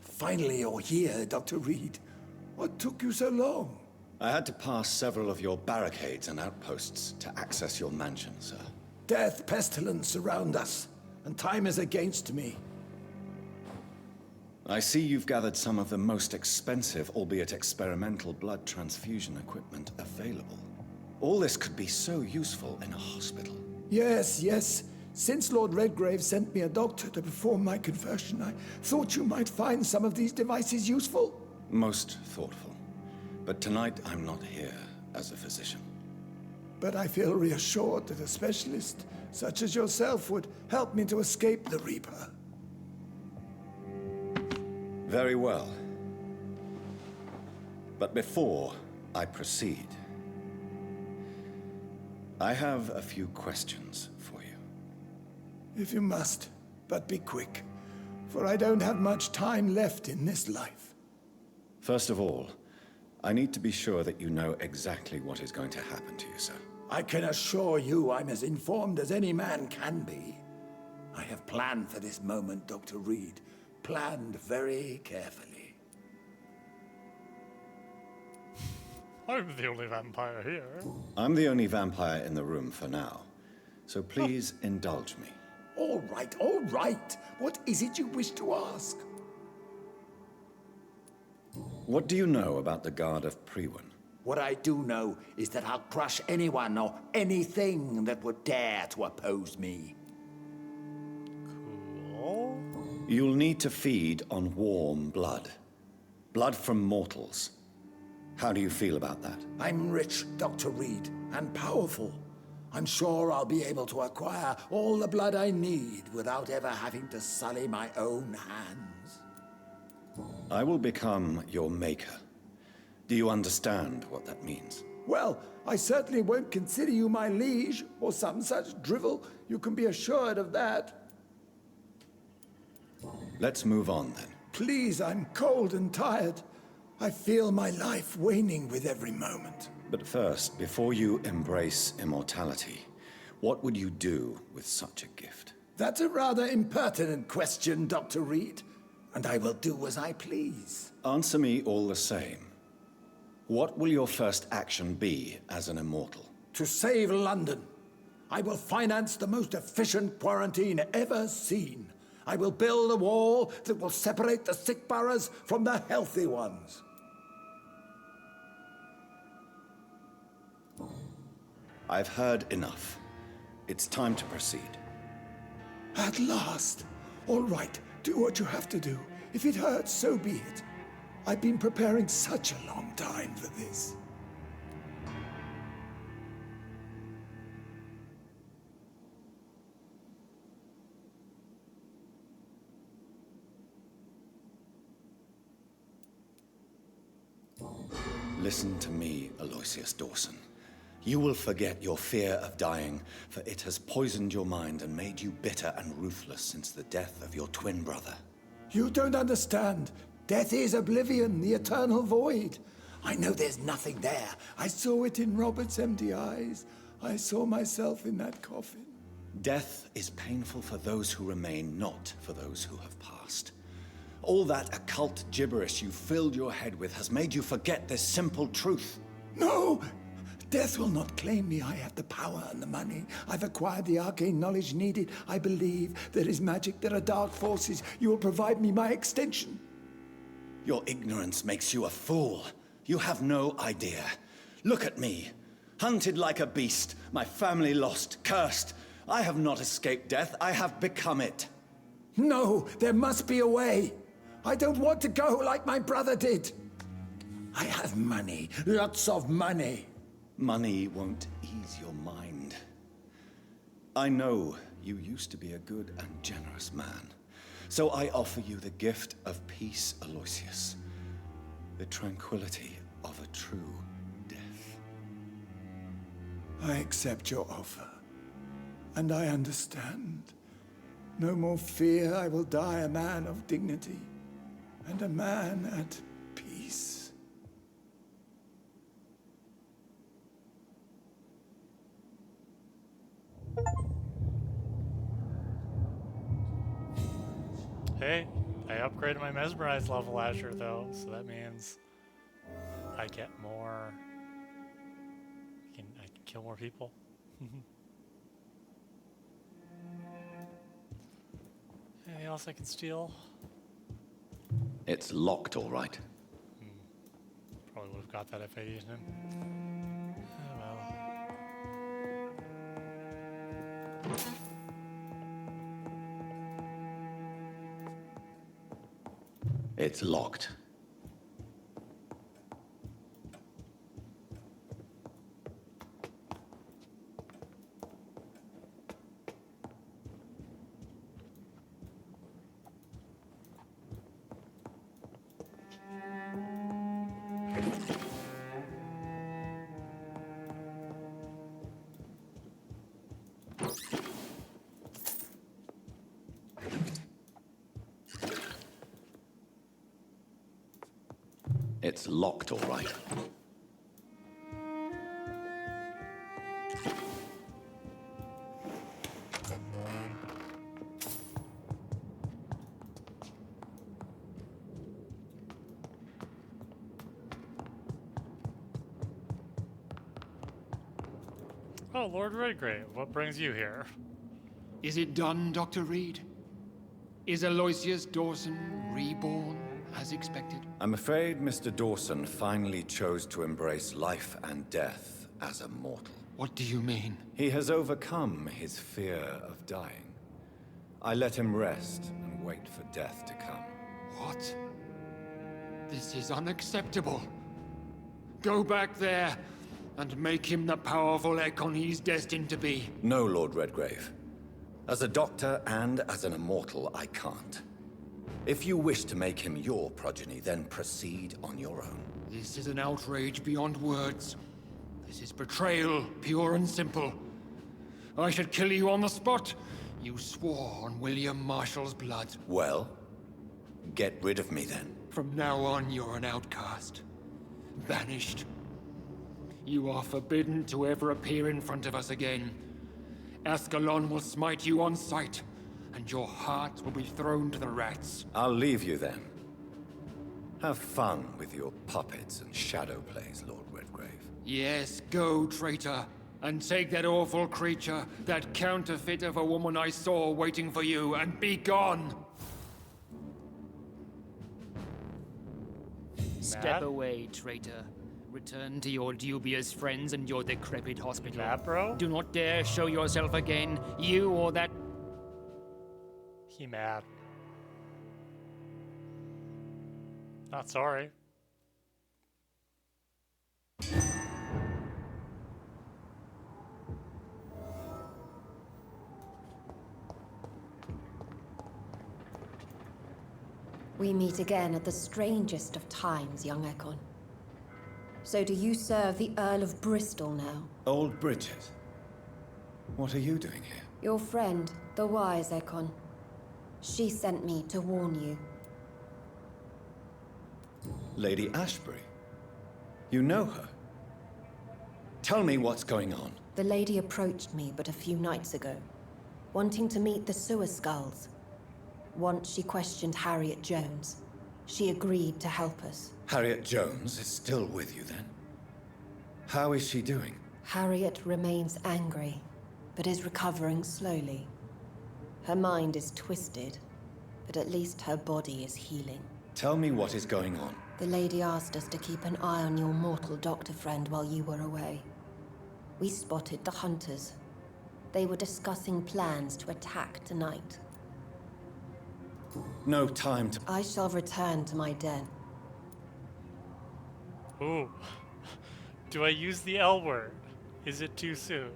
Finally, you're here, Dr. Reed. What took you so long? I had to pass several of your barricades and outposts to access your mansion, sir. Death, pestilence surround us, and time is against me. I see you've gathered some of the most expensive, albeit experimental, blood transfusion equipment available. All this could be so useful in a hospital. Yes, yes. Since Lord Redgrave sent me a doctor to perform my conversion, I thought you might find some of these devices useful. Most thoughtful. But tonight I'm not here as a physician. But I feel reassured that a specialist such as yourself would help me to escape the Reaper. Very well. But before I proceed, I have a few questions for you. If you must, but be quick, for I don't have much time left in this life. First of all, I need to be sure that you know exactly what is going to happen to you, sir. I can assure you I'm as informed as any man can be. I have planned for this moment, Dr. Reed. Planned very carefully. I'm the only vampire here. I'm the only vampire in the room for now, so please indulge me. All right, all right. What is it you wish to ask? What do you know about the Guard of Priwen? What I do know is that I'll crush anyone or anything that would dare to oppose me. Cool. You'll need to feed on warm blood. Blood from mortals. How do you feel about that? I'm rich, Dr. Reed, and powerful. I'm sure I'll be able to acquire all the blood I need without ever having to sully my own hands. I will become your maker. Do you understand what that means? Well, I certainly won't consider you my liege, or some such drivel. You can be assured of that. Let's move on, then. Please, I'm cold and tired. I feel my life waning with every moment. But first, before you embrace immortality, what would you do with such a gift? That's a rather impertinent question, Dr. Reed, and I will do as I please. Answer me all the same. What will your first action be as an immortal? To save London. I will finance the most efficient quarantine ever seen. I will build a wall that will separate the sick boroughs from the healthy ones. I've heard enough. It's time to proceed. At last. All right, do what you have to do. If it hurts, so be it. I've been preparing such a long time for this. Listen to me, Aloysius Dawson. You will forget your fear of dying, for it has poisoned your mind and made you bitter and ruthless since the death of your twin brother. You don't understand. Death is oblivion, the eternal void. I know there's nothing there. I saw it in Robert's empty eyes. I saw myself in that coffin. Death is painful for those who remain, not for those who have passed. All that occult gibberish you filled your head with has made you forget this simple truth. No! Death will not claim me. I have the power and the money. I've acquired the arcane knowledge needed. I believe there is magic, there are dark forces. You will provide me my extension. Your ignorance makes you a fool. You have no idea. Look at me. Hunted like a beast, my family lost, cursed. I have not escaped death, I have become it. No, there must be a way. I don't want to go like my brother did. I have money, lots of money. Money won't ease your mind. I know you used to be a good and generous man. So I offer you the gift of peace, Aloysius. The tranquility of a true death. I accept your offer. And I understand. No more fear, I will die a man of dignity. And a man at peace. Hey, I upgraded my mesmerize level Azure though, so that means I get more. I can kill more people. Anything else I can steal? It's locked, all right. Probably would have got that if I'd eaten him. Oh well. It's locked. It's locked, all right. Oh, Lord Redgrave, what brings you here? Is it done, Dr. Reed? Is Aloysius Dawson reborn as expected? I'm afraid Mr. Dawson finally chose to embrace life and death as a mortal. What do you mean? He has overcome his fear of dying. I let him rest and wait for death to come. What? This is unacceptable. Go back there and make him the powerful Ekon he's destined to be. No, Lord Redgrave. As a doctor and as an immortal, I can't. If you wish to make him your progeny, then proceed on your own. This is an outrage beyond words. This is betrayal, pure and simple. I should kill you on the spot. You swore on William Marshall's blood. Well, get rid of me then. From now on, you're an outcast. Banished. You are forbidden to ever appear in front of us again. Ascalon will smite you on sight, and your heart will be thrown to the rats. I'll leave you then. Have fun with your puppets and shadow plays, Lord Redgrave. Yes, go, traitor, and take that awful creature, that counterfeit of a woman I saw waiting for you, and be gone! Step away, traitor. Return to your dubious friends and your decrepit hospital. Mad, bro? Do not dare show yourself again, you or that... He mad. Not sorry. We meet again at the strangest of times, young Ekon. So do you serve the Earl of Bristol now? Old Bridget. What are you doing here? Your friend, the wise Ekon. She sent me to warn you. Lady Ashbury? You know her? Tell me what's going on. The lady approached me but a few nights ago, wanting to meet the sewer skulls. Once she questioned Harriet Jones. She agreed to help us. Harriet Jones is still with you, then? How is she doing? Harriet remains angry, but is recovering slowly. Her mind is twisted, but at least her body is healing. Tell me what is going on. The lady asked us to keep an eye on your mortal doctor friend while you were away. We spotted the hunters. They were discussing plans to attack tonight. No time to... I shall return to my den. Ooh. Do I use the L word? Is it too soon?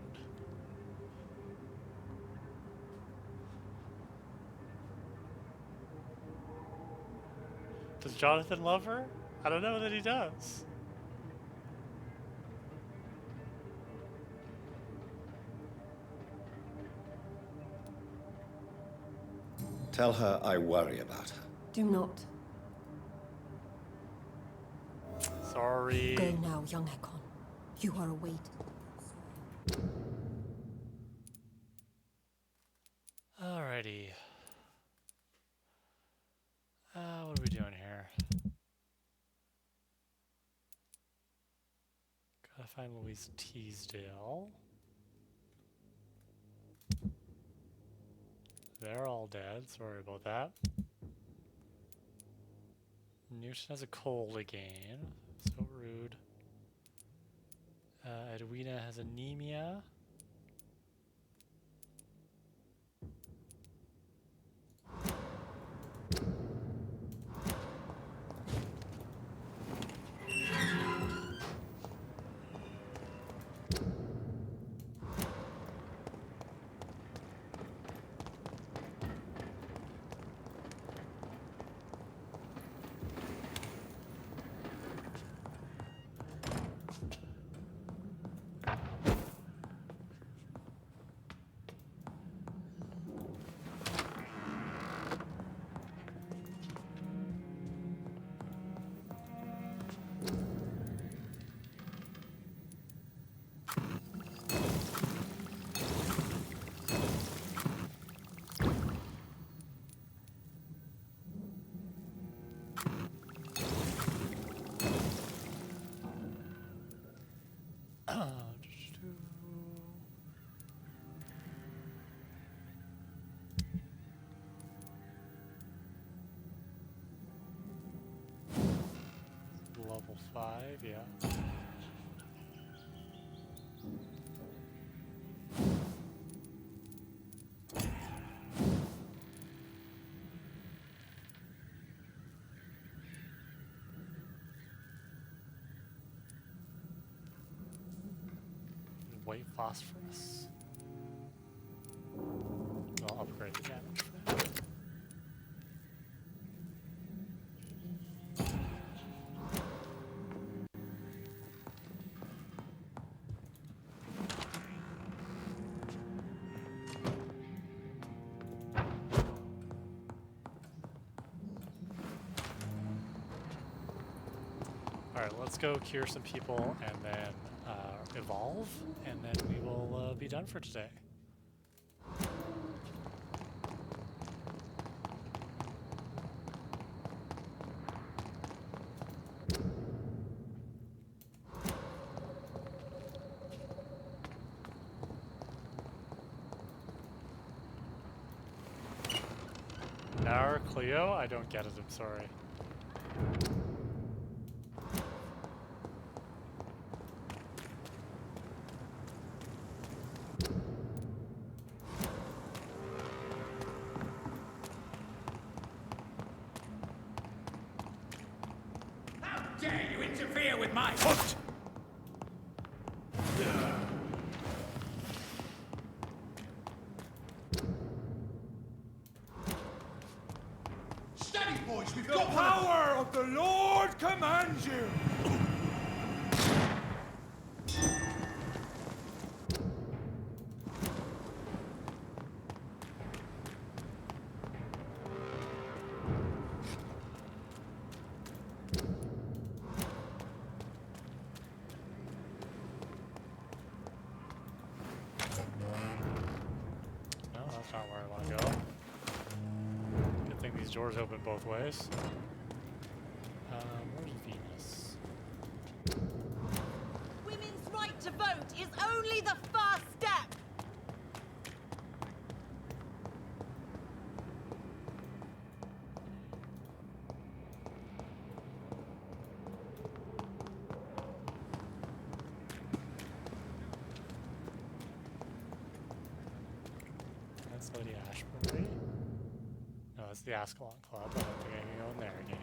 Does Jonathan love her? I don't know that he does. Tell her I worry about her. Do not. Sorry. Go now, young Ekon. You are awaited. Alrighty. What are we doing here? Gotta find Louise Teasdale. They're all dead. Sorry about that. Newton has a cold again. So rude. Edwina has anemia. Level 5, yeah. White phosphorus. I'll upgrade the damage for that. Alright, let's go cure some people and then evolve, and then we will be done for today. Now Cleo? I don't get it, I'm sorry. Dare you interfere with my hunt? Steady, boys, we've got the power of the Lord commands you. these doors open both ways. Where's Venus? Women's right to vote is only the first step. That's Lady Ashbury. No, that's the Ascalon Club. I don't think I can go in there again.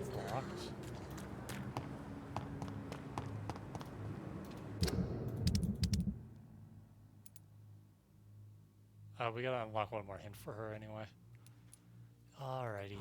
It's locked. We gotta unlock one more hint for her anyway. Alrighty.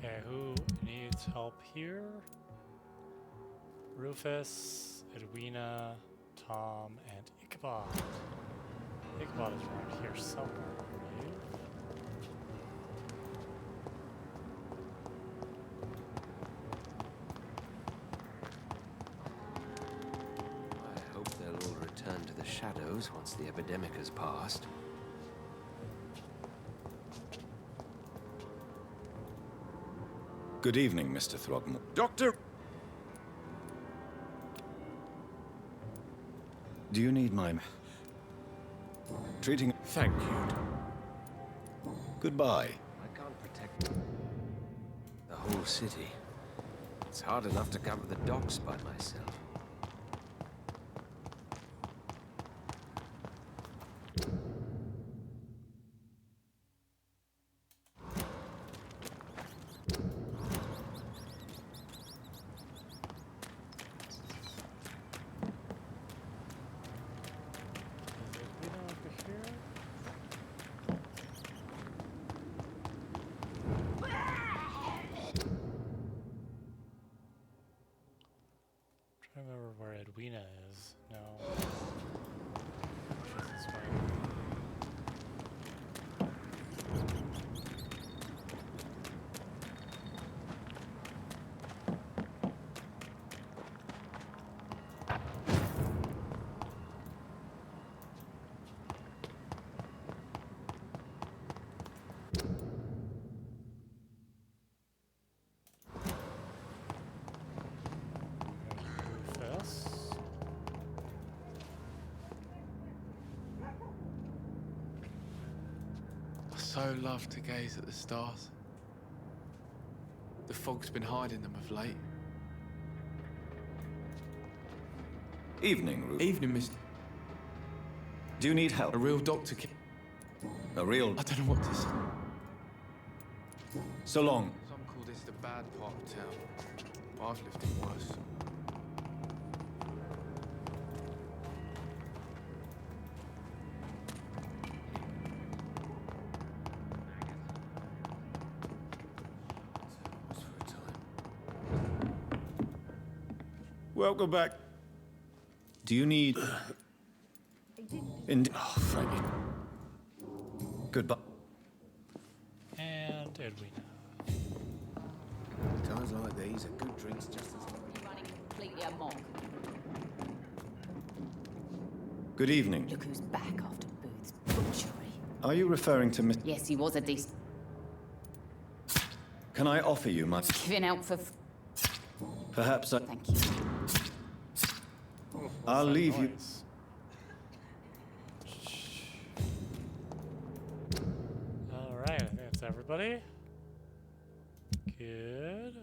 Okay, who needs help here? Rufus, Edwina, Tom, and Ichabod. Ichabod is around here somewhere, I believe. I hope they'll all return to the shadows once the epidemic has passed. Good evening, Mr. Throgmorton. Doctor! Do you need my... treating... Thank you. Goodbye. I can't protect the whole city. It's hard enough to cover the docks by myself. I don't remember where Edwina is. No. She's this way. Rufus. I so love to gaze at the stars. The fog's been hiding them of late. Evening, Rube. Evening, Mr. Do you need help? A real doctor A real... I don't know what to say. So long. Some call this the bad part of town. I've lived in worse. Welcome back. Do you need... Oh, thank you. Goodbye. And did we know? Times like these, a good drink's just as... Running completely amok. Good evening. Look who's back after Booth's butchery. Are you referring to Miss... Yes, he was a decent... Can I offer you my... Giving out for... Perhaps I... Thank you. I'll leave you... Alright, I think that's everybody. Good.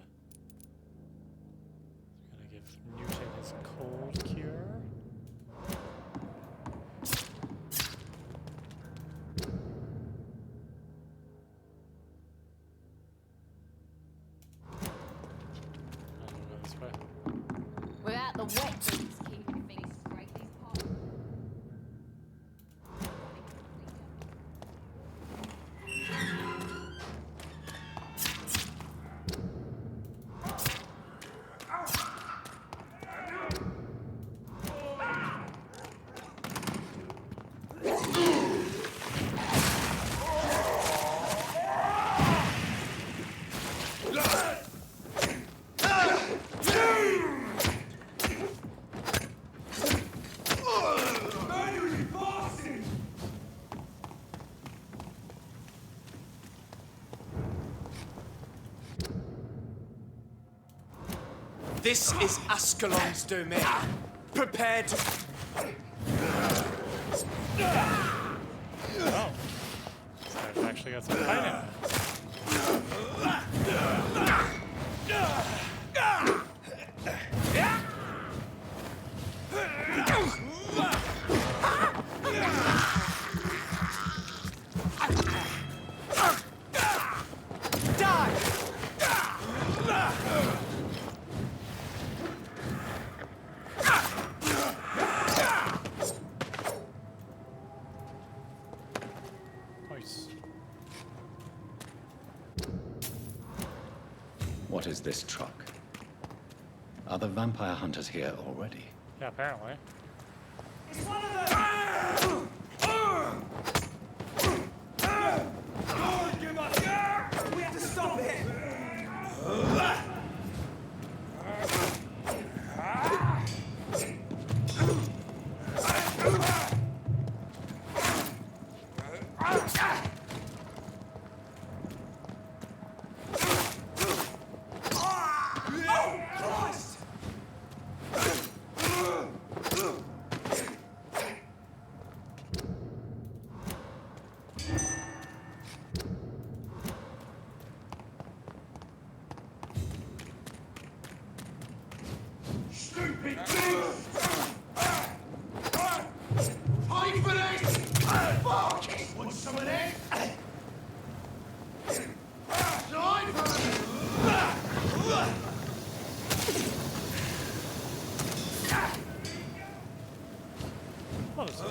Gonna give Newton his cold cure. I'll go this way. Without the wet boots keeping things straight, these parts... This is Ascalon's domain. Prepare to... Oh. So I've actually got some fight in it. Nice. What is this truck? Are the vampire hunters here already? Yeah, apparently. It's one of them! Give up! We have to stop him! Stupid beast! Hide for this! Fuck! Want some of that? Hide for this! What is this?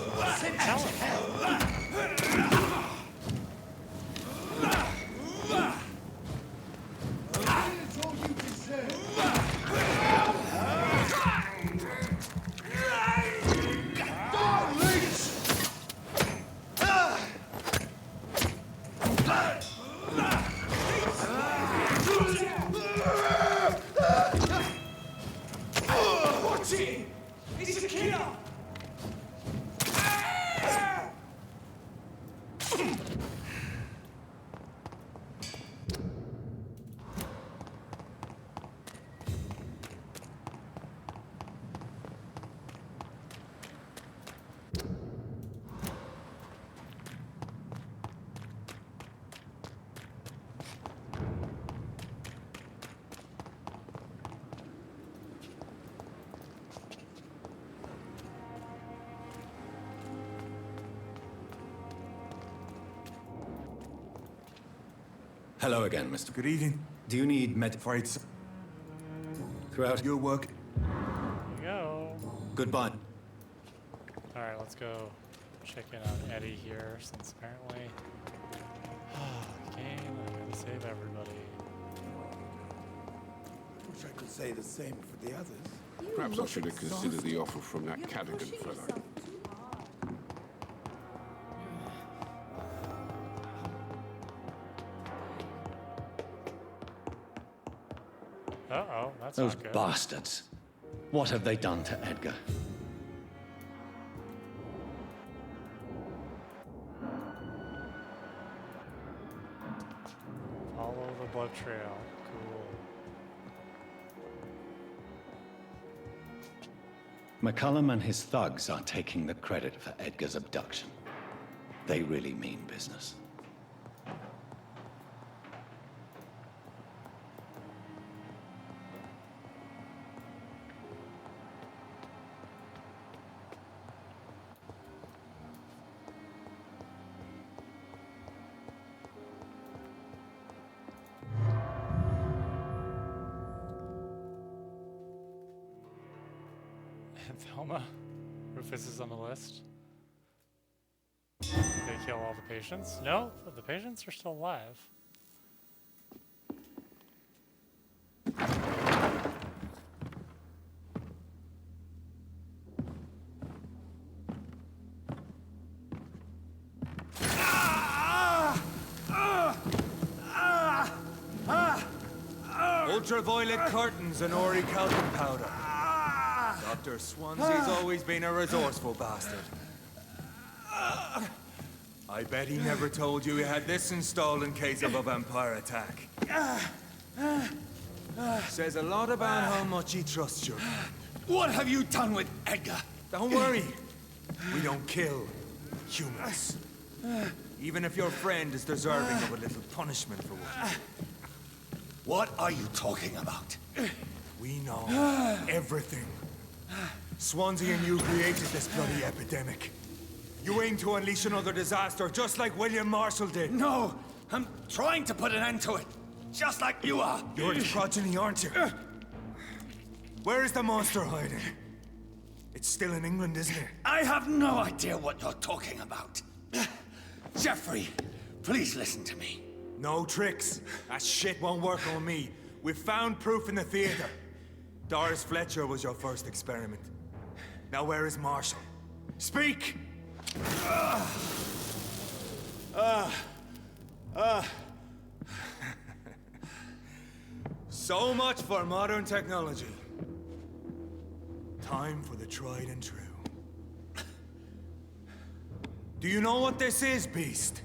Watch it! He's a killer! Hello again, Mr. Good evening. Do you need fights throughout your work? There you go. Goodbye. Alright, let's go check in on Eddie here, since apparently the game, I'm gonna save everybody. Wish I could say the same for the others. Perhaps I should have considered the offer from that Cadigan fellow. Uh-oh, that's Those not good. bastards. What have they done to Edgar? Follow the blood trail. Cool. McCullum and his thugs are taking the credit for Edgar's abduction. They really mean business. Thelma. Rufus is on the list. Did they kill all the patients? No, the patients are still alive. Ultraviolet curtains and orichalcum powder. Dr. Swansea's always been a resourceful bastard. I bet he never told you he had this installed in case of a vampire attack. Says a lot about how much he trusts you. What have you done with Edgar? Don't worry. We don't kill humans. Even if your friend is deserving of a little punishment for what. What are you talking about? We know everything. Swansea and you created this bloody epidemic. You aim to unleash another disaster, just like William Marshall did. No, I'm trying to put an end to it, just like you are. You're the progeny, aren't you? Where is the monster hiding? It's still in England, isn't it? I have no idea what you're talking about. Jeffrey, please listen to me. No tricks. That shit won't work on me. We've found proof in the theater. Doris Fletcher was your first experiment. Now where is Marshall? Speak! So much for modern technology. Time for the tried and true. Do you know what this is, Beast?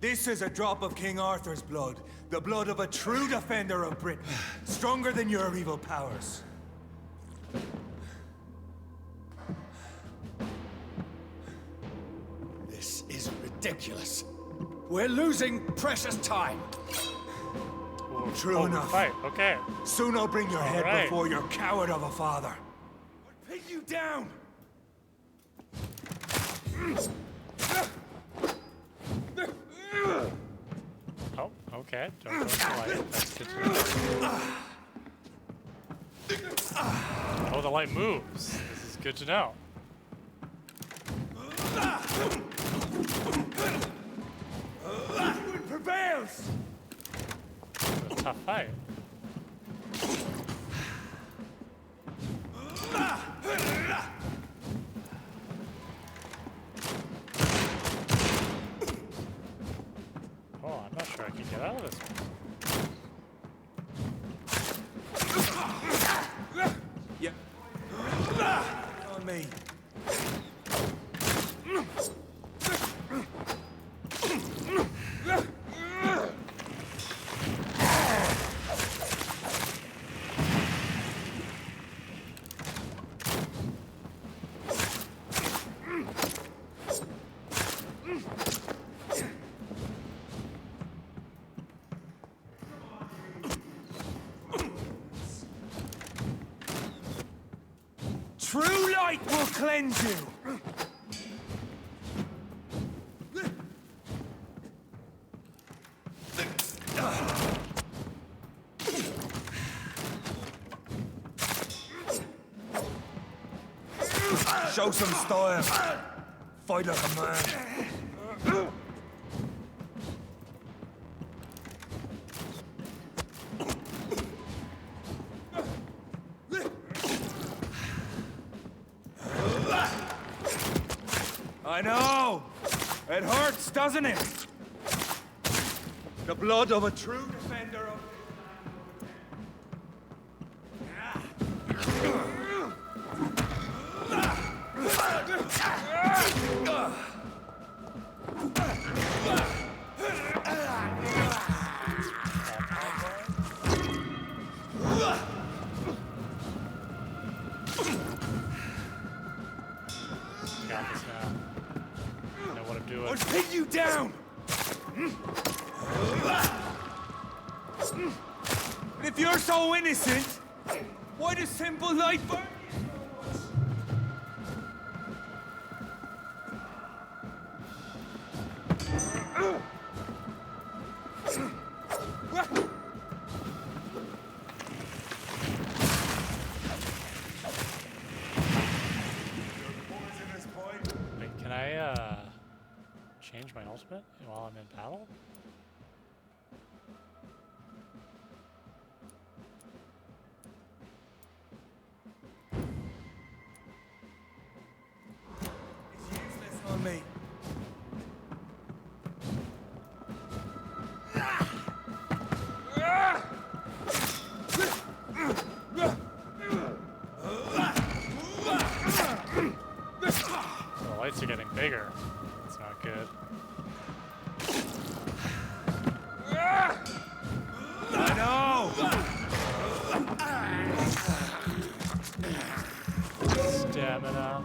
This is a drop of King Arthur's blood. The blood of a true defender of Britain. Stronger than your evil powers. This is ridiculous. We're losing precious time. True enough. Fight. Okay. Soon I'll bring your head right. before your coward of a father. Pin you down! Oh, okay. Don't go to the light. That's good to know. Oh, the light moves. This is good to know. It prevails! It's a tough fight. Oh, I'm not sure I can get out of this one. Yeah. On me. True light will cleanse you! Show some style. Fight like a man. I know! It hurts, doesn't it? The blood of a true defender of... Got this now. I know what I'm doing. I'll pin you down! And if you're so innocent, why does simple light burn? Wait, can I change my ultimate while I'm in battle? It's useless on me. The lights are getting bigger. That's not good. I know! Stamina.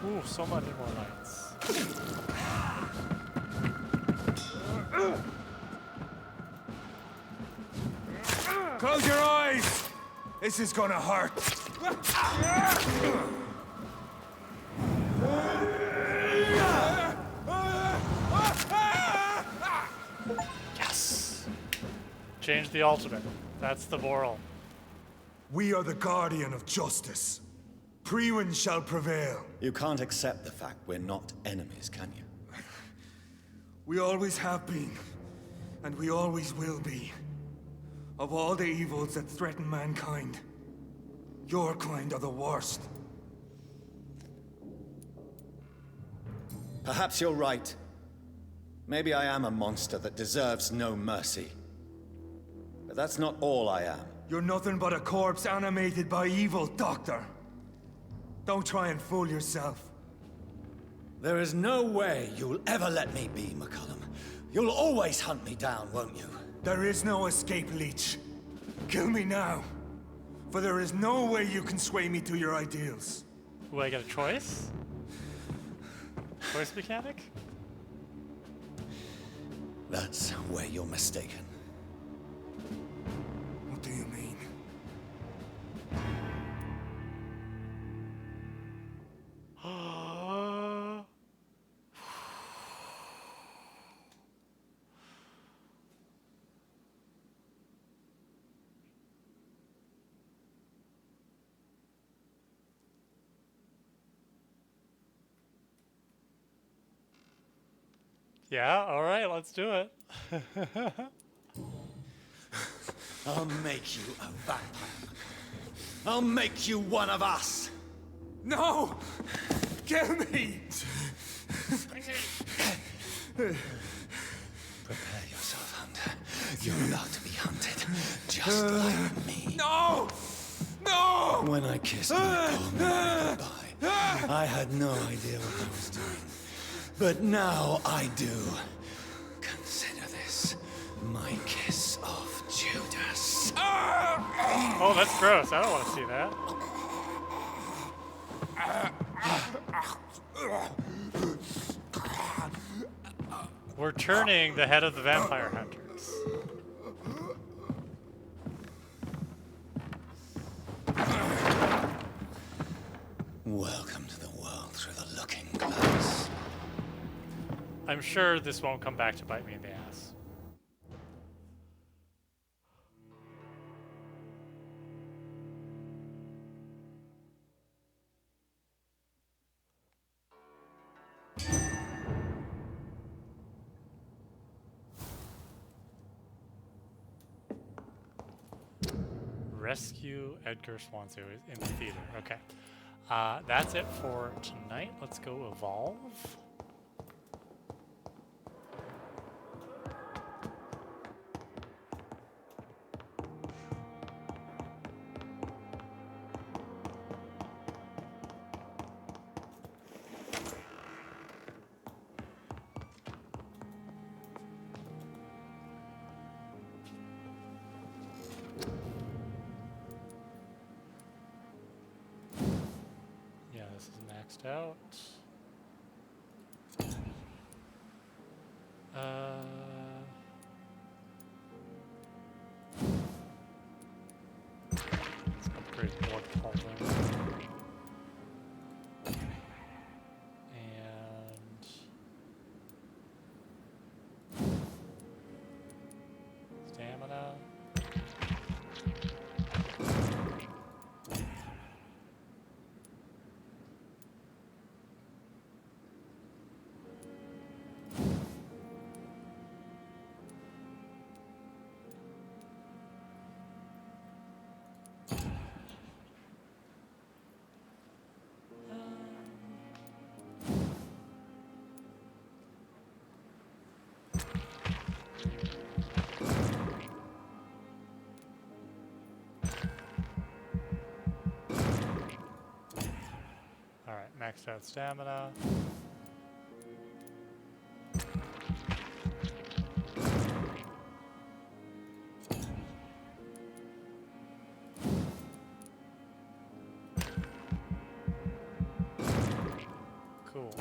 Ooh, so many more lights. Close your eyes! This is gonna hurt. Yes! Change the ultimate. That's the moral. We are the guardian of justice. Priwen shall prevail. You can't accept the fact we're not enemies, can you? We always have been, and we always will be. Of all the evils that threaten mankind, your kind are the worst. Perhaps you're right. Maybe I am a monster that deserves no mercy. But that's not all I am. You're nothing but a corpse animated by evil, Doctor. Don't try and fool yourself. There is no way you'll ever let me be, McCullum. You'll always hunt me down, won't you? There is no escape, Leech. Kill me now. For there is no way you can sway me to your ideals. Ooh, I get a choice? Choice mechanic? That's where you're mistaken. What do you mean? Yeah, alright, let's do it. I'll make you a vampire. I'll make you one of us. No! Kill me! Prepare yourself, Hunter. You're about to be hunted, just like me. No! No! When I kissed my poor Mary goodbye, I had no idea what I was doing. But now I do. Consider this my kiss of Judas. Oh, that's gross. I don't want to see that. We're turning the head of the vampire hunters. Welcome to the world through the looking glass. I'm sure this won't come back to bite me in the ass. Rescue Edgar Swansea in the theater. Okay. That's it for tonight. Let's go evolve. Out. Let's upgrade blood cauldron. And stamina. Maxed out stamina. Cool.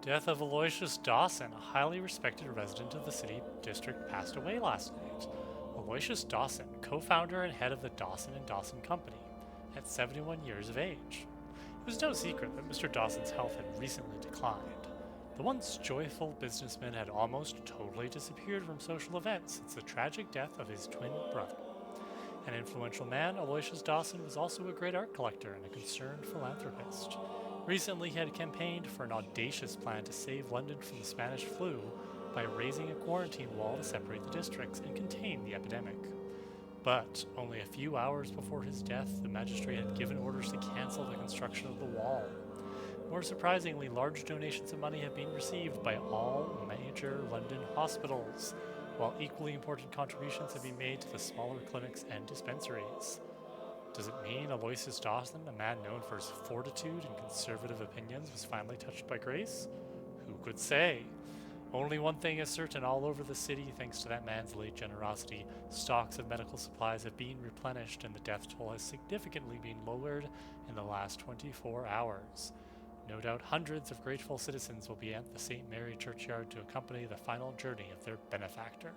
Death of Aloysius Dawson, a highly respected resident of the city district, passed away last night. Aloysius Dawson, co-founder and head of the Dawson & Dawson Company, at 71 years of age. It was no secret that Mr. Dawson's health had recently declined. The once joyful businessman had almost totally disappeared from social events since the tragic death of his twin brother. An influential man, Aloysius Dawson was also a great art collector and a concerned philanthropist. Recently, he had campaigned for an audacious plan to save London from the Spanish flu by raising a quarantine wall to separate the districts and contain the epidemic. But only a few hours before his death, the magistrate had given orders to cancel the construction of the wall. More surprisingly, large donations of money have been received by all major London hospitals, while equally important contributions have been made to the smaller clinics and dispensaries. Does it mean Aloysius Dawson, a man known for his fortitude and conservative opinions, was finally touched by grace? Who could say? Only one thing is certain: all over the city, thanks to that man's late generosity, stocks of medical supplies have been replenished and the death toll has significantly been lowered in the last 24 hours. No doubt hundreds of grateful citizens will be at the St. Mary churchyard to accompany the final journey of their benefactor.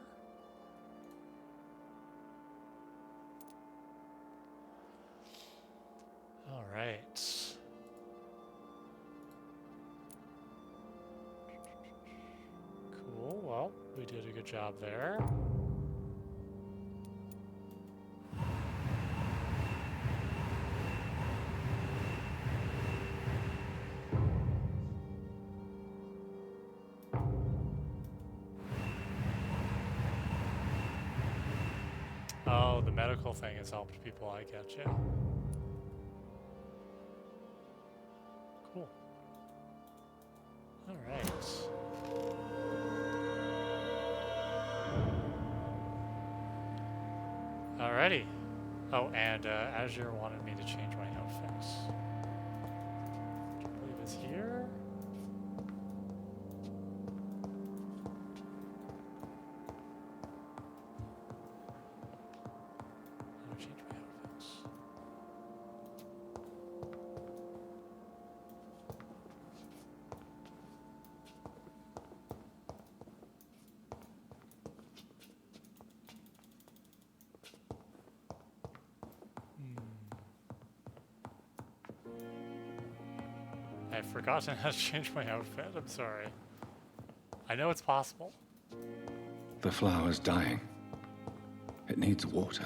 All right. Cool. Well, we did a good job there. Oh, the medical thing has helped people, I get you. Cool. Alright. Alrighty. Oh, and Azure wanted me to change my outfit. Which I believe is here. How to change my outfits. I've forgotten how to change my outfit. I'm sorry. I know it's possible. The flower's dying. It needs water.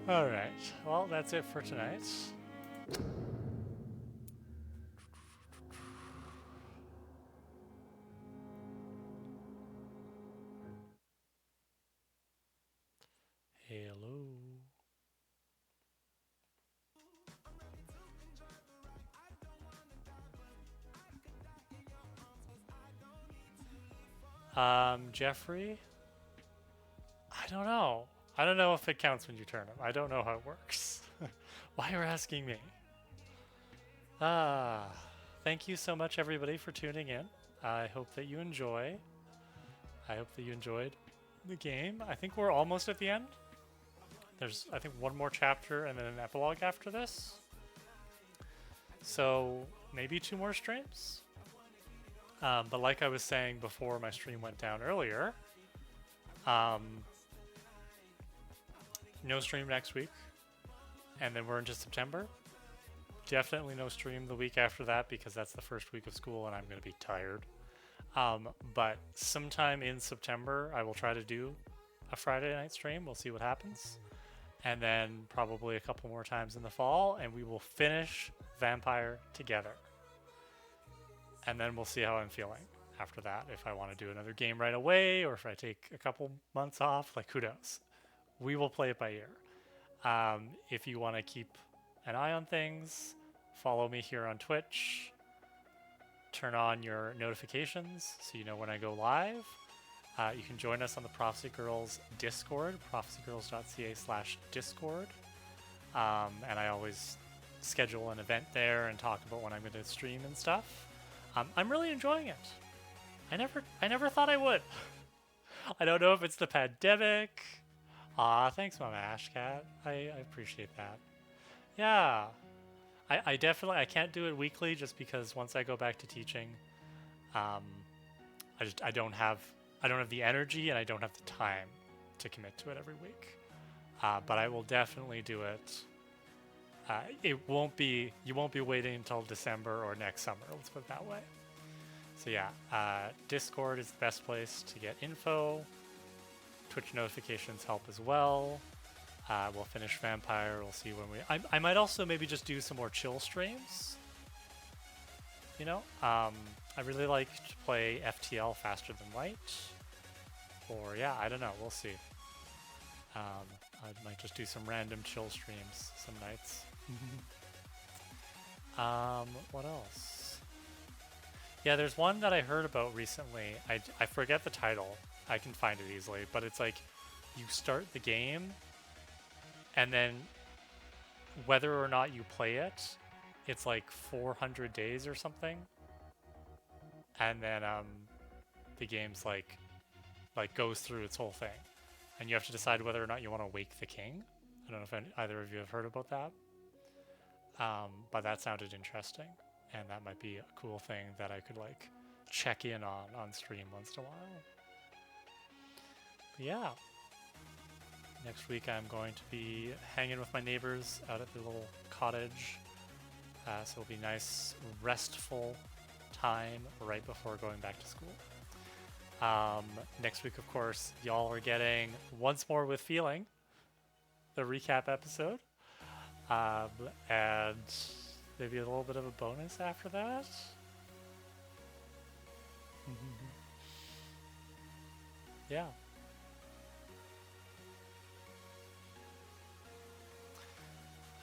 Alright. Well, that's it for tonight. Hello. Jeffrey? I don't know. I don't know if it counts when you turn him. I don't know how it works. Why you're asking me? Thank you so much, everybody, for tuning in. I hope that you enjoy. I hope that you enjoyed the game. I think we're almost at the end. There's, I think, one more chapter and then an epilogue after this. So maybe 2 more streams. But like I was saying before my stream went down earlier, no stream next week. And then we're into September. Definitely no stream the week after that because that's the first week of school and I'm going to be tired. But sometime in September, I will try to do a Friday night stream. We'll see what happens. And then probably a couple more times in the fall, and we will finish Vampire together. And then we'll see how I'm feeling after that. If I want to do another game right away, or if I take a couple months off, like who knows? We will play it by ear. If you want to keep an eye on things, follow me here on Twitch. Turn on your notifications so you know when I go live. You can join us on the Prophecy Girls Discord, prophecygirls.ca/discord. And I always schedule an event there and talk about when I'm going to stream and stuff. I'm really enjoying it. I never thought I would. I don't know if it's the pandemic. Thanks, Mama Ashcat. I appreciate that. Yeah. I definitely, I can't do it weekly just because once I go back to teaching, I don't have the energy and I don't have the time to commit to it every week. But I will definitely do it. You won't be waiting until December or next summer, let's put it that way. So yeah, Discord is the best place to get info. Twitch notifications help as well. We'll finish Vampire, we'll see when I might also maybe just do some more chill streams. You know, I really like to play FTL Faster Than Light. Or yeah, I don't know, we'll see. I might just do some random chill streams some nights. What else? Yeah, there's one that I heard about recently. I forget the title. I can find it easily, but it's like you start the game and then whether or not you play it, it's like 400 days or something. And then the game's like goes through its whole thing. And you have to decide whether or not you want to wake the king. I don't know if either of you have heard about that. But that sounded interesting. And that might be a cool thing that I could like check in on stream once in a while. But yeah. Next week I'm going to be hanging with my neighbors out at the little cottage. So it'll be nice, restful time right before going back to school. Next week, of course, y'all are getting Once More with Feeling, the recap episode. And Maybe a little bit of a bonus after that? Yeah.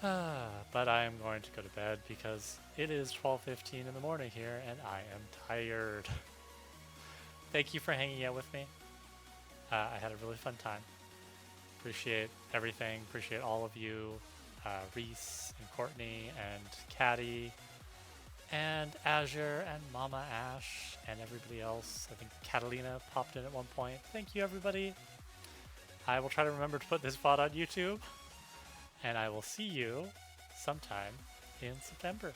But I am going to go to bed because it is 12:15 in the morning here and I am tired. Thank you for hanging out with me. I had a really fun time. Appreciate everything. Appreciate all of you. Reese and Courtney and Caddy and Azure and Mama Ash and everybody else. I think Catalina popped in at one point. Thank you, everybody. I will try to remember to put this VOD on YouTube. And I will see you sometime in September.